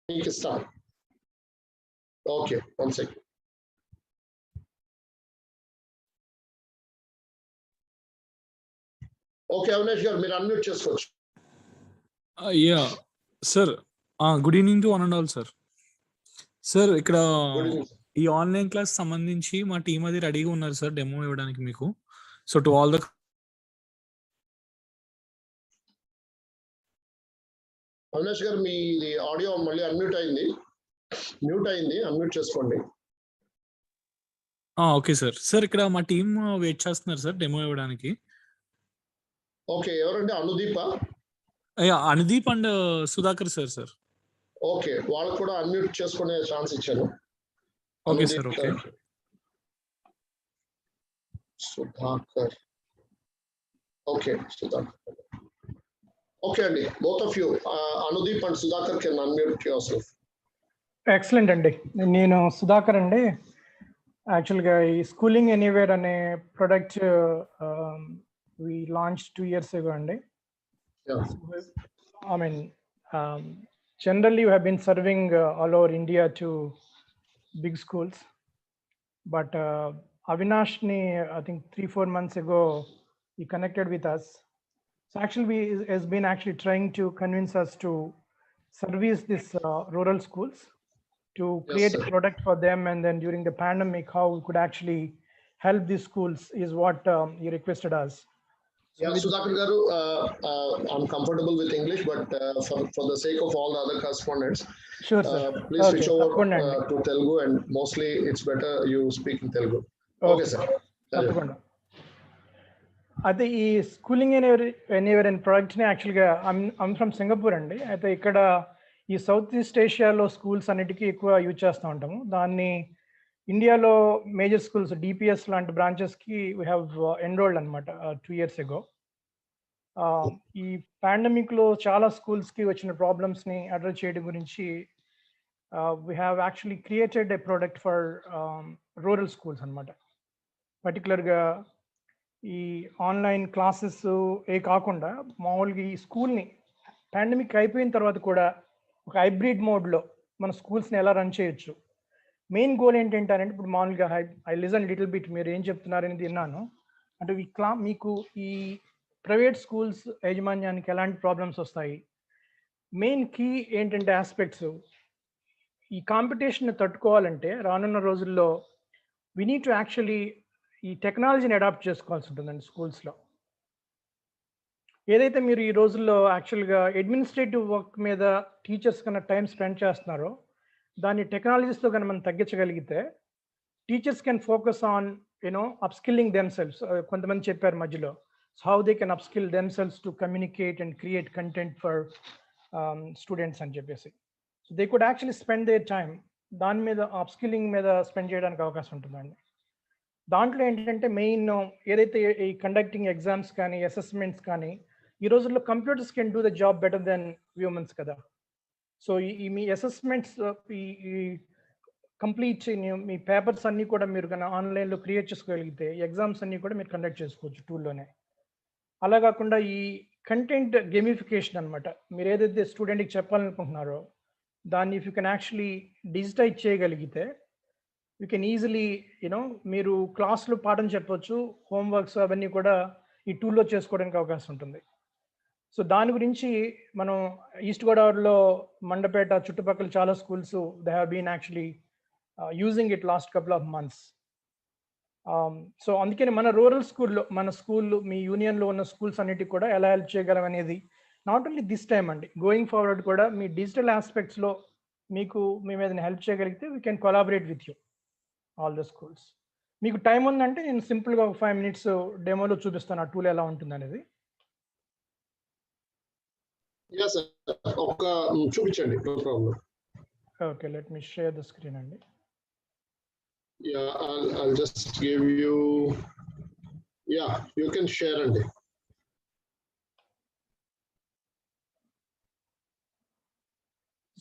మీకు ఇస్తాను. Okay, 1 second. ఓకే అవినాష్ గారు మీరు అన్మ్యూట్ చేసుకోవచ్చు. Yeah sir, good evening to one and all sir. Sir ఇక్కడ ఈ ఆన్లైన్ క్లాస్ సంబంధించి మా టీం అది రెడీగా ఉన్నారు సార్ డెమో ఇవ్వడానికి మీకు. So to all the Avinash గారు మీ ఆడియో మళ్ళీ మ్యూట్ అయింది, అన్మ్యూట్ చేసుకోండి. Okay sir. సార్ ఇక్కడ మా టీం వెయిట్ చేస్తున్నారు సార్ డెమో ఇవ్వడానికి. ఓకే, ఎవరండి? Anudeep and Sudhakar sir. Okay, వాళ్ళకు కూడా అన్మ్యూట్ చేసుకునే ఛాన్స్ ఇచ్చాను. Okay sir. Okay Sudhakar. Okay Sudhakar. Okay అండి, both of you, Anudeep and Sudhakar can unmute yourself. Excellent అండి. నేను సుధాకర్ అండి. యాక్చువల్గా ఈ స్కూలింగ్ ఎనీవేర్ అనే product we launch 2 years ago అండి. I mean, generally we have been serving all over India to big schools, but Avinash ni I think 3-4 months ago he connected with us. So actually he has been actually trying to convince us to service this rural schools, to create a product for them, and then during the pandemic how we could actually help these schools is what he requested us. Yeah, Sudhakar garu, I'm comfortable with English, but for the sake of all the other correspondents, Sure, sir. please switch over తప్పకుండా అండి. to Telugu, and mostly it's better you speak in Telugu. Okay, sir. తప్పకుండా. అయితే ఈ schooling anywhere and ప్రాజెక్ట్ని యాక్చువల్గా I'm from Singapore అండి. అయితే ఇక్కడ ఈ సౌత్ ఈస్ట్ ఏషియాలో స్కూల్స్ అన్నిటికీ ఎక్కువ యూజ్ చేస్తూ ఉంటాము. దాన్ని ఇండియాలో మేజర్ స్కూల్స్ డిపిఎస్ లాంటి బ్రాంచెస్కి వీ హ్యావ్ ఎన్రోల్డ్ అనమాట 2 years ago. ఈ పాండమిక్లో చాలా స్కూల్స్కి వచ్చిన ప్రాబ్లమ్స్ని అడ్రస్ చేయడం గురించి we have actually created a product for rural schools అనమాట. పర్టికులర్గా ఈ ఆన్లైన్ క్లాసెస్ కాకుండా మామూలుగా ఈ స్కూల్ని పాండమిక్ అయిపోయిన తర్వాత కూడా ఒక హైబ్రిడ్ మోడ్లో మన స్కూల్స్ని ఎలా రన్ చేయొచ్చు. మెయిన్ గోల్ ఏంటంటే ఇప్పుడు మామూలుగా ఐ లిజన్ లిటిల్ బిట్ మీరు ఏం చెప్తున్నారని విన్నాను. అంటే మీకు ఈ ప్రైవేట్ స్కూల్స్ యాజమాన్యానికి ఎలాంటి ప్రాబ్లమ్స్ వస్తాయి, మెయిన్ కీ ఏంటంటే ఆస్పెక్ట్స్ ఈ కాంపిటీషన్ తట్టుకోవాలంటే రానున్న రోజుల్లో వి నీడ్ టు యాక్చువల్లీ ఈ టెక్నాలజీని అడాప్ట్ చేసుకోవాల్సి ఉంటుందండి స్కూల్స్లో. ఏదైతే మీరు ఈ రోజుల్లో యాక్చువల్గా అడ్మినిస్ట్రేటివ్ వర్క్ మీద టీచర్స్ కన్నా టైం స్పెండ్ చేస్తున్నారో దాన్ని టెక్నాలజీస్తో కన్నా మనం తగ్గించగలిగితే teachers can focus on upskilling themselves. కొంతమంది చెప్పారు మధ్యలో how they can upskill themselves to communicate and create content for students అని చెప్పేసి. So they could actually spend their time దాని మీద అప్స్కిల్లింగ్ మీద స్పెండ్ చేయడానికి అవకాశం ఉంటుందండి. దాంట్లో ఏంటంటే మెయిన్ ఏదైతే ఈ కండక్టింగ్ ఎగ్జామ్స్ కానీ అసెస్మెంట్స్ కానీ ఈ రోజుల్లో computers can do the job better than humans కదా. సో ఈ మీ అసెస్మెంట్స్ ఈ కంప్లీట్ మీ పేపర్స్ అన్నీ కూడా మీరు కన్నా ఆన్లైన్లో క్రియేట్ చేసుకోగలిగితే ఎగ్జామ్స్ అన్నీ కూడా మీరు కండక్ట్ చేసుకోవచ్చు టూల్లోనే. అలా కాకుండా ఈ కంటెంట్ గేమిఫికేషన్ అనమాట, మీరు ఏదైతే స్టూడెంట్కి చెప్పాలనుకుంటున్నారో దాన్ని if you can actually digitize చేయగలిగితే యూ కెన్ ఈజీలీ మీరు క్లాస్లో పాఠం చెప్పొచ్చు, హోంవర్క్స్ అవన్నీ కూడా ఈ టూల్లో చేసుకోవడానికి అవకాశం ఉంటుంది. సో దాని గురించి మనం ఈస్ట్ గోదావరిలో మండపేట చుట్టుపక్కల చాలా schools they have been actually using it last couple of months. So అందుకని మన రూరల్ స్కూల్లో మన స్కూల్ మీ యూనియన్లో ఉన్న స్కూల్స్ అన్నిటికి కూడా ఎలా హెల్ప్ చేయగలం అనేది నాట్ ఓన్లీ దిస్ టైమ్ అండి, గోయింగ్ ఫార్వర్డ్ కూడా మీ డిజిటల్ ఆస్పెక్ట్స్లో మీకు మీ మీద హెల్ప్ చేయగలిగితే we can collaborate with you all the schools. మీకు టైం ఉందంటే నేను సింపుల్గా ఒక 5 minutes డెమోలో చూపిస్తాను ఆ టూల్ ఎలా ఉంటుంది అనేది. Yes, sir. చూపించండి, no problem. Okay, let me share the screen అండి. Yeah, I'll just give you. Yeah, you can share అండి.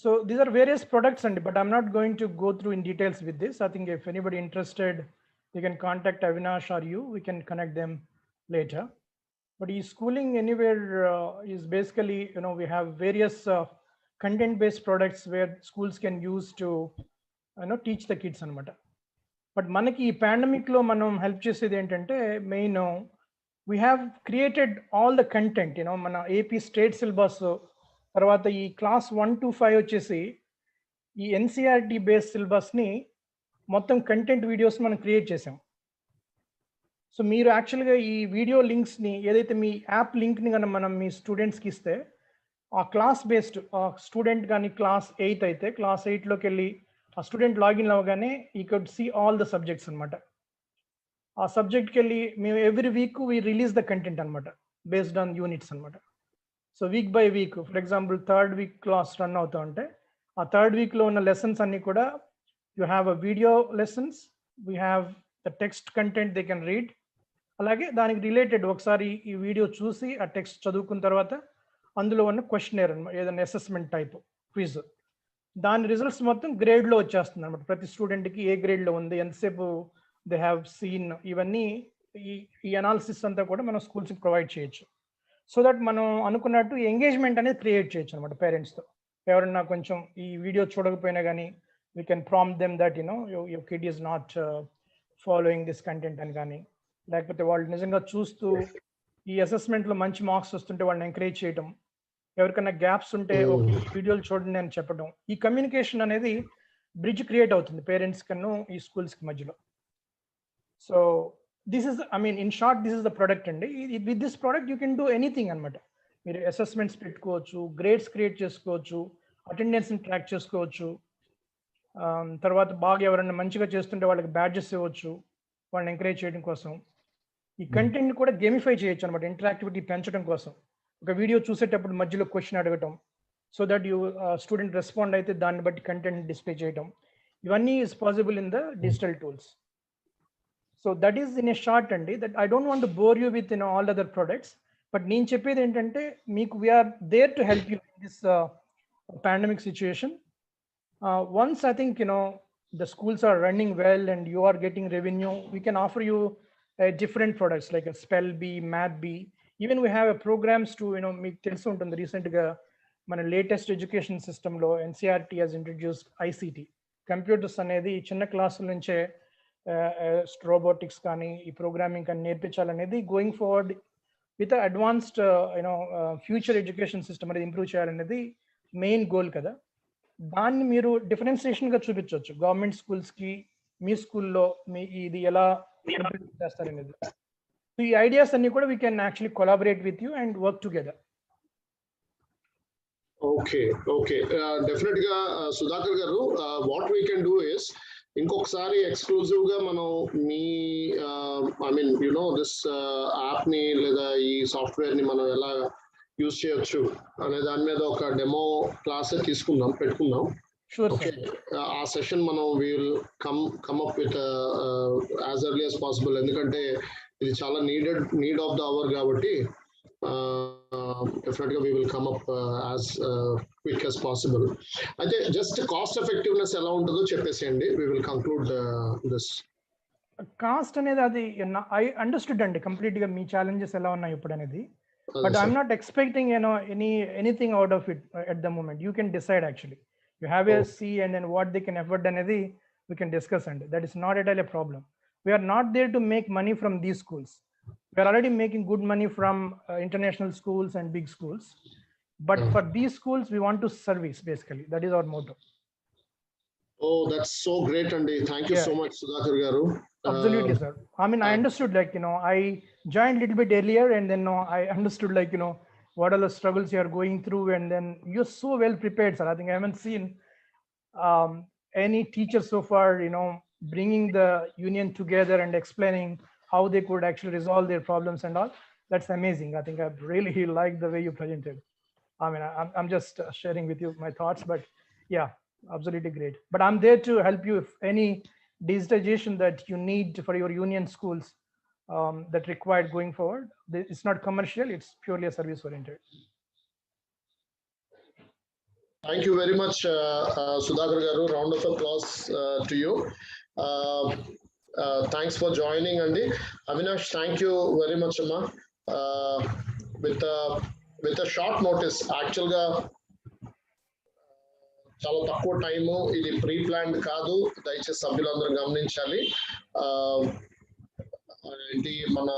So these are various products అండి, but I'm not going to go through in details with this. I think if anybody interested, you can contact Avinash or you. We can connect them later. But schooling anywhere is basically, we have various content-based products where schools can use to, teach the kids anamata. But manaki ee pandemic lo manam help chesedi entante main we have created all the content, mana AP state syllabus tarvata ee class 1 to 5 vachesi ee NCERT based syllabus ni మొత్తం content videos మనం create చేసాం. So మీరు యాక్చువల్గా ఈ video లింక్స్ని ఏదైతే మీ app లింక్ని కనుక మనం మీ స్టూడెంట్స్కి ఇస్తే ఆ క్లాస్ బేస్డ్ స్టూడెంట్ కానీ క్లాస్ 8 అయితే క్లాస్ 8లోకి వెళ్ళి ఆ స్టూడెంట్ లాగిన్ అవ్వగానే ఈ could see all the subjects అనమాట. ఆ సబ్జెక్ట్కి వెళ్ళి మేము every week we release the content అనమాట బేస్డ్ ఆన్ యూనిట్స్ అనమాట. So week by week for example 3rd week class run అవుతూ ఉంటే ఆ 3rd weekలో ఉన్న లెసన్స్ అన్నీ కూడా you have a video lessons, we have the text content they can read. అలాగే దానికి రిలేటెడ్ ఒకసారి ఈ వీడియో చూసి ఆ టెక్స్ట్ చదువుకున్న తర్వాత అందులో ఉన్న క్వశ్చనర్ అనమాట, ఏదైనా అసెస్మెంట్ టైప్ క్విజ్, దాని రిజల్ట్స్ మొత్తం గ్రేడ్లో వచ్చేస్తుంది అనమాట. ప్రతి స్టూడెంట్కి ఏ గ్రేడ్లో ఉంది, ఎంతసేపు దే హ్యావ్ సీన్, ఇవన్నీ ఈ అనాలిసిస్ అంతా కూడా మనం స్కూల్స్కి ప్రొవైడ్ చేయొచ్చు. సో దట్ మనం అనుకున్నట్టు ఎంగేజ్మెంట్ అనేది క్రియేట్ చేయొచ్చు అనమాట పేరెంట్స్తో. ఎవరన్నా కొంచెం ఈ వీడియో చూడకపోయినా కానీ we can prompt them that your kid is not following this content అని కానీ, లేకపోతే వాళ్ళు నిజంగా చూస్తూ ఈ అసెస్మెంట్లో మంచి మార్క్స్ వస్తుంటే వాళ్ళని ఎంకరేజ్ చేయడం, ఎవరికైనా గ్యాప్స్ ఉంటే ఓకే వీడియోలు చూడండి అని చెప్పడం. ఈ కమ్యూనికేషన్ అనేది బ్రిడ్జ్ క్రియేట్ అవుతుంది పేరెంట్స్ కన్నా ఈ స్కూల్స్కి మధ్యలో. So this is, I mean, in short, this is the product అండి. With this product you can do anything అన్నమాట. మీరు అసెస్మెంట్స్ పెట్టుకోవచ్చు, గ్రేడ్స్ క్రియేట్ చేసుకోవచ్చు, అటెండెన్స్ ట్రాక్ చేసుకోవచ్చు, తర్వాత బాగా ఎవరైనా మంచిగా చేస్తుంటే వాళ్ళకి బ్యాడ్జెస్ ఇవ్వచ్చు వాళ్ళని ఎంకరేజ్ చేయడం కోసం. ఈ కంటెంట్ కూడా గేమిఫై చేయొచ్చు అనమాట, ఇంటరాక్టివిటీ పెంచడం కోసం. ఒక వీడియో చూసేటప్పుడు మధ్యలో క్వశ్చన్ అడగటం, so that you student respond అయితే దాన్ని బట్టి కంటెంట్ డిస్ప్లే చేయడం, ఇవన్నీ is possible in the digital tools. So that is in a short అండి. That I don't want to bore you with all other products, but నేను చెప్పేది ఏంటంటే మీకు we're there to help you in this pandemic situation. Once I think the schools are running well and you are getting revenue, we can offer you different products like a Spell Bee, Math Bee. Even we have a programs to మీకు తెలుసు ఉంటుంది, recent గా మన latest education system లో NCERT has introduced ICT, computers అనేది చిన్న క్లాసుల నుంచే రోబోటిక్స్ కానీ ఈ ప్రోగ్రామింగ్ కానీ నేర్పించాలనేది going forward with advanced future education system అనేది ఇంప్రూవ్ చేయాలనేది మెయిన్ గోల్ కదా. దాన్ని మీరు డిఫరెన్సియేషన్ గా చూపించవచ్చు గవర్నమెంట్ స్కూల్స్ కి, మీ స్కూల్లో మీ ఇది ఎలా చేస్తారనేది. ఈ ఐడియాస్ అన్ని కూడా we can actually collaborate with you and work together. Okay okay, definite గా సుధాకర్ గారు, what we can do is ఇంకొకసారి ఎక్స్క్లూజివ్ గా మనం me I mean this app ని లేదా ఈ సాఫ్ట్వేర్ ని మనం ఎలా యూజ్ చేయొచ్చు అనే దాని మీద ఒక డెమో క్లాస్ పెట్టుకుందాం. ఆ సెషన్ మనం will come up with as early as possible, ఎందుకంటే ఇది చాలా నీడ్ ఆఫ్ ద అవర్ కాబట్టి డెఫినెట్ గా we will come up as quick as possible. అయితే జస్ట్ కాస్ట్ ఎఫెక్టివ్నెస్ ఎలా ఉంటుందో చెప్పేసేయండి, we will conclude this. Cost అనేది అది ఐ అండర్స్టూడ్ అండి కంప్లీట్ గా మీ ఛాలెంజెస్ ఎలా ఉన్నాయి ఇప్పుడు అనేది. But I'm not expecting anything out of it at the moment. You can decide actually. You have a see and then what they can afford anedi we can discuss, and that is not at all a problem. We are not there to make money from these schools. We are already making good money from international schools and big schools. But for these schools we want to service basically. That is our motto. Oh, that's so great, Andy. Thank you so much, Sudhakar garu. Absolutely, sir. I mean, I understood I joined a little bit earlier and then I understood what are the struggles you are going through, and then you're so well prepared, sir. I think I haven't seen any teacher so far, bringing the union together and explaining how they could actually resolve their problems and all. That's amazing. I think I really liked the way you presented. I mean, I'm just sharing with you my thoughts, but yeah, absolutely great. But I'm there to help you if any digitization that you need for your union schools that required going forward. It's not commercial, it's purely a service oriented. Thank you very much, Sudhakar garu. Round of applause to you. Thanks for joining, Andy. Avinash, thank you very much, Amma. With a short notice, actually చాలా తక్కువ time, ఇది pre planned కాదు, దయచేసి సభ్యులందరూ గమనించాలి. ఏంటి మన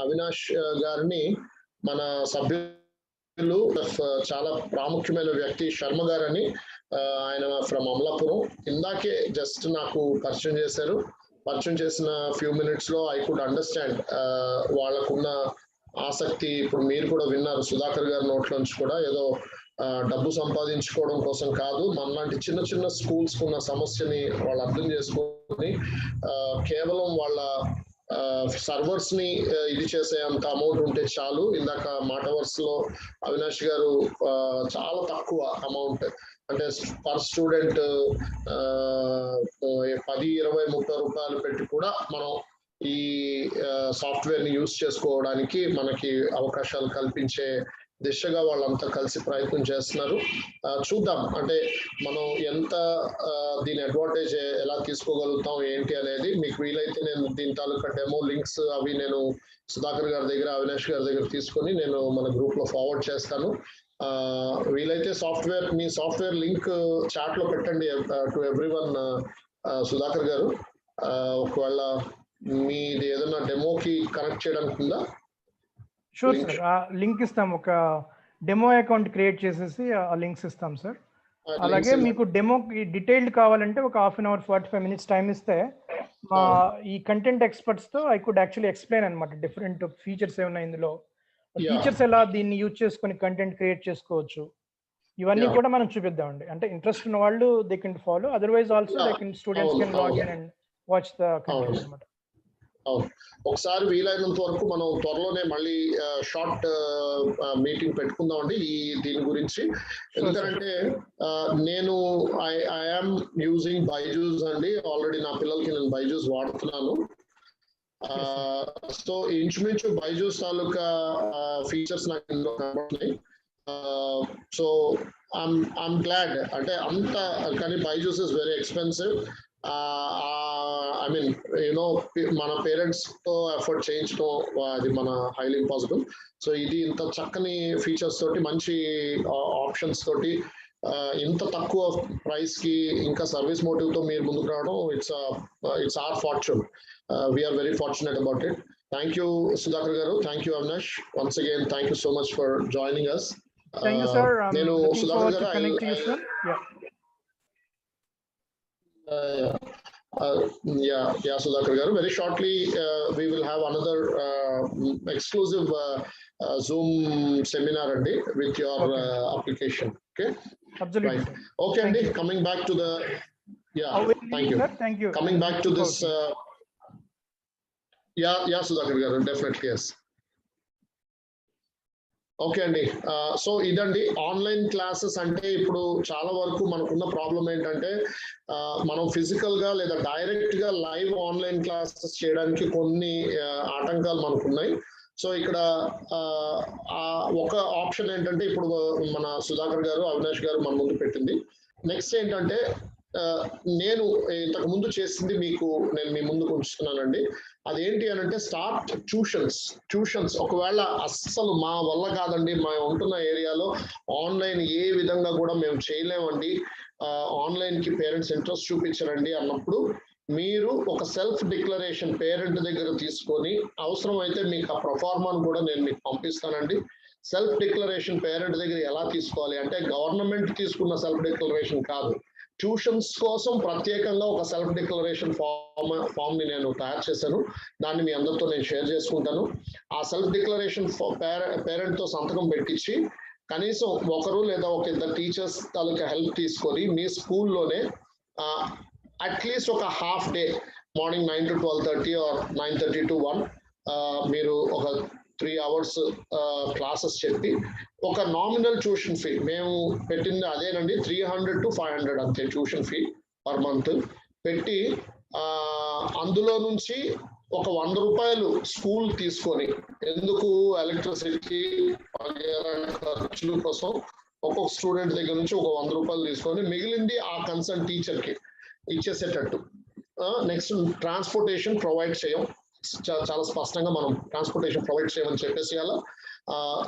అవినాష్ గారిని మన సభ్యులు చాలా ప్రాముఖ్యమైన వ్యక్తి శర్మ గారని, ఆయన ఫ్రమ్ అమలాపురం, ఇందాకే జస్ట్ నాకు పరిచయం చేశారు. పరిచయం చేసిన ఫ్యూ మినిట్స్ లో ఐ కుడ్ అండర్స్టాండ్ వాళ్ళకున్న ఆసక్తి. ఇప్పుడు మీరు కూడా విన్నారు సుధాకర్ గారి నోట్లోంచి కూడా, ఏదో డబ్బు సంపాదించుకోవడం కోసం కాదు, మనలాంటి చిన్న చిన్న స్కూల్స్ ఉన్న సమస్యని వాళ్ళు అర్థం చేసుకొని కేవలం వాళ్ళ సర్వర్స్ ని ఇది చేసే అంత అమౌంట్ ఉంటే చాలు. ఇందాక మాట వరుసలో అవినాష్ గారు చాలా తక్కువ అమౌంట్, అంటే పర్ స్టూడెంట్ 10, 20, 30 రూపాయలు పెట్టి కూడా మనం ఈ సాఫ్ట్వేర్ ని యూజ్ చేసుకోవడానికి మనకి అవకాశాలు కల్పించే దిశగా వాళ్ళంతా కలిసి ప్రయత్నం చేస్తున్నారు. చూద్దాం, అంటే మనం ఎంత దీని అడ్వాంటేజ్ ఎలా తీసుకోగలుగుతాం ఏంటి అనేది. మీకు వీలైతే నేను దీని తాలూకా డెమో లింక్స్ అవి నేను సుధాకర్ గారి దగ్గర, అవినాష్ గారి దగ్గర తీసుకొని నేను మన గ్రూప్ లో ఫార్వర్డ్ చేస్తాను. వీలైతే మీ సాఫ్ట్వేర్ లింక్ చాట్ లో పెట్టండి టు ఎవ్రీవన్. సుధాకర్ గారు, ఒకవేళ మీది ఏదైనా డెమోకి కనెక్ట్ చేయడానికి ఉందా? షూర్ సార్, లింక్ ఇస్తాం. ఒక డెమో అకౌంట్ క్రియేట్ చేసేసి ఆ లింక్స్ ఇస్తాం సార్. అలాగే మీకు డెమోకి డీటెయిల్డ్ కావాలంటే ఒక 1/2 hour 45 minutes టైం ఇస్తే మా ఈ కంటెంట్ ఎక్స్పర్ట్స్ తో ఐ కుడ్ యాక్చువల్లీ ఎక్స్ప్లెయిన్ అనమాట డిఫరెంట్ ఫీచర్స్ ఏమున్నాయి ఇందులో, టీచర్స్ ఎలా దీన్ని యూజ్ చేసుకొని కంటెంట్ క్రియేట్ చేసుకోవచ్చు, ఇవన్నీ కూడా మనం చూపిద్దామండి. అంటే ఇంట్రెస్ట్ ఉన్న వాళ్ళు they can follow, otherwise also they can students can log in and watch the content అన్నమాట. ఒకసారి వీలైనంత వరకు మనం త్వరలోనే మళ్ళీ షార్ట్ మీటింగ్ పెట్టుకుందామండి దీని గురించి. ఎందుకంటే నేను ఐ యామ్ యూజింగ్ బైజూస్ అండి, ఆల్రెడీ నా పిల్లలకి నేను బైజూస్ వాడుతున్నాను. సో ఇంచుమించు బైజూస్ తాలూకా ఫీచర్స్ నాకు ఇందులో కనబడుతున్నాయి. సో ఐమ్ గ్లాడ్, అంటే అంత కానీ Byju's is very expensive. I mean you know మన పేరెంట్స్ తో ఎఫర్ట్ చేయించడం అది మన హైలీ ఇంపాసిబుల్. సో ఇది ఇంత చక్కని ఫీచర్స్ తోటి, మంచి ఆప్షన్స్ తోటి, ఇంత తక్కువ ప్రైస్ కి ఇంకా సర్వీస్ మోటివ్ తో మీరు ముందుకు రావడం, it's our fortune. We're very fortunate about it. Thank you Sudhakar గారు, thank you Avinash. Once again thank you so much for joining us. Thank you, sir. నేను సుధాకర్ గారు Sudhakar garu, very shortly we will have another exclusive Zoom seminar with your application. Okay, absolutely, right. Okay, Andy, coming back to the thank you, sir. Thank you. Coming back to this Sudhakar garu, definitely yes. Okay అండి. So ఇదండి online classes. అంటే ఇప్పుడు చాలా వరకు మనకున్న problem ఏంటంటే మనం physical గా లేదా డైరెక్ట్ గా లైవ్ ఆన్లైన్ క్లాసెస్ చేయడానికి కొన్ని ఆటంకాలు మనకున్నాయి. సో ఇక్కడ ఒక ఆప్షన్ ఏంటంటే ఇప్పుడు మన సుధాకర్ గారు, అవినాష్ గారు మన ముందు పెట్టింది. నెక్స్ట్ ఏంటంటే నేను ఇంతకు ముందు చేసింది నేను మీ ముందుకు ఉంచుతున్నానండి. అదేంటి అని అంటే స్టార్ట్ ట్యూషన్స్. ఒకవేళ అస్సలు మా వల్ల కాదండి, మా ఉంటున్న ఏరియాలో ఆన్లైన్ ఏ విధంగా కూడా మేము చేయలేమండి, ఆన్లైన్ కి పేరెంట్స్ ఇంట్రెస్ట్ చూపించరండి అన్నప్పుడు మీరు ఒక సెల్ఫ్ డిక్లరేషన్ పేరెంట్ దగ్గర తీసుకొని, అవసరం అయితే మీకు ఆ ప్రొఫార్మాను కూడా నేను మీకు పంపిస్తానండి. సెల్ఫ్ డిక్లరేషన్ పేరెంట్ దగ్గర ఎలా తీసుకోవాలి అంటే గవర్నమెంట్ తీసుకున్న సెల్ఫ్ డిక్లరేషన్ కాదు, ట్యూషన్స్ కోసం ప్రత్యేకంగా ఒక సెల్ఫ్ డిక్లరేషన్ ఫామ్ ని నేను తయారు చేశాను. దాన్ని మీ అందరితో నేను షేర్ చేసుకుంటాను. ఆ సెల్ఫ్ డిక్లరేషన్ పేరెంట్ తో సంతకం పెట్టించి కనీసం ఒకరు లేదా ఒక ఇద్దరు టీచర్స్ తాలూకా హెల్ప్ తీసుకొని మీ స్కూల్లోనే అట్లీస్ట్ ఒక half day, morning 9 to 12:30 or 9:30 to 1 మీరు ఒక 3 hours క్లాసెస్ చెప్పి ఒక నామినల్ ట్యూషన్ ఫీ, మేము పెట్టింది అదేనండి, 300 to 500 అంతే ట్యూషన్ ఫీ పర్ మంత్ పెట్టి, అందులో నుంచి ఒక 100 రూపాయలు స్కూల్ తీసుకొని, ఎందుకు ఎలక్ట్రిసిటీ ఖర్చుల కోసం ఒక్కొక్క స్టూడెంట్ దగ్గర నుంచి ఒక 100 రూపాయలు తీసుకొని మిగిలింది ఆ కన్సర్న్ టీచర్ కి ఇచ్చేసేటట్టు. నెక్స్ట్ ట్రాన్స్పోర్టేషన్ ప్రొవైడ్ చేయం, చాలా స్పష్టంగా మనం ట్రాన్స్పోర్టేషన్ ప్రొవైడ్ చేయమని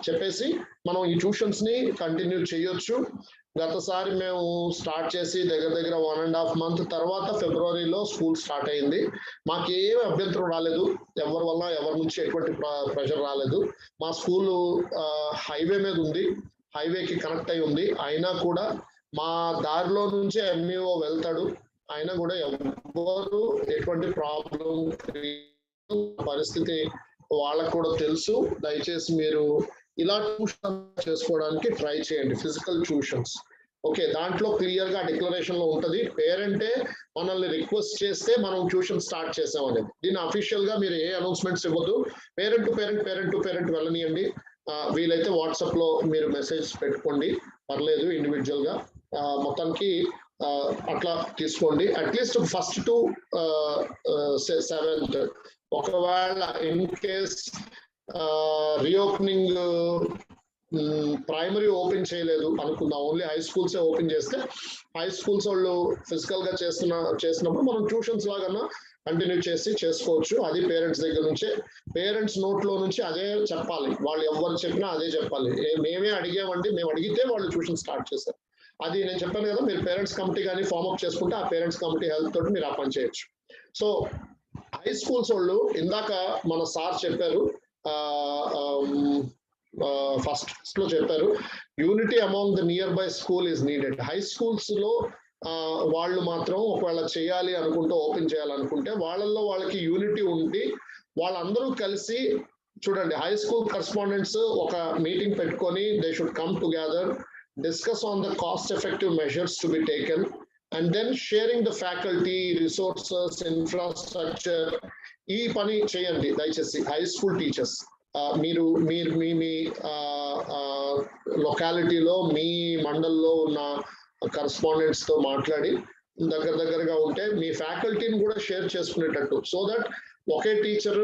చెప్పేసి మనం ఈ ట్యూషన్స్ ని కంటిన్యూ చేయొచ్చు. గతసారి మేము స్టార్ట్ చేసి దగ్గర 1.5 month తర్వాత ఫిబ్రవరిలో స్కూల్ స్టార్ట్ అయింది. మాకేమీ అభ్యంతరం రాలేదు, ఎవరి నుంచి ఎటువంటి ప్రెషర్ రాలేదు. మా స్కూల్ హైవే మీద ఉంది, హైవేకి కనెక్ట్ అయి ఉంది. అయినా కూడా మా దారిలో నుంచి ఎంఈఓ వెళ్తాడు, అయినా కూడా ఎవరు ఎటువంటి ప్రాబ్లం పరిస్థితి వాళ్ళకు కూడా తెలుసు. దయచేసి మీరు ఇలా ట్యూషన్ చేసుకోవడానికి ట్రై చేయండి, ఫిజికల్ ట్యూషన్స్. ఓకే, దాంట్లో క్లియర్ గా డిక్లరేషన్ లో ఉంటది, పేరెంటే మనల్ని రిక్వెస్ట్ చేస్తే మనం ట్యూషన్ స్టార్ట్ చేసాం అనేది. దీన్ని అఫీషియల్ గా మీరు ఏ అనౌన్స్మెంట్స్ ఇవ్వద్దు, పేరెంట్ టు పేరెంట్ వెళ్ళనియండి. వీలైతే వాట్సాప్ లో మీరు మెసేజ్ పెట్టుకోండి, పర్లేదు, ఇండివిజువల్ గా. మొత్తానికి అట్లా తీసుకోండి. At least 1st to 7th. ఒకవేళ in case reopening primary open చేయలేదు అనుకుందాం, ఓన్లీ హై స్కూల్సే ఓపెన్ చేస్తే, హై స్కూల్స్ వాళ్ళు ఫిజికల్ గా చేసినప్పుడు మనం ట్యూషన్స్ లాగా కంటిన్యూ చేసుకోవచ్చు. అది పేరెంట్స్ దగ్గర నుంచే, పేరెంట్స్ నోట్లో నుంచి అదే చెప్పాలి, వాళ్ళు ఎవరు చెప్పినా అదే చెప్పాలి. మేమే అడిగామండి, మేము అడిగితే వాళ్ళు ట్యూషన్ స్టార్ట్ చేశారు. అది నేను చెప్పాను కదా, మీరు పేరెంట్స్ కమిటీ కానీ ఫామ్ అప్ చేసుకుంటే ఆ పేరెంట్స్ కమిటీ హెల్ప్ తోటి మీరు ఆ పని చేయొచ్చు. సో హై స్కూల్స్ వాళ్ళు ఇందాక మన సార్ చెప్పారు, ఫస్ట్ లో చెప్పారు, unity among the near by school is needed. High schools లో వాళ్ళు మాత్రం ఒకవేళ చేయాలి అనుకుంటే, ఓపెన్ చేయాలనుకుంటే వాళ్ళల్లో వాళ్ళకి యూనిటీ ఉండి వాళ్ళందరూ కలిసి చూడండి, హై స్కూల్ కరెస్పాండెంట్స్ ఒక మీటింగ్ పెట్టుకొని they should come together, discuss on the cost effective measures to be taken, and then sharing the faculty, resources, infrastructure. ఈ పని చేయండి దయచేసి హై స్కూల్ టీచర్స్. మీరు మీ లొకాలిటీలో మీ మండల్లో ఉన్న కరెస్పాండెంట్స్ తో మాట్లాడి దగ్గరగా ఉంటే మీ ఫ్యాకల్టీని కూడా షేర్ చేసుకునేటట్టు, సో దట్ ఒకే టీచర్,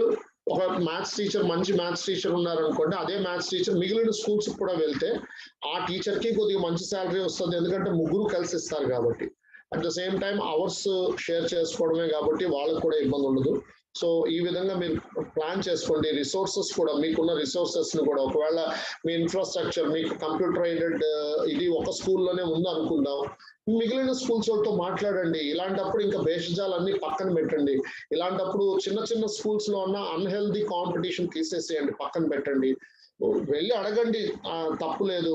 ఒక మ్యాథ్స్ టీచర్, మంచి మ్యాథ్స్ టీచర్ ఉన్నారనుకోండి, అదే మ్యాథ్స్ టీచర్ మిగిలిన స్కూల్స్ కూడా వెళ్తే ఆ టీచర్ కి కొద్దిగా మంచి శాలరీ వస్తుంది, ఎందుకంటే ముగ్గురు కలిసి ఇస్తారు కాబట్టి. At the same time hours share చేసుకోవడమే కాబట్టి వాళ్ళకు కూడా ఇబ్బంది ఉండదు. సో ఈ విధంగా మీరు ప్లాన్ చేసుకోండి. రిసోర్సెస్ కూడా, మీకున్న రిసోర్సెస్ ని కూడా, ఒకవేళ మీ ఇన్ఫ్రాస్ట్రక్చర్ మీకు కంప్యూటర్ ఎయిడెడ్ ఇది ఒక స్కూల్లోనే ఉంది అనుకుందాం, మిగిలిన స్కూల్స్ వాళ్ళతో మాట్లాడండి. ఇలాంటప్పుడు ఇంకా భేషజాలన్నీ పక్కన పెట్టండి. ఇలాంటప్పుడు చిన్న స్కూల్స్ లో ఉన్న అన్హెల్దీ కాంపిటీషన్ తీసేసేయండి, పక్కన పెట్టండి. వెళ్ళి అడగండి, తప్పు లేదు.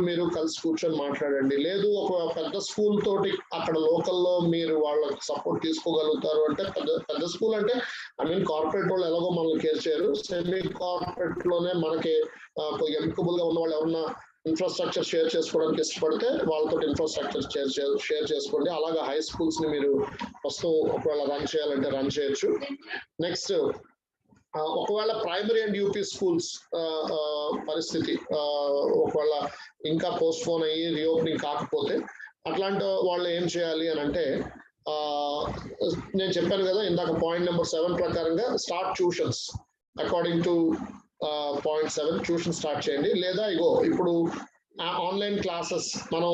మీరు కలిసి కూర్చొని మాట్లాడండి. లేదు ఒక పెద్ద స్కూల్ తోటి అక్కడ లోకల్లో మీరు వాళ్ళకి సపోర్ట్ తీసుకోగలుగుతారు అంటే, పెద్ద స్కూల్ అంటే ఐ మీన్ కార్పొరేట్ వాళ్ళు ఎలాగో మనల్ని కేర్ చేయరు, సెమీ కార్పొరేట్ లోనే మనకి ఎమికబుల్ గా ఉన్న వాళ్ళు ఎవరన్నా ఇన్ఫ్రాస్ట్రక్చర్ షేర్ చేసుకోవడానికి ఇష్టపడితే వాళ్ళతో ఇన్ఫ్రాస్ట్రక్చర్ షేర్ చేసుకోండి. అలాగా హై స్కూల్స్ ని మీరు ప్రస్తుతం ఒకవేళ రన్ చేయాలంటే రన్ చేయొచ్చు. నెక్స్ట్, ఒకవేళ ప్రైమరీ అండ్ యూపీ స్కూల్స్ పరిస్థితి ఒకవేళ ఇంకా పోస్ట్ పోన్ అయ్యి రీఓపెనింగ్ కాకపోతే అట్లాంటి వాళ్ళు ఏం చేయాలి అని అంటే, నేను చెప్పాను కదా ఇందాక పాయింట్ నెంబర్ 7 ప్రకారంగా start tuitions according to point 7 tuition start చేయండి. లేదా ఇప్పుడు ఆన్లైన్ క్లాసెస్ మనం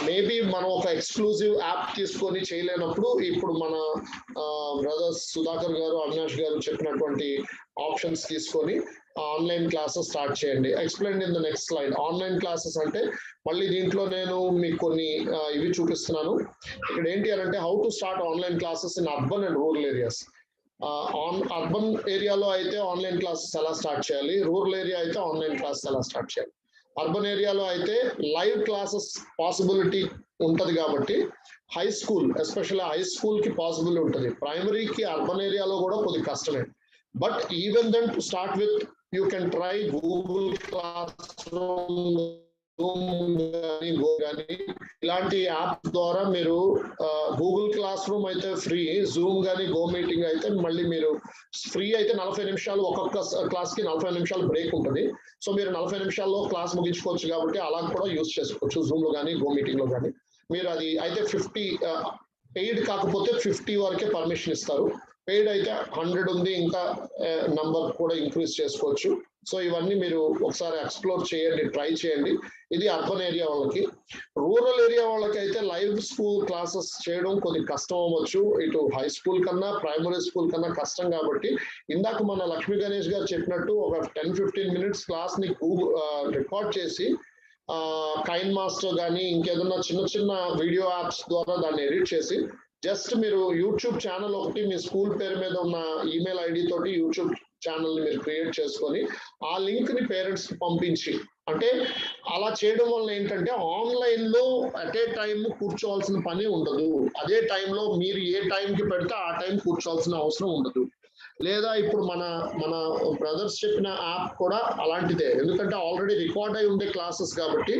మేబీ మనం ఒక ఎక్స్క్లూజివ్ యాప్ తీసుకొని చేయలేనప్పుడు, ఇప్పుడు మన బ్రదర్స్ సుధాకర్ గారు, అవినాష్ గారు చెప్పినటువంటి ఆప్షన్స్ తీసుకొని ఆన్లైన్ క్లాసెస్ స్టార్ట్ చేయండి. Explain in the next slide. Online classes అంటే మళ్ళీ దీంట్లో నేను మీకు కొన్ని ఇవి చూపిస్తున్నాను. ఇక్కడ ఏంటి అని అంటే, how to start online classes in urban and rural areas. Urban ఏరియాలో అయితే ఆన్లైన్ క్లాసెస్ ఎలా స్టార్ట్ చేయాలి, రూరల్ ఏరియా అయితే ఆన్లైన్ క్లాసెస్ ఎలా స్టార్ట్ చేయాలి. అర్బన్ ఏరియాలో అయితే లైవ్ క్లాసెస్ పాసిబిలిటీ ఉంటది కాబట్టి high school, especially high school కి పాసిబుల్ ఉంటుంది. ప్రైమరీకి అర్బన్ ఏరియాలో కూడా కొద్దిగా కష్టమే. But even then to start with you can try Google classroom, ఇలాంటి యాప్ ద్వారా మీరు గూగుల్ క్లాస్ రూమ్ అయితే ఫ్రీ, జూమ్ కానీ గో మీటింగ్ అయితే మళ్ళీ మీరు ఫ్రీ అయితే 40 నిమిషాలు, ఒక్కొక్క క్లాస్ కి 40 నిమిషాలు బ్రేక్ ఉంటుంది. సో మీరు 40 నిమిషాల్లో క్లాస్ ముగించుకోవచ్చు కాబట్టి అలా కూడా యూజ్ చేసుకోవచ్చు, జూమ్ లో కానీ గో మీటింగ్ లో కానీ. మీరు అది అయితే 50 పెయిడ్ కాకపోతే 50 వరకే పర్మిషన్ ఇస్తారు. పెయిడ్ అయితే 100 ఉంది, ఇంకా నంబర్ కూడా ఇంక్రీజ్ చేసుకోవచ్చు. సో ఇవన్నీ మీరు ఒకసారి ఎక్స్ప్లోర్ చేయండి, ట్రై చేయండి. ఇది అర్బన్ ఏరియా వాళ్ళకి. రూరల్ ఏరియా వాళ్ళకి అయితే లైవ్ స్కూల్ క్లాసెస్ చేయడం కొద్దిగా కష్టం అవ్వచ్చు. ఇటు హై స్కూల్ కన్నా ప్రైమరీ స్కూల్ కన్నా కష్టం కాబట్టి ఇందాక మన లక్ష్మీ గణేష్ గారు చెప్పినట్టు ఒక 10-15 మినిట్స్ క్లాస్ ని రికార్డ్ చేసి కైన్ మాస్టర్ కానీ ఇంకేదన్నా చిన్న వీడియో యాప్స్ ద్వారా దాన్ని ఎడిట్ చేసి జస్ట్ మీరు యూట్యూబ్ ఛానల్ ఒకటి మీ స్కూల్ పేరు మీద ఉన్న ఈమెయిల్ ఐడి తోటి యూట్యూబ్ ఛానల్ ని మీరు క్రియేట్ చేసుకొని ఆ లింక్ ని పేరెంట్స్ కి పంపించి, అంటే అలా చేయడం వల్ల ఏంటంటే ఆన్లైన్ లో అట్ ఏ టైం కూర్చోవాల్సిన పని ఉండదు. అదే టైంలో మీరు ఏ టైంకి పెడితే ఆ టైం కూర్చోవాల్సిన అవసరం ఉండదు. లేదా ఇప్పుడు మన బ్రదర్స్ చెప్పిన యాప్ కూడా అలాంటిదే, ఎందుకంటే ఆల్రెడీ రికార్డ్ అయి ఉండే క్లాసెస్ కాబట్టి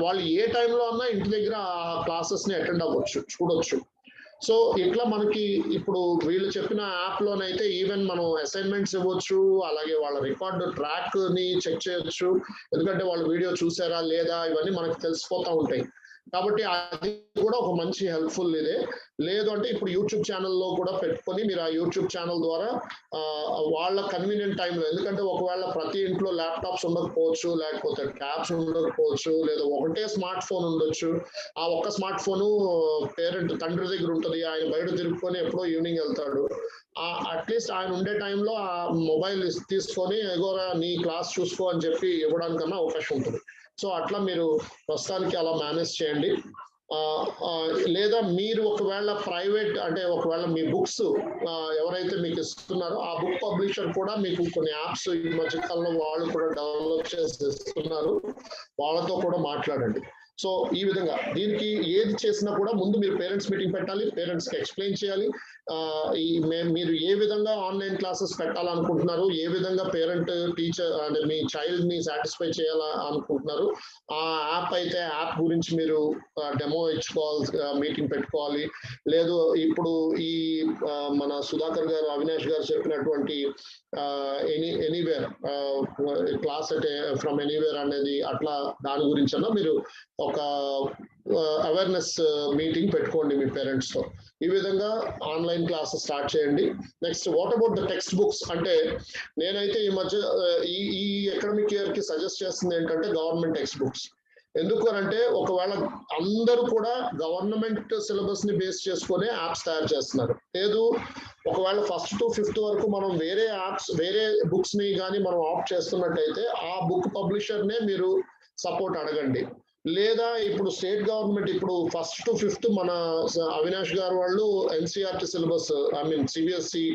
వాళ్ళు ఏ టైంలో అన్నా ఇంటి దగ్గర ఆ క్లాసెస్ ని అటెండ్ అవ్వచ్చు, చూడొచ్చు. సో ఇట్లా మనకి ఇప్పుడు వీళ్ళు చెప్పిన యాప్ లోనైతే ఈవెన్ మనం అసైన్మెంట్స్ ఇవ్వచ్చు, అలాగే వాళ్ళ రికార్డ్ ట్రాక్ ని చెక్ చేయొచ్చు, ఎందుకంటే వాళ్ళు వీడియో చూసారా లేదా ఇవన్నీ మనకి తెలిసిపోతా ఉంటాయి. కాబట్టి అది కూడా ఒక మంచి హెల్ప్ఫుల్ ఇదే. లేదు అంటే ఇప్పుడు యూట్యూబ్ ఛానల్లో కూడా పెట్టుకొని మీరు ఆ యూట్యూబ్ ఛానల్ ద్వారా వాళ్ళ కన్వీనియంట్ టైంలో, ఎందుకంటే ఒకవేళ ప్రతి ఇంట్లో ల్యాప్టాప్స్ ఉండకపోవచ్చు, లేకపోతే ట్యాబ్స్ ఉండకపోవచ్చు, లేదా ఒకటే స్మార్ట్ ఫోన్ ఉండొచ్చు. ఆ ఒక్క స్మార్ట్ ఫోను తండ్రి దగ్గర ఉంటుంది, ఆయన బయట తిరుపుకొని ఎప్పుడో ఈవినింగ్ వెళ్తాడు. అట్లీస్ట్ ఆయన ఉండే టైంలో ఆ మొబైల్ తీసుకొని ఎగోరా నీ క్లాస్ చూసుకో అని చెప్పి ఇవ్వడానికన్నా అవకాశం ఉంటుంది. సో అట్లా మీరు ప్రస్తుతానికి అలా మేనేజ్ చేయండి. లేదా మీరు ఒకవేళ ప్రైవేట్ అంటే ఒకవేళ మీ బుక్స్ ఎవరైతే మీకు ఇస్తున్నారో ఆ బుక్ పబ్లిషర్ కూడా మీకు కొన్ని యాప్స్ ఈ మధ్య కాలంలో వాళ్ళు కూడా డెవలప్ చేసి ఇస్తున్నారు, వాళ్ళతో కూడా మాట్లాడండి. సో ఈ విధంగా దీనికి ఏది చేసినా కూడా ముందు మీరు పేరెంట్స్ మీటింగ్ పెట్టాలి, పేరెంట్స్ కి ఎక్స్ప్లెయిన్ చేయాలి. మీరు ఏ విధంగా ఆన్లైన్ క్లాసెస్ పెట్టాలనుకుంటున్నారు, ఏ విధంగా పేరెంట్ టీచర్ అంటే మీ చైల్డ్ ని సాటిస్ఫై చేయాలా అనుకుంటున్నారు, ఆ యాప్ అయితే యాప్ గురించి మీరు డెమో ఇచ్చుకోవాలి, మీటింగ్ పెట్టుకోవాలి. లేదు ఇప్పుడు ఈ మన సుధాకర్ గారు, అవినాష్ గారు చెప్పినటువంటి ఎనీవేర్ క్లాస్ అంటే ఫ్రమ్ ఎనీవేర్ అనేది అట్లా దాని గురించి అన్నా మీరు ఒక అవేర్నెస్ మీటింగ్ పెట్టుకోండి మీ పేరెంట్స్ తో. ఈ విధంగా ఆన్లైన్ క్లాసెస్ స్టార్ట్ చేయండి. Next what about the text books అంటే నేనైతే ఈ మధ్య ఈ అకాడమిక్ ఇయర్ కి సజెస్ట్ చేస్తుంది ఏంటంటే గవర్నమెంట్ టెక్స్ట్ బుక్స్. ఎందుకు అంటే ఒకవేళ అందరూ కూడా గవర్నమెంట్ సిలబస్ ని బేస్ చేసుకునే యాప్స్ తయారు చేస్తున్నారు. లేదు ఒకవేళ 1st to 5th వరకు మనం వేరే యాప్స్ వేరే బుక్స్ ని కానీ మనం ఆప్ట్ చేస్తున్నట్టయితే ఆ బుక్ పబ్లిషర్ నే మీరు సపోర్ట్ అడగండి. లేదా ఇప్పుడు స్టేట్ గవర్నమెంట్ ఇప్పుడు 1st to 5th మన అవినాష్ గారు వాళ్ళు ఎన్సీఆర్టీ సిలబస్ సిబిఎస్ఈ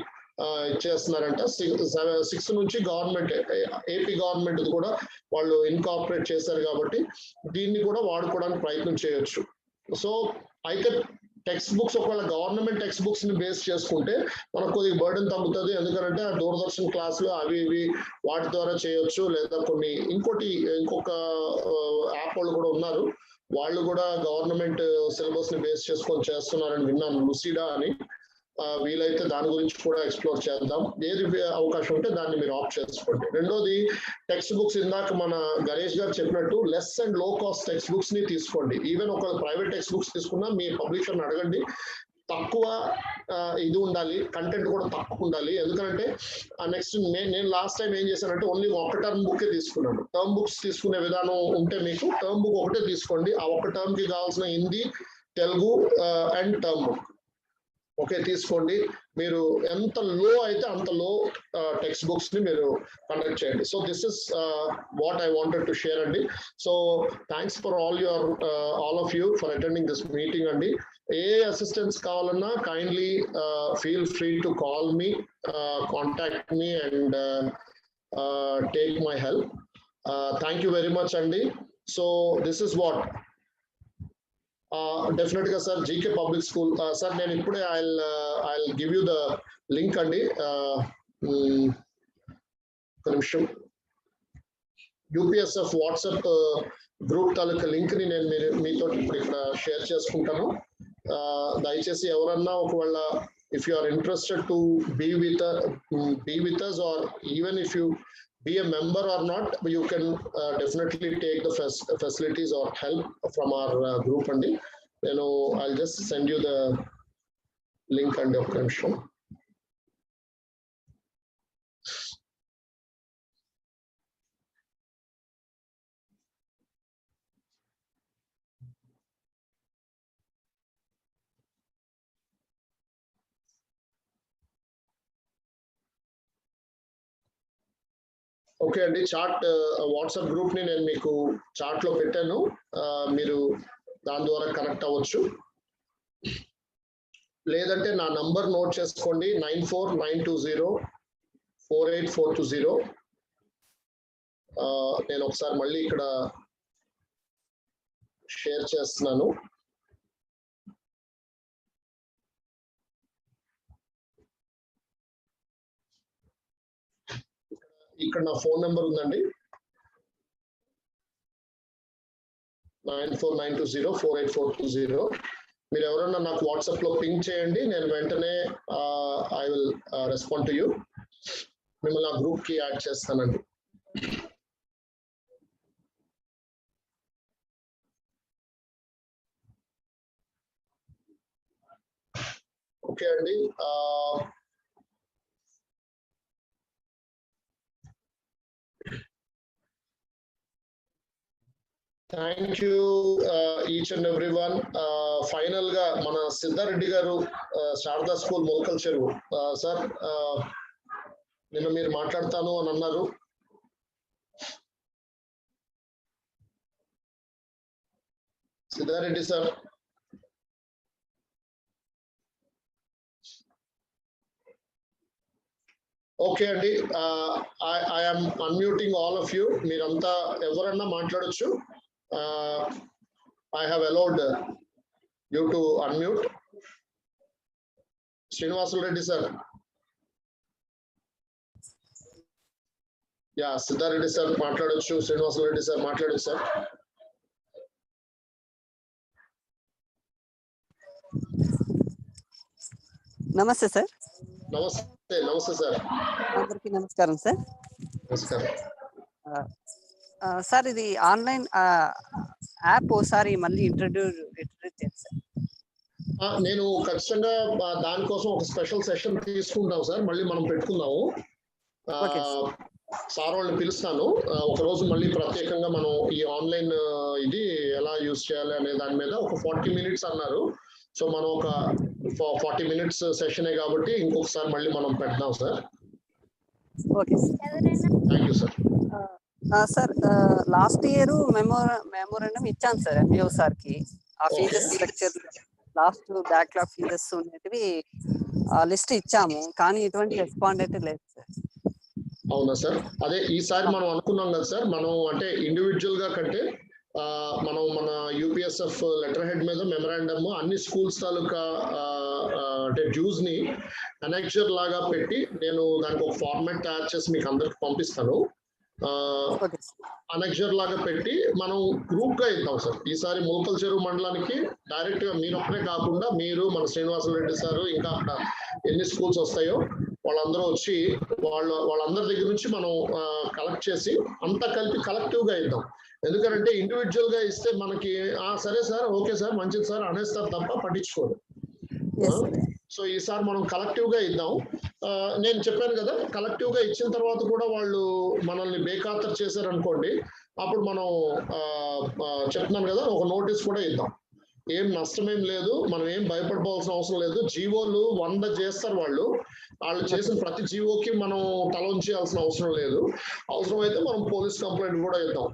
ఇచ్చేస్తున్నారంట. 6 నుంచి గవర్నమెంట్ ఏపీ గవర్నమెంట్ కూడా వాళ్ళు ఇన్కార్పొరేట్ చేశారు కాబట్టి దీన్ని కూడా వాడుకోవడానికి ప్రయత్నం చేయొచ్చు. సో అయితే టెక్స్ట్ బుక్స్ ఒకవేళ గవర్నమెంట్ టెక్స్ట్ బుక్స్ ని బేస్ చేసుకుంటే మనకు కొద్దిగా బర్డెన్ తగ్గుతుంది. ఎందుకంటే దూరదర్శన్ క్లాసులు అవి ఇవి వాటి ద్వారా చేయొచ్చు. లేదా ఇంకొక యాప్ వాళ్ళు కూడా ఉన్నారు, వాళ్ళు కూడా గవర్నమెంట్ సిలబస్ ని బేస్ చేసుకొని చేస్తున్నారని విన్నాను, లుసిడా అని. వీలైతే దాని గురించి కూడా ఎక్స్ప్లోర్ చేద్దాం. ఏది అవకాశం ఉంటే దాన్ని మీరు ఆప్ట్ చేసుకోండి. రెండోది టెక్స్ట్ బుక్స్ ఇందాక మన గణేష్ గారు చెప్పినట్టు లెస్ అండ్ లో కాస్ట్ టెక్స్ట్ బుక్స్ ని తీసుకోండి. ఈవెన్ ఒక ప్రైవేట్ టెక్స్ట్ బుక్స్ తీసుకున్నా మీ పబ్లిషర్ని అడగండి, తక్కువ ఇది ఉండాలి, కంటెంట్ కూడా తక్కువ ఉండాలి. ఎందుకంటే నెక్స్ట్ నేను లాస్ట్ టైం ఏం చేశానంటే ఓన్లీ ఒక టర్మ్ బుక్ తీసుకున్నాను. టర్మ్ బుక్స్ తీసుకునే విధానం ఉంటే మీకు టర్మ్ బుక్ ఒకటే తీసుకోండి. ఆ ఒక టర్మ్ కి కావాల్సిన Hindi, Telugu and term book okay తీసుకోండి. మీరు ఎంత లో అయితే అంత లో టెక్స్ట్ బుక్స్ ని మీరు కండక్ట్ చేయండి. So this is what I wanted to share అండి. So thanks for all of you for attending this meeting అండి. ఏ అసిస్టెన్స్ కావాలన్నా kindly feel free to call me, contact me and take my help. Thank you very much అండి. So this is what definite గా sir GK public school sir నేను ఇప్పుడే I give you the link అండి. ఒక నిమిషం. UPSF WhatsApp group taluka link ని నేను మీతో ఇప్పుడు ఇక్కడ షేర్ చేసుకుంటాను. దయచేసి ఎవరన్నా ఒకవేళ if you are interested to be with us or even if you be a member or not, you can definitely take the facilities or help from our group andi. I'll just send you the link and oka nimisham. Okay అండి, chat WhatsApp group ని నేను మీకు chat లో పెట్టాను, మీరు దాని ద్వారా connect అవ్వచ్చు. లేదంటే నా నంబర్ నోట్ చేసుకోండి 9492048420. నేను ఒకసారి మళ్ళీ ఇక్కడ షేర్ చేస్తున్నాను. ఇక్కడ నా ఫోన్ నెంబర్ ఉందండి 9492048420. మీరు ఎవరన్నా నాకు వాట్సాప్ లో పింక్ చేయండి, నేను వెంటనే I will respond to you. మిమ్మల్ని ఆ గ్రూప్ కి యాడ్ చేస్తానండి. ఓకే అండి, thank you each and every one. Final గా మన సిద్ధారెడ్డి గారు శారదా స్కూల్ మొలకల్ చెరువు సార్, నిన్న మీరు మాట్లాడతాను అని అన్నారు. సిద్ధారెడ్డి సార్, ఓకే అండి, I'm unmuting all of you. మీరంతా ఎవరన్నా మాట్లాడొచ్చు. I have allowed you to unmute. Srinivasu Reddy sir. Yeah, Siddha Reddy sir మాట్లాడొచ్చు. Srinivasu Reddy sir మాట్లాడొచ్చు sir. నమస్తే సార్. నమస్తే సార్. అందరికీ నమస్కారం సార్. నమస్కారం సార్. ఇది ఆన్లైన్ యాప్ ఒకసారి మళ్ళీ ఇంట్రడ్యూస్ చేయండి సార్. నేను ఖచ్చితంగా దానికోసం ఒక స్పెషల్ సెషన్ తీసుకుంటాం సార్. మళ్ళీ మనం పెట్టుకుందాము. సార్ వాళ్ళని పిలుస్తాను. ఒక రోజు మళ్ళీ ప్రత్యేకంగా మనం ఈ ఆన్లైన్ ఇది ఎలా యూజ్ చేయాలి అనే దాని మీద ఒక 40 minutes అన్నారు. సో మనం ఒక 40 minutes సెషనే కాబట్టి ఇంకొకసారి మళ్ళీ మనం పెడదాం sir. Okay thank you sir. Sir last year memorandum ఇచ్చాను సార్ ఎంఈఓ సార్కి. ఆ fees structure last backlog fees అనేటివి లిస్ట్ ఇచ్చాము, కానీ ఎటువంటి రెస్పాండ్ అయితే లేదు సార్. అవునా సార్? అదే ఈసారి మనం అనుకున్నాం కదా సార్, మనం అంటే ఇండివిజువల్ గా కంటే మనం మన యూపీఎస్ఎఫ్ లెటర్ హెడ్ మీద మెమరాండమ్ అన్ని స్కూల్స్ తాలూకా అంటే డ్యూస్ ని అనెక్చర్ లాగా పెట్టి నేను దానికి ఒక ఫార్మాట్ తయారు చేసి మీకు అందరికి పంపిస్తాను. అనెక్చర్ లాగా పెట్టి మనం గ్రూప్ గా ఇద్దాం సార్. ఈసారి ములకల చెరువు మండలానికి డైరెక్ట్ గా మీరు ఒక్కరే కాకుండా మీరు, మన శ్రీనివాసులు రెడ్డి సార్, ఇంకా అక్కడ ఎన్ని స్కూల్స్ వస్తాయో వాళ్ళందరూ వచ్చి వాళ్ళందరి దగ్గర నుంచి మనం కలెక్ట్ చేసి అంతా కలిపి కలెక్టివ్ గా ఇద్దాం. ఎందుకంటే ఇండివిజువల్ గా ఇస్తే మనకి సరే సార్, ఓకే సార్, మంచిది సార్ అనేస్తారు తప్ప పట్టించుకోరు. సో ఈసారి మనం కలెక్టివ్ గా ఇద్దాం. నేను చెప్పాను కదా, కలెక్టివ్ గా ఇచ్చిన తర్వాత కూడా వాళ్ళు మనల్ని బేఖాతరు చేశారు అనుకోండి, అప్పుడు మనం చెప్తున్నాను కదా ఒక నోటీస్ కూడా ఇద్దాం. ఏం నష్టమేం లేదు, మనం ఏం భయపడిపోవాల్సిన అవసరం లేదు. జీవోలు 100 చేస్తారు వాళ్ళు చేసిన ప్రతి జీవోకి మనం తల ఉంచాల్సిన అవసరం లేదు. అవసరమైతే మనం పోలీస్ కంప్లైంట్ కూడా ఇద్దాం.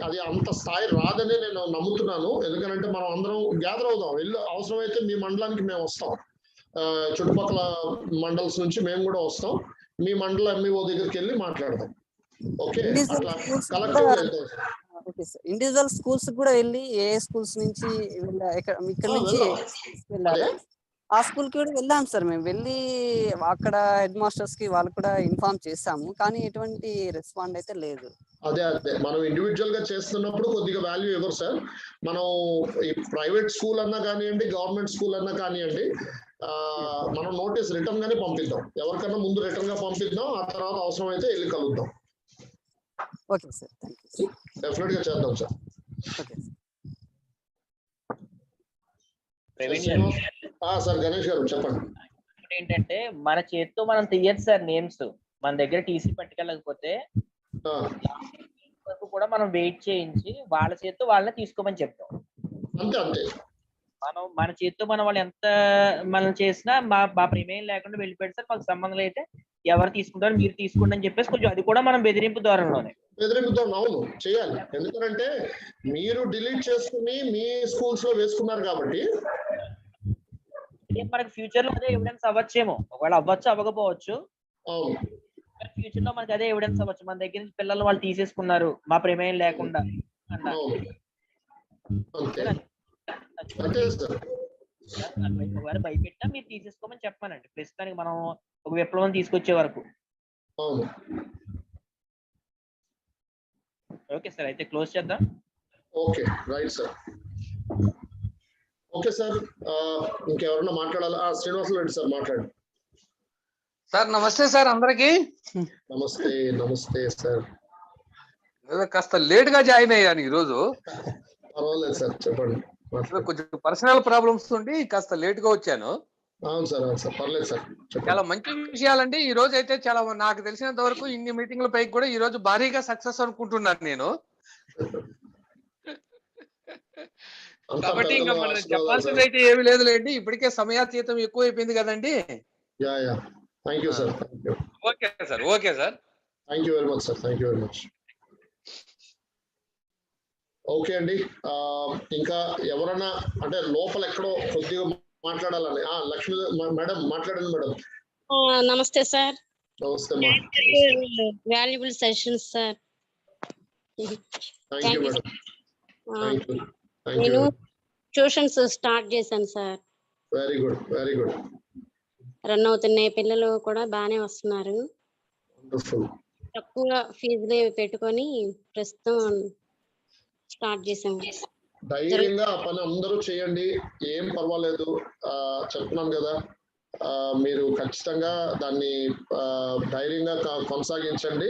అది అంత స్థాయి రాదనే నేను నమ్ముతున్నాను. ఎందుకంటే మనం అందరం గ్యాదర్ అవుదాం, వెళ్ళి అవసరమైతే మీ మండలానికి మేము వస్తాం, చుట్టుపక్కల మండల్స్ నుంచి మేము కూడా వస్తాం, మీ మండల ఎంఈఓ దగ్గరికి వెళ్ళి మాట్లాడదాం. ఓకే, అట్లా కలెక్టివ్ గా వెళ్తాం sir. Okay sir. Individual schools కూడా వెళ్ళి ఏ స్కూల్స్ నుంచి ఇక్కడ నుంచి వెళ్ళారా? ఆ స్కూల్ కి కూడా వెళ్ళాం సార్. మేము వెళ్ళి అక్కడ హెడ్ మాస్టర్స్ కి వాళ్ళు కూడా ఇన్ఫార్మ్ చేసాము, కానీ ఎటువంటి రెస్పాండ్ అయితే లేదు. అదే మనం ఇండివిజువల్ గా చేస్తున్నప్పుడు కొద్దిగా వాల్యూ ఇవ్వరు సార్. మనం ఈ ప్రైవేట్ స్కూల్ అన్నా కానివ్వండి, గవర్నమెంట్ స్కూల్ అన్నా కానివ్వండి, మనం నోటీస్ రిటర్న్ గానే పంపిద్దాం. ఎవరికన్నా ముందు రిటర్న్ గా పంపిద్దాం, ఆ తర్వాత అవసరం అయితే వెళ్ళి కలుద్దాం. Okay sir, thank you. Definite గా చేద్దాం సార్. ఓకే సార్ గణేష్ గారు చెప్పండి. ఏంటంటే మన చేతితో మనం తీయచ్చు సార్ నేమ్స్. మన దగ్గర టీసీ పట్టుకెళ్ళకపోతే వరకు కూడా మనం వెయిట్ చేయించి వాళ్ళ చేతితో వాళ్ళని తీసుకోమని చెప్తాం. అంతే మనం మన చేతితో వాళ్ళు ఎంత మనం చేసినా మా ప్రమేయం లేకుండా వెళ్ళిపోయాడు సార్, మాకు సంబంధం అయితే ఎవరు తీసుకుంటారో మీరు తీసుకోండి అని చెప్పేసి కొంచెం అది కూడా మనం బెదిరింపు ధోరణిలోనే అవును చేయాలి. ఎందుకంటే మీరు డిలీట్ చేసుకుని మీ స్కూల్స్ లో వేసుకున్నారు కాబట్టి మనకి ఫ్యూచర్ లో అదే ఎవిడెన్స్ అవ్వచ్చేమో. ఒకవేళ అవ్వచ్చు, అవ్వకపోవచ్చు. అవును, ఫ్యూచర్ లో మనకి అదే ఎవిడెన్స్ అవ్వచ్చు. మన దగ్గర నుంచి పిల్లలు వాళ్ళు తీసేసుకున్నారు మా ప్రమేయం లేకుండా అన్నారు. ఒకవేళ భయపెట్టా మీరు తీసేసుకోమని చెప్పానండి. ప్రస్తుతానికి మనం ఒక విప్లవం తీసుకొచ్చే వరకు. ఓకే సార్, అయితే క్లోజ్ చేద్దాం. Okay right sir. Okay sir, ఇంకెవరన్నా మాట్లాడాలా? శ్రీనివాసులు రెడ్డి సార్ మాట్లాడు సార్. నమస్తే సార్ అందరికి. నమస్తే సార్. కాస్త లేట్ గా జాయిన్ అయ్యాను ఈ రోజు. పర్వాలేదు సార్, చెప్పండి. కొంచెం పర్సనల్ ప్రాబ్లమ్స్ ఉండి కాస్త లేట్ గా వచ్చాను. అవును సార్, పర్లేదు సార్. చాలా మంచి విషయాలండి. ఈ రోజు అయితే చాలా నాకు తెలిసినంత వరకు ఇన్ని మీటింగ్ల పైకి కూడా ఈ రోజు భారీగా సక్సెస్ అనుకుంటున్నాను నేను. కాబట్టి ఇంకా మనం చెప్పాల్సింది అయితే ఏమి లేదులేండి, ఇప్పటికే సమయాతీతం ఎక్కువ అయిపోయింది కదండి. Thank you sir. Okay sir. Okay sir, thank you very much sir. Thank you very much. Okay అండి, ఇంకా ఎవరన్నా అంటే లోపల ఎక్కడో కొద్దిగా మాట్లాడాలని లక్ష్మి మేడం మాట్లాడండి మేడం. నమస్తే సార్. నమస్తే. Valuable sessions sir. Thank you madam. Thank you. నేను ట్యూషన్స్ స్టార్ట్ చేశాను sir. Very good, very good. Run అవుతున్నాయి, పిల్లలు కూడా బాగానే వస్తున్నారు. వండర్ఫుల్. తక్కువ ఫీజులే పెట్టుకొని ప్రస్తుతం స్టార్ట్ చేశాము. ధైర్యంగా ఆ పని అందరూ చేయండి, ఏం పర్వాలేదు. చెప్తున్నాను కదా, మీరు ఖచ్చితంగా దాన్ని ధైర్యంగా కొనసాగించండి.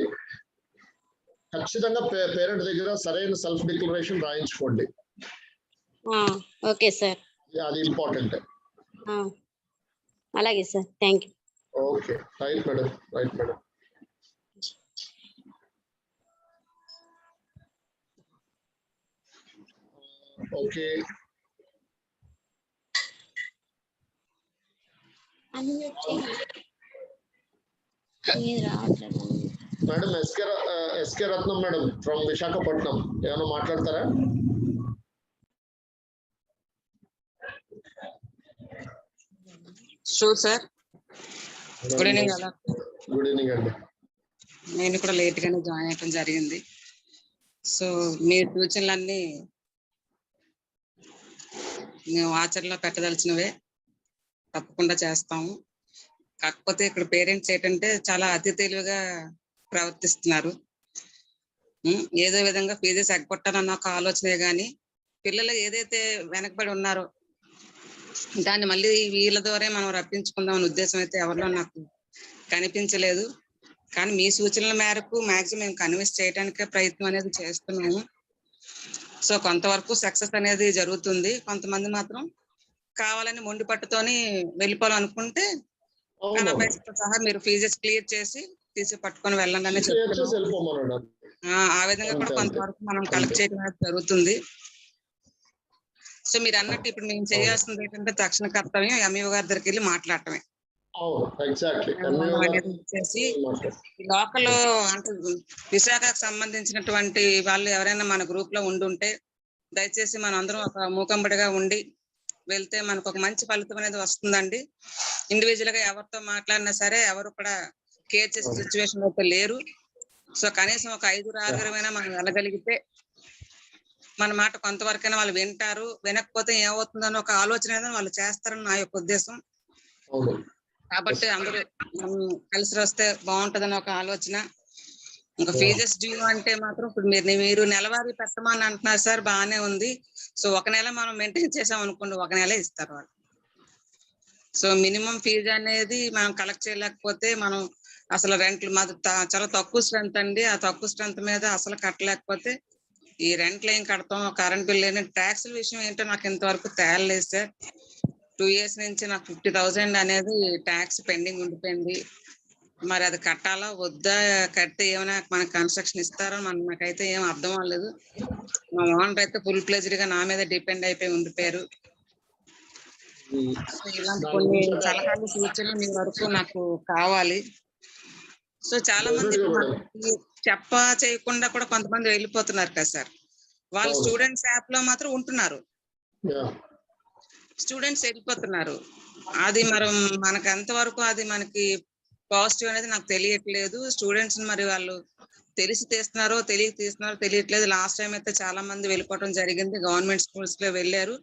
ఖచ్చితంగా పేరెంట్ దగ్గర సరైన సెల్ఫ్ డిక్లరేషన్ రాయించుకోండి. ఓకే సార్, అది ఇంపార్టెంట్. అలాగే sir, thank you. Okay, right madam, right madam. Okay, madam S K Ratnam madam from Visakhapatnam, ఏమైనా మాట్లాడతారా? Sure sir, good evening. Good evening అండి. నేను కూడా లేట్ గానే జాయిన్ అవ్వడం జరిగింది. సో మీ సూచనలన్నీ మేము ఆచరణలో పెట్టదలిచినవే, తప్పకుండా చేస్తాము. కాకపోతే ఇక్కడ పేరెంట్స్ ఏంటంటే చాలా అతి తెలివిగా ప్రవర్తిస్తున్నారు. ఏదో విధంగా ఫీజెస్ ఎగ్గొట్టాలన్న ఒక ఆలోచనే కానీ పిల్లలు ఏదైతే వెనకబడి ఉన్నారో దాన్ని మళ్ళీ వీళ్ళ ద్వారా మనం రప్పించుకుందాం అనే ఉద్దేశం అయితే ఎవరిలో నాకు కనిపించలేదు. కానీ మీ సూచనల మేరకు మాక్సిమం మేము కన్విన్స్ చేయడానికే ప్రయత్నం అనేది చేస్తున్నాము. సో కొంతవరకు సక్సెస్ అనేది జరుగుతుంది. కొంతమంది మాత్రం కావాలని మొండి పట్టుతోని వెళ్ళిపోవాలనుకుంటే 40% సహా మీరు ఫీజెస్ క్లియర్ చేసి తీసి పట్టుకొని వెళ్ళండి అని చెప్తున్నాం. ఆ విధంగా కూడా కొంతవరకు మనం కలెక్ట్ చేయడం అనేది జరుగుతుంది. సో మీరు అన్నట్టు ఇప్పుడు మేము చేయాల్సింది ఏంటంటే తక్షణ కర్తవ్యం ఎంఈఓ గారి దగ్గరికి వెళ్ళి మాట్లాడటమే. చేసి లోకల్ అంటే విశాఖకు సంబంధించినటువంటి వాళ్ళు ఎవరైనా మన గ్రూప్ లో ఉండుంటే దయచేసి మనం అందరం ఒక మూకంబడిగా ఉండి వెళ్తే మనకు ఒక మంచి ఫలితం అనేది వస్తుందండి. ఇండివిజువల్ గా ఎవరితో మాట్లాడినా సరే ఎవరు కూడా కేర్ చేసే సిచ్యువేషన్ అయితే లేరు. సో కనీసం ఒక 5-6 మనం వెళ్ళగలిగితే మన మాట కొంతవరకైనా వాళ్ళు వింటారు. వినకపోతే ఏమవుతుందని ఒక ఆలోచన వాళ్ళు చేస్తారని నా యొక్క ఉద్దేశం. కాబట్టి అందరూ కలిసి వస్తే బాగుంటదని ఒక ఆలోచన. ఇంకా ఫీజెస్ డ్యూ అంటే మాత్రం ఇప్పుడు మీరు నెలవారీ పెట్టమని అంటున్నారు సార్, బాగానే ఉంది. సో ఒక నెల మనం మెయింటైన్ చేసాం అనుకోండి, ఒక నెల ఇస్తారు వాళ్ళు. సో మినిమం ఫీజు అనేది మనం కలెక్ట్ చేయలేకపోతే మనం అసలు రెంట్లు మాది చాలా తక్కువ స్ట్రెంత్ అండి. ఆ తక్కువ స్ట్రెంత్ మీద అసలు కట్టలేకపోతే ఈ రెంట్లు ఏం కడతాం, కరెంట్ బిల్ ఏం, ట్యాక్స్ విషయం ఏంటో నాకు ఇంతవరకు తేలలేదు సార్. 2 years నుంచి నాకు 50,000 అనేది ట్యాక్స్ పెండింగ్ ఉండిపోయింది. మరి అది కట్టాలా వద్దా, కడితే ఏమైనా మనకి కన్స్ట్రక్షన్ ఇస్తారో నాకైతే ఏం అర్థం అవ్వలేదు. మా ఓనర్ అయితే ఫుల్ ప్లేజ్డ్ గా నా మీద డిపెండ్ అయిపోయి ఉండిపోయారు. ఇలాంటి కొన్ని సలహాలు సూచనలు మీ వరకు నాకు కావాలి. సో చాలా మంది చేయకుండా కూడా కొంతమంది వెళ్ళిపోతున్నారు కదా సార్. వాళ్ళు స్టూడెంట్స్ యాప్ లో మాత్రం ఉంటున్నారు, స్టూడెంట్స్ వెళ్ళిపోతున్నారు. అది మరి మనకు ఎంతవరకు అది మనకి పాజిటివ్ అనేది నాకు తెలియట్లేదు. స్టూడెంట్స్ మరి వాళ్ళు తెలిసి తీస్తున్నారో తెలియట్లేదు. లాస్ట్ టైం అయితే చాలా మంది వెళ్ళిపోవడం జరిగింది. గవర్నమెంట్ స్కూల్స్ లో వెళ్ళారు,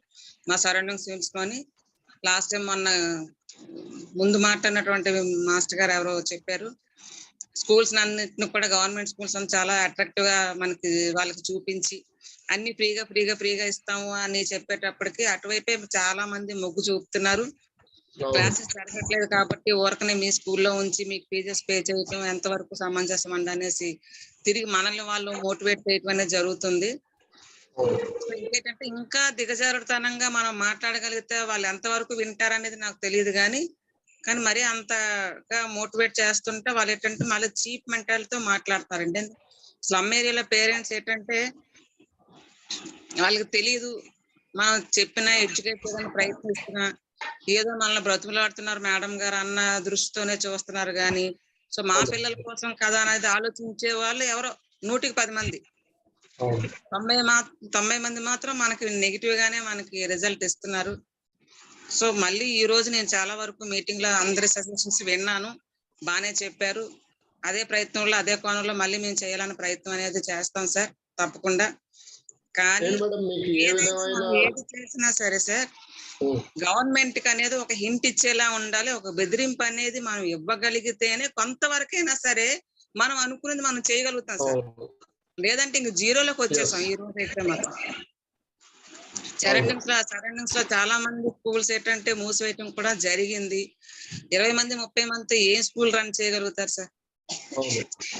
మా సరౌండింగ్ స్కూల్స్ లోని. లాస్ట్ టైం మొన్న ముందు మాట్లాడినటువంటి మాస్టర్ గారు ఎవరో చెప్పారు, స్కూల్స్ అన్నిటిని కూడా గవర్నమెంట్ స్కూల్స్ అని చాలా అట్రాక్టివ్ గా మనకి వాళ్ళకి చూపించి అన్ని ఫ్రీగా ఇస్తాము అని చెప్పేటప్పటికి అటువైపే చాలా మంది మొగ్గు చూపుతున్నారు. క్లాసెస్ జరగట్లేదు కాబట్టి ఊరకనే మీ స్కూల్లో ఉంచి మీకు ఫీజెస్ పే చేయటం ఎంతవరకు సమంజసం అండి అనేసి తిరిగి మనల్ని వాళ్ళు మోటివేట్ చేయటం అనేది జరుగుతుంది. ఇంకేంటంటే ఇంకా దిగజారుతనంగా మనం మాట్లాడగలిగితే వాళ్ళు ఎంతవరకు వింటారనేది నాకు తెలియదు కానీ మరీ అంతగా మోటివేట్ చేస్తుంటే వాళ్ళు ఏంటంటే మళ్ళీ చీప్ మెంటాలిటీతో మాట్లాడతారండి. స్లమ్ ఏరియాలో పేరెంట్స్ ఏంటంటే వాళ్ళకి తెలియదు, మనం చెప్పిన ఎడ్యుకేట్ చేయడానికి ప్రయత్నిస్తున్నా ఏదో మనల్ని బ్రతుకులాడుతున్నారు మేడం గారు అన్న దృష్టితోనే చూస్తున్నారు కానీ సో మా పిల్లల కోసం కదా అనేది ఆలోచించే వాళ్ళు ఎవరో 100కి 10 మంది, 90 మంది మాత్రం మనకి నెగిటివ్ గానే మనకి రిజల్ట్ ఇస్తున్నారు. సో మళ్ళీ ఈ రోజు నేను చాలా వరకు మీటింగ్ లో అందరి సజెషన్స్ విన్నాను, బాగానే చెప్పారు. అదే ప్రయత్నంలో అదే కోణంలో మళ్ళీ మేము చేయాలని ప్రయత్నం అనేది చేస్తాం సార్ తప్పకుండా. కానీ మేడం మీకు ఏ విధమైన ఏది చేసినా సరే సార్ గవర్నమెంట్ కి అనేది ఒక హింట్ ఇచ్చేలా ఉండాలి. ఒక బెదిరింపు అనేది మనం ఇవ్వగలిగితేనే కొంతవరకైనా సరే మనం అనుకున్నది మనం చేయగలుగుతాం సార్. లేదంటే ఇంక జీరోలోకి వచ్చేసాం ఈ రోజు అయితే మాత్రం. సరౌండింగ్స్ లో చాలా మంది స్కూల్స్ ఏంటంటే మూసివేయటం కూడా జరిగింది. 20 మంది 30 మందితో ఏం స్కూల్ రన్ చేయగలుగుతారు సార్?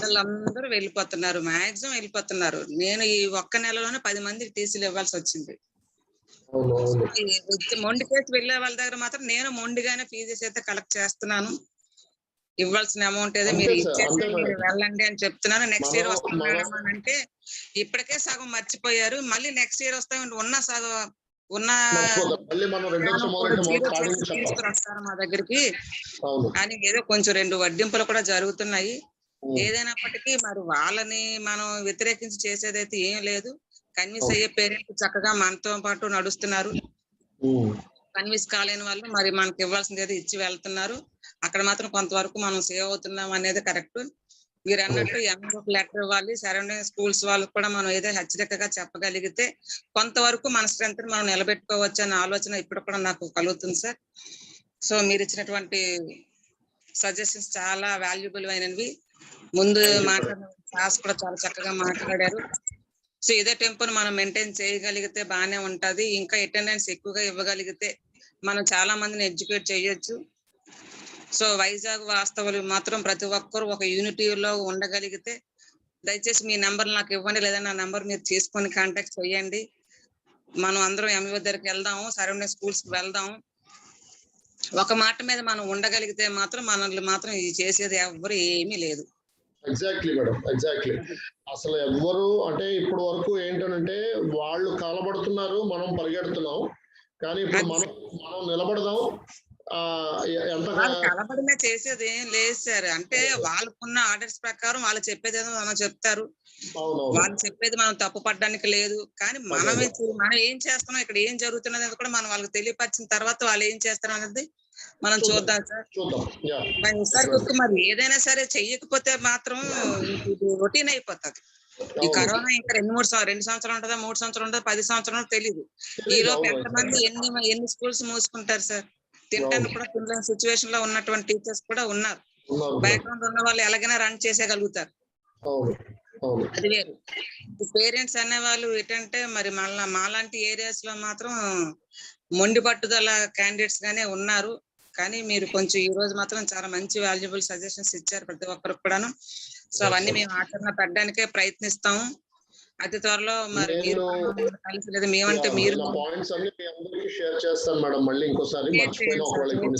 వాళ్ళందరూ వెళ్ళిపోతున్నారు, మాక్సిమం వెళ్ళిపోతున్నారు. నేను ఈ ఒక్క నెలలోనే 10 మందికి టీసీలు ఇవ్వాల్సి వచ్చింది. మొండి కేసు వెళ్ళే వాళ్ళ దగ్గర మాత్రం నేను మొండిగానే ఫీజెస్ అయితే కలెక్ట్ చేస్తున్నాను. ఇవ్వాల్సిన అమౌంట్ ఏదో మీరు ఇచ్చేసి మీరు వెళ్ళండి అని చెప్తున్నాను. నెక్స్ట్ ఇయర్ వస్తున్నాం అంటే ఇప్పటికే సగం మర్చిపోయారు. మళ్ళీ నెక్స్ట్ ఇయర్ వస్తా ఉన్న సగం ఉన్న తీసుకురొస్తారు మా దగ్గరికి అని ఏదో కొంచెం 2 వడ్డింపులు కూడా జరుగుతున్నాయి. ఏదైనప్పటికీ మరి వాళ్ళని మనం వ్యతిరేకించి చేసేదైతే ఏం లేదు. కన్విన్స్ అయ్యే పేరెంట్స్ చక్కగా మనతో పాటు నడుస్తున్నారు. కన్విన్స్ కాలేని వాళ్ళు మరి మనకి ఇవ్వాల్సింది ఏదో ఇచ్చి వెళ్తున్నారు. అక్కడ మాత్రం కొంతవరకు మనం సేవ్ అవుతున్నాం అనేది కరెక్ట్. మీరు అన్నట్టు ఎంఓకి లెటర్ ఇవ్వాలి. సరౌండింగ్ స్కూల్స్ వాళ్ళకి కూడా మనం ఏదో హెచ్చరికగా చెప్పగలిగితే కొంతవరకు మన స్ట్రెంత్ మనం నిలబెట్టుకోవచ్చు అనే ఆలోచన ఇప్పుడు కూడా నాకు కలుగుతుంది సార్. సో మీరు ఇచ్చినటువంటి సజెషన్స్ చాలా వాల్యుబుల్ అయినవి. ముందు మాట్లాడిన క్లాస్ కూడా చాలా చక్కగా మాట్లాడారు. సో ఇదే టెంపోని మనం మెయింటైన్ చేయగలిగితే బాగానే ఉంటది. ఇంకా అటెండెన్స్ ఎక్కువగా ఇవ్వగలిగితే మనం చాలా మందిని ఎడ్యుకేట్ చేయొచ్చు. సో వైజాగ్ వాస్తవులు మాత్రం ప్రతి ఒక్కరు ఒక యూనిటీలో ఉండగలిగితే దయచేసి మీ నెంబర్ నాకు ఇవ్వండి, లేదా నా నెంబర్ మీరు తీసుకొని కాంటాక్ట్ చేయండి. మనం అందరం ఎంఈఓ దగ్గరికి వెళ్దాము, సరౌండింగ్ స్కూల్స్ కి వెళ్దాము. ఒక మాట మీద మనం ఉండగలిగితే మాత్రం మనల్ని మాత్రం ఇది చేసేది ఎవ్వరు ఏమీ లేదు. Exactly madam, exactly. అసలు ఎవ్వరు అంటే ఇప్పుడు వరకు ఏంటంటే వాళ్ళు కలబడుతున్నారు, మనం పరిగెడుతున్నాం. కానీ ఇప్పుడు మనం నిలబడదాం. కలబడినా చేసేది ఏం లేదు సార్. అంటే వాళ్ళకున్న ఆర్డర్స్ ప్రకారం వాళ్ళు చెప్పేది ఏదో మనం చెప్తారు. వాళ్ళు చెప్పేది మనం తప్పు పడడానికి లేదు. కానీ మనం ఏం చేస్తున్నాం, ఇక్కడ ఏం జరుగుతున్నది కూడా మనం వాళ్ళకి తెలియపరిచిన తర్వాత వాళ్ళు ఏం చేస్తారు అనేది మనం చూద్దాం సార్. మరి ఏదైనా సరే చెయ్యకపోతే మాత్రం ఇది రొటీన్ అయిపోతుంది. ఈ కరోనా ఇంకా 2 సంవత్సరాలు ఉంటుందా, 3 సంవత్సరాలు ఉంటుందా, 10 సంవత్సరాలు తెలియదు. ఈ లోపు ఎంతమంది ఎన్ని స్కూల్స్ మూసుకుంటారు సార్? తినడానికి కూడా తినలేని సిచ్యువేషన్ లో ఉన్నటువంటి టీచర్స్ కూడా ఉన్నారు. బ్యాక్గ్రౌండ్ ఉన్న వాళ్ళు ఎలాగైనా రన్ చేసేయగలుగుతారు, అది వేరు. పేరెంట్స్ అనే వాళ్ళు ఏంటంటే మరి మళ్ళా మాలాంటి ఏరియాస్ లో మాత్రం మొండి పట్టుదల క్యాండిడేట్స్ గానే ఉన్నారు. కానీ మీరు కొంచెం ఈ రోజు మాత్రం చాలా మంచి వాల్యుబుల్ సజెషన్స్ ఇచ్చారు ప్రతి ఒక్కరికి కూడాను. సో అవన్నీ మేము ఆచరణ పెట్టడానికే ప్రయత్నిస్తాము. అతి త్వరలో మరి కలిసి లేదా మేమంటే మీరు పాయింట్స్ అన్ని మీ అందరికీ షేర్ చేస్తాను మేడం. మళ్ళీ ఇంకోసారి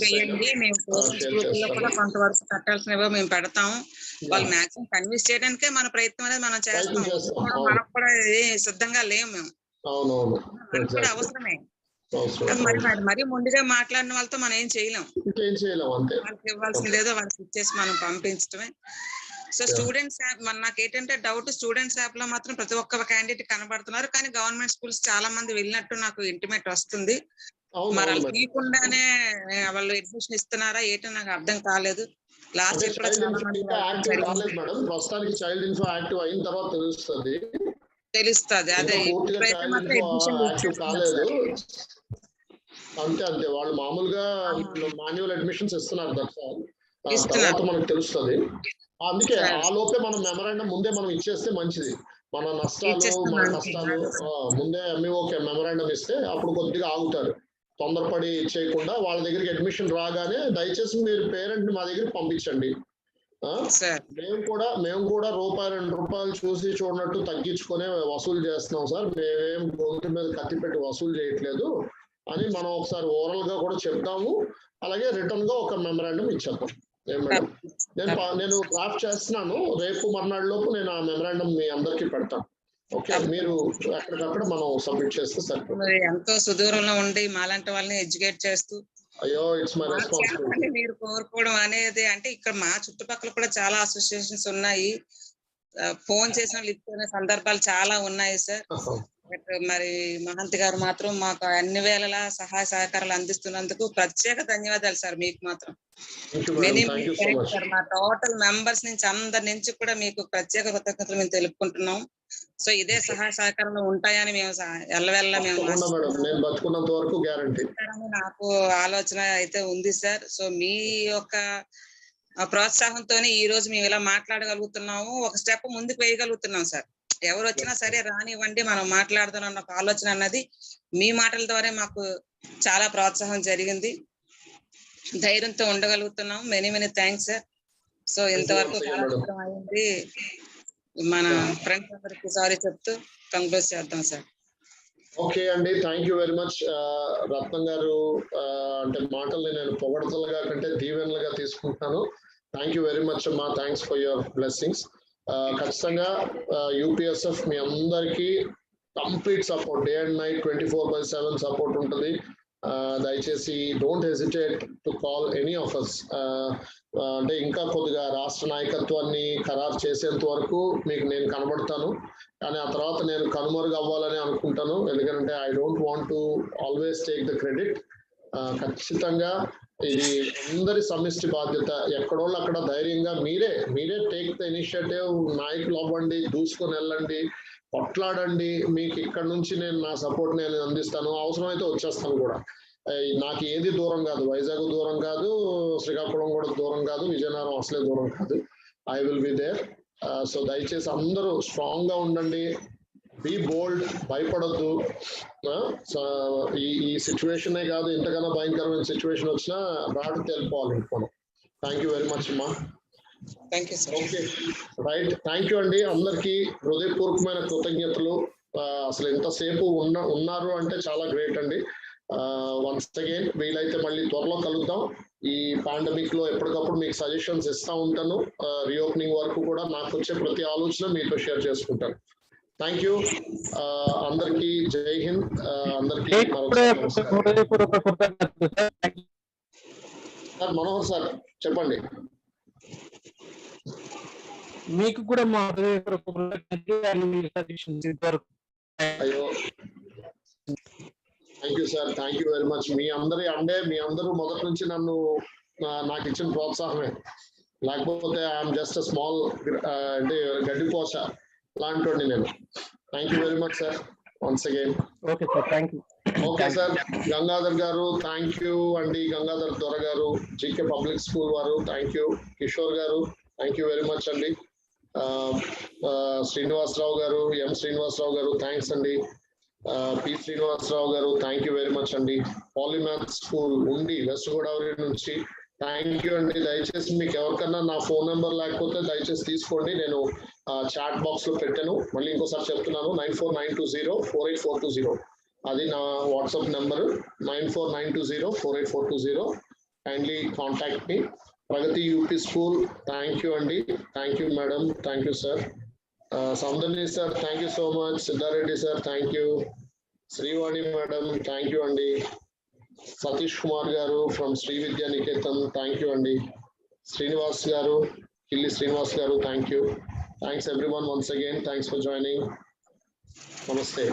చేయండి. మేము గ్రూపుల్లో కూడా కొంతవరకు కట్టాల్సినవో మేము పెడతాము. వాళ్ళు మాక్సిమం కన్విన్స్ చేయడానికే మన ప్రయత్నం అనేది మనం చేస్తాం. మనకు కూడా సిద్ధంగా లేము మేము, మనకు కూడా అవసరమే. మరి ముందుగా మాట్లాడిన వాళ్ళతో మనం ఏం చేయలేం. వాళ్ళకి ఇవ్వాల్సింది ఏదో వాళ్ళకి ఇచ్చేసి మనం పంపించడమే. సో స్టూడెంట్స్ యాప్ నాకు ఏంటంటే డౌట్, స్టూడెంట్స్ యాప్ లో మాత్రం ప్రతి ఒక్క క్యాండిడేట్ కనబడుతున్నారు. కానీ గవర్నమెంట్ స్కూల్స్ చాలా మంది వెళ్ళినట్టు నాకు ఇంటిమేట్ వస్తుంది. మరి వాళ్ళు తీయకుండానే వాళ్ళు అడ్మిషన్ ఇస్తున్నారా ఏంటో నాకు అర్థం కాలేదు. లాస్ట్ ఇయర్ కూడా చాలా మంది ప్రస్తుతానికి చైల్డ్ ఇన్ఫో యాక్టివ్ అయిన తర్వాత తెలుస్తుంది. అదే కాలేదు, అంతే అంతే. వాళ్ళు మామూలుగా మాన్యువల్ అడ్మిషన్స్ ఇస్తున్నారు, తర్వాత మనకు తెలుస్తుంది. అందుకే ఆ లోపే మనం మెమరాండం ముందే మనం ఇచ్చేస్తే మంచిది. మన నష్టాలు మన కష్టాలు ముందే ఎంఈఓకి మెమరాండం ఇస్తే అప్పుడు కొద్దిగా ఆగుతారు. తొందరపడి చేయకుండా వాళ్ళ దగ్గరికి అడ్మిషన్ రాగానే దయచేసి మీరు పేరెంట్ ని మా దగ్గరికి పంపించండి. మేము కూడా ₹2 చూసి చూడనట్టు తగ్గించుకునే వసూలు చేస్తున్నాం సార్, మేమేం గొంతు మీద కత్తి పెట్టి వసూలు చేయట్లేదు అని మనం ఒకసారి ఓరల్ గా కూడా చెప్తాము. అలాగే రిటర్న్ గా ఒక మెమరాండం ఇచ్చేద్దాం. నేను డ్రాఫ్ట్ చేస్తున్నాను. రేపు మర్నాడు లోపు నేను ఆ మెమరాండం మీ అందరికి పెడతాను. ఓకే, మీరు ఎక్కడికక్కడ మనం సబ్మిట్ చేస్తే సరిపోతుంది. ఎంతో సుదూరంలో ఉండి మాలాంటి వాళ్ళని ఎడ్యుకేట్ చేస్తూ అయ్యో ఇట్స్ మై రెస్పాన్సిబిలిటీ మీరు కోరుకోవడం అనేది. అంటే ఇక్కడ మా చుట్టుపక్కల కూడా చాలా అసోసియేషన్స్ ఉన్నాయి. ఫోన్ చేసిన లిఫ్ట్ అయిన సందర్భాలు చాలా ఉన్నాయి సార్. మరి మహంతి గారు మాత్రం మాకు అన్ని వేళలా సహాయ సహకారాలు అందిస్తున్నందుకు ప్రత్యేక ధన్యవాదాలు సార్. మీకు మాత్రం మెనీ సార్. మా టోటల్ మెంబర్స్ నుంచి అందరి నుంచి కూడా మీకు ప్రత్యేక కృతజ్ఞతలు మేము తెలుపుకుంటున్నాం. సో ఇదే సహాయ సహకారాలు ఉంటాయని మేము ఎల్లవెల్ల మేము నాకు ఆలోచన అయితే ఉంది సార్. సో మీ యొక్క ప్రోత్సాహంతోనే ఈ రోజు మేము ఇలా మాట్లాడగలుగుతున్నాము, ఒక స్టెప్ ముందుకు వేయగలుగుతున్నాం సార్. ఎవరు వచ్చినా సరే రానివ్వండి, మనం మాట్లాడదాం అన్న ఒక ఆలోచన అన్నది మీ మాటల ద్వారా మాకు చాలా ప్రోత్సాహం జరిగింది, ధైర్యంతో ఉండగలుగుతున్నాం. Many thanks sir. సో ఇంతవరకు కాలక్షేపం అయింది, మన ఫ్రెండ్స్ అందరికి సారీ చెప్తూ కంక్లూజ్ చేద్దాం సార్. ఓకే అండి, thank you very much. Ratnam garu అంటే మాటల్ని నేను పొగడతలుగా కంటే దీవెనలుగా తీసుకుంటున్నాను. థ్యాంక్ యూ వెరీ మచ్ అమ్మా, థ్యాంక్స్ ఫర్ యువర్ బ్లెస్సింగ్స్. ఖచ్చితంగా యూపీఎస్ఎఫ్ మీ అందరికీ complete support, day and night 24/7 support ఉంటుంది. దయచేసి don't hesitate to call any of us. అంటే ఇంకా కొద్దిగా రాష్ట్ర నాయకత్వాన్ని ఖరారు చేసేంత వరకు మీకు నేను కనబడతాను, కానీ ఆ తర్వాత నేను కనుమరుగు అవ్వాలని అనుకుంటాను. ఎందుకంటే I don't want to always take the credit. ఖచ్చితంగా ఇది అందరి సమిష్టి బాధ్యత. ఎక్కడోళ్ళు అక్కడ ధైర్యంగా మీరే టేక్ ద ఇనిషియేటివ్. నాయకులు అవ్వండి, దూసుకొని వెళ్ళండి, కొట్లాడండి. మీకు ఇక్కడ నుంచి నేను నా సపోర్ట్ నేను అందిస్తాను, అవసరమైతే వచ్చేస్తాను కూడా. నాకు ఏది దూరం కాదు, వైజాగ్ దూరం కాదు, శ్రీకాకుళం కూడా దూరం కాదు, విజయనగరం అసలే దూరం కాదు. I will be there. So దయచేసి అందరూ స్ట్రాంగ్ గా ఉండండి, బీ బోల్డ్, భయపడద్దు. ఈ సిచ్యువేషనే కాదు, ఇంతకన్నా భయంకరమైన సిచ్యువేషన్ వచ్చినా రాటు తెలిపోవాలి మనం. థ్యాంక్ యూ వెరీ మచ్ అమ్మా. ఓకే రైట్, థ్యాంక్ యూ అండి. అందరికీ హృదయపూర్వకమైన కృతజ్ఞతలు. అసలు ఎంతసేపు ఉన్నారు అంటే చాలా గ్రేట్ అండి. వన్స్ అగైన్ వీలైతే మళ్ళీ త్వరలో కలుద్దాం. ఈ పాండమిక్ లో ఎప్పటికప్పుడు మీకు సజెషన్స్ ఇస్తా ఉంటాను. రీఓపెనింగ్ వరకు కూడా నాకు వచ్చే ప్రతి ఆలోచన మీతో షేర్ చేసుకుంటాను. థ్యాంక్ యూ అందరికి. జై హింద్ అందరికి. సార్ మనోహర్ సార్ చెప్పండి. మీకు కూడా మా అయ్యో thank you sir, thank you very much. మీ అందరూ మొదటి నుంచి నన్ను నాకు ఇచ్చిన ప్రోత్సాహమే. లేకపోతే ఐఎమ్ జస్ట్ స్మాల్ అంటే గడ్డిపోస లాంటి నేను. Thank you very much sir once again. Okay sir, thank you. Okay sir, Gangadhar గారు థ్యాంక్ యూ అండి. గంగాధర్ దొర గారు, జీకే పబ్లిక్ స్కూల్ వారు థ్యాంక్ యూ. కిషోర్ గారు థ్యాంక్ యూ వెరీ మచ్ అండి. శ్రీనివాసరావు గారు, ఎం శ్రీనివాసరావు గారు థ్యాంక్స్ అండి. పి శ్రీనివాసరావు గారు థ్యాంక్ యూ వెరీ మచ్ అండి. పాలిమాథ్ స్కూల్ ఉండి వెస్ట్ గోదావరి నుంచి థ్యాంక్ యూ అండి. దయచేసి మీకు ఎవరికన్నా నా ఫోన్ నెంబర్ లేకపోతే దయచేసి తీసుకోండి, నేను చాట్ బాక్స్ లో పెట్టాను. మళ్ళీ ఇంకోసారి చెప్తున్నాను, 9492048420 అది నా WhatsApp number. 9492048420. Kindly contact me. Pragati UP school thank you అండి. Thank you madam, thank you sir. Soundarya sir thank you so much. Siddhareddy sir thank you. Srivani madam thank you అండి. సతీష్ కుమార్ గారు ఫ్రమ్ శ్రీ విద్యా నికేతన్ థ్యాంక్ యూ అండి. శ్రీనివాస్ గారు, కిల్లి శ్రీనివాస్ గారు thank you. Thanks everyone once again. Thanks for joining. నమస్తే.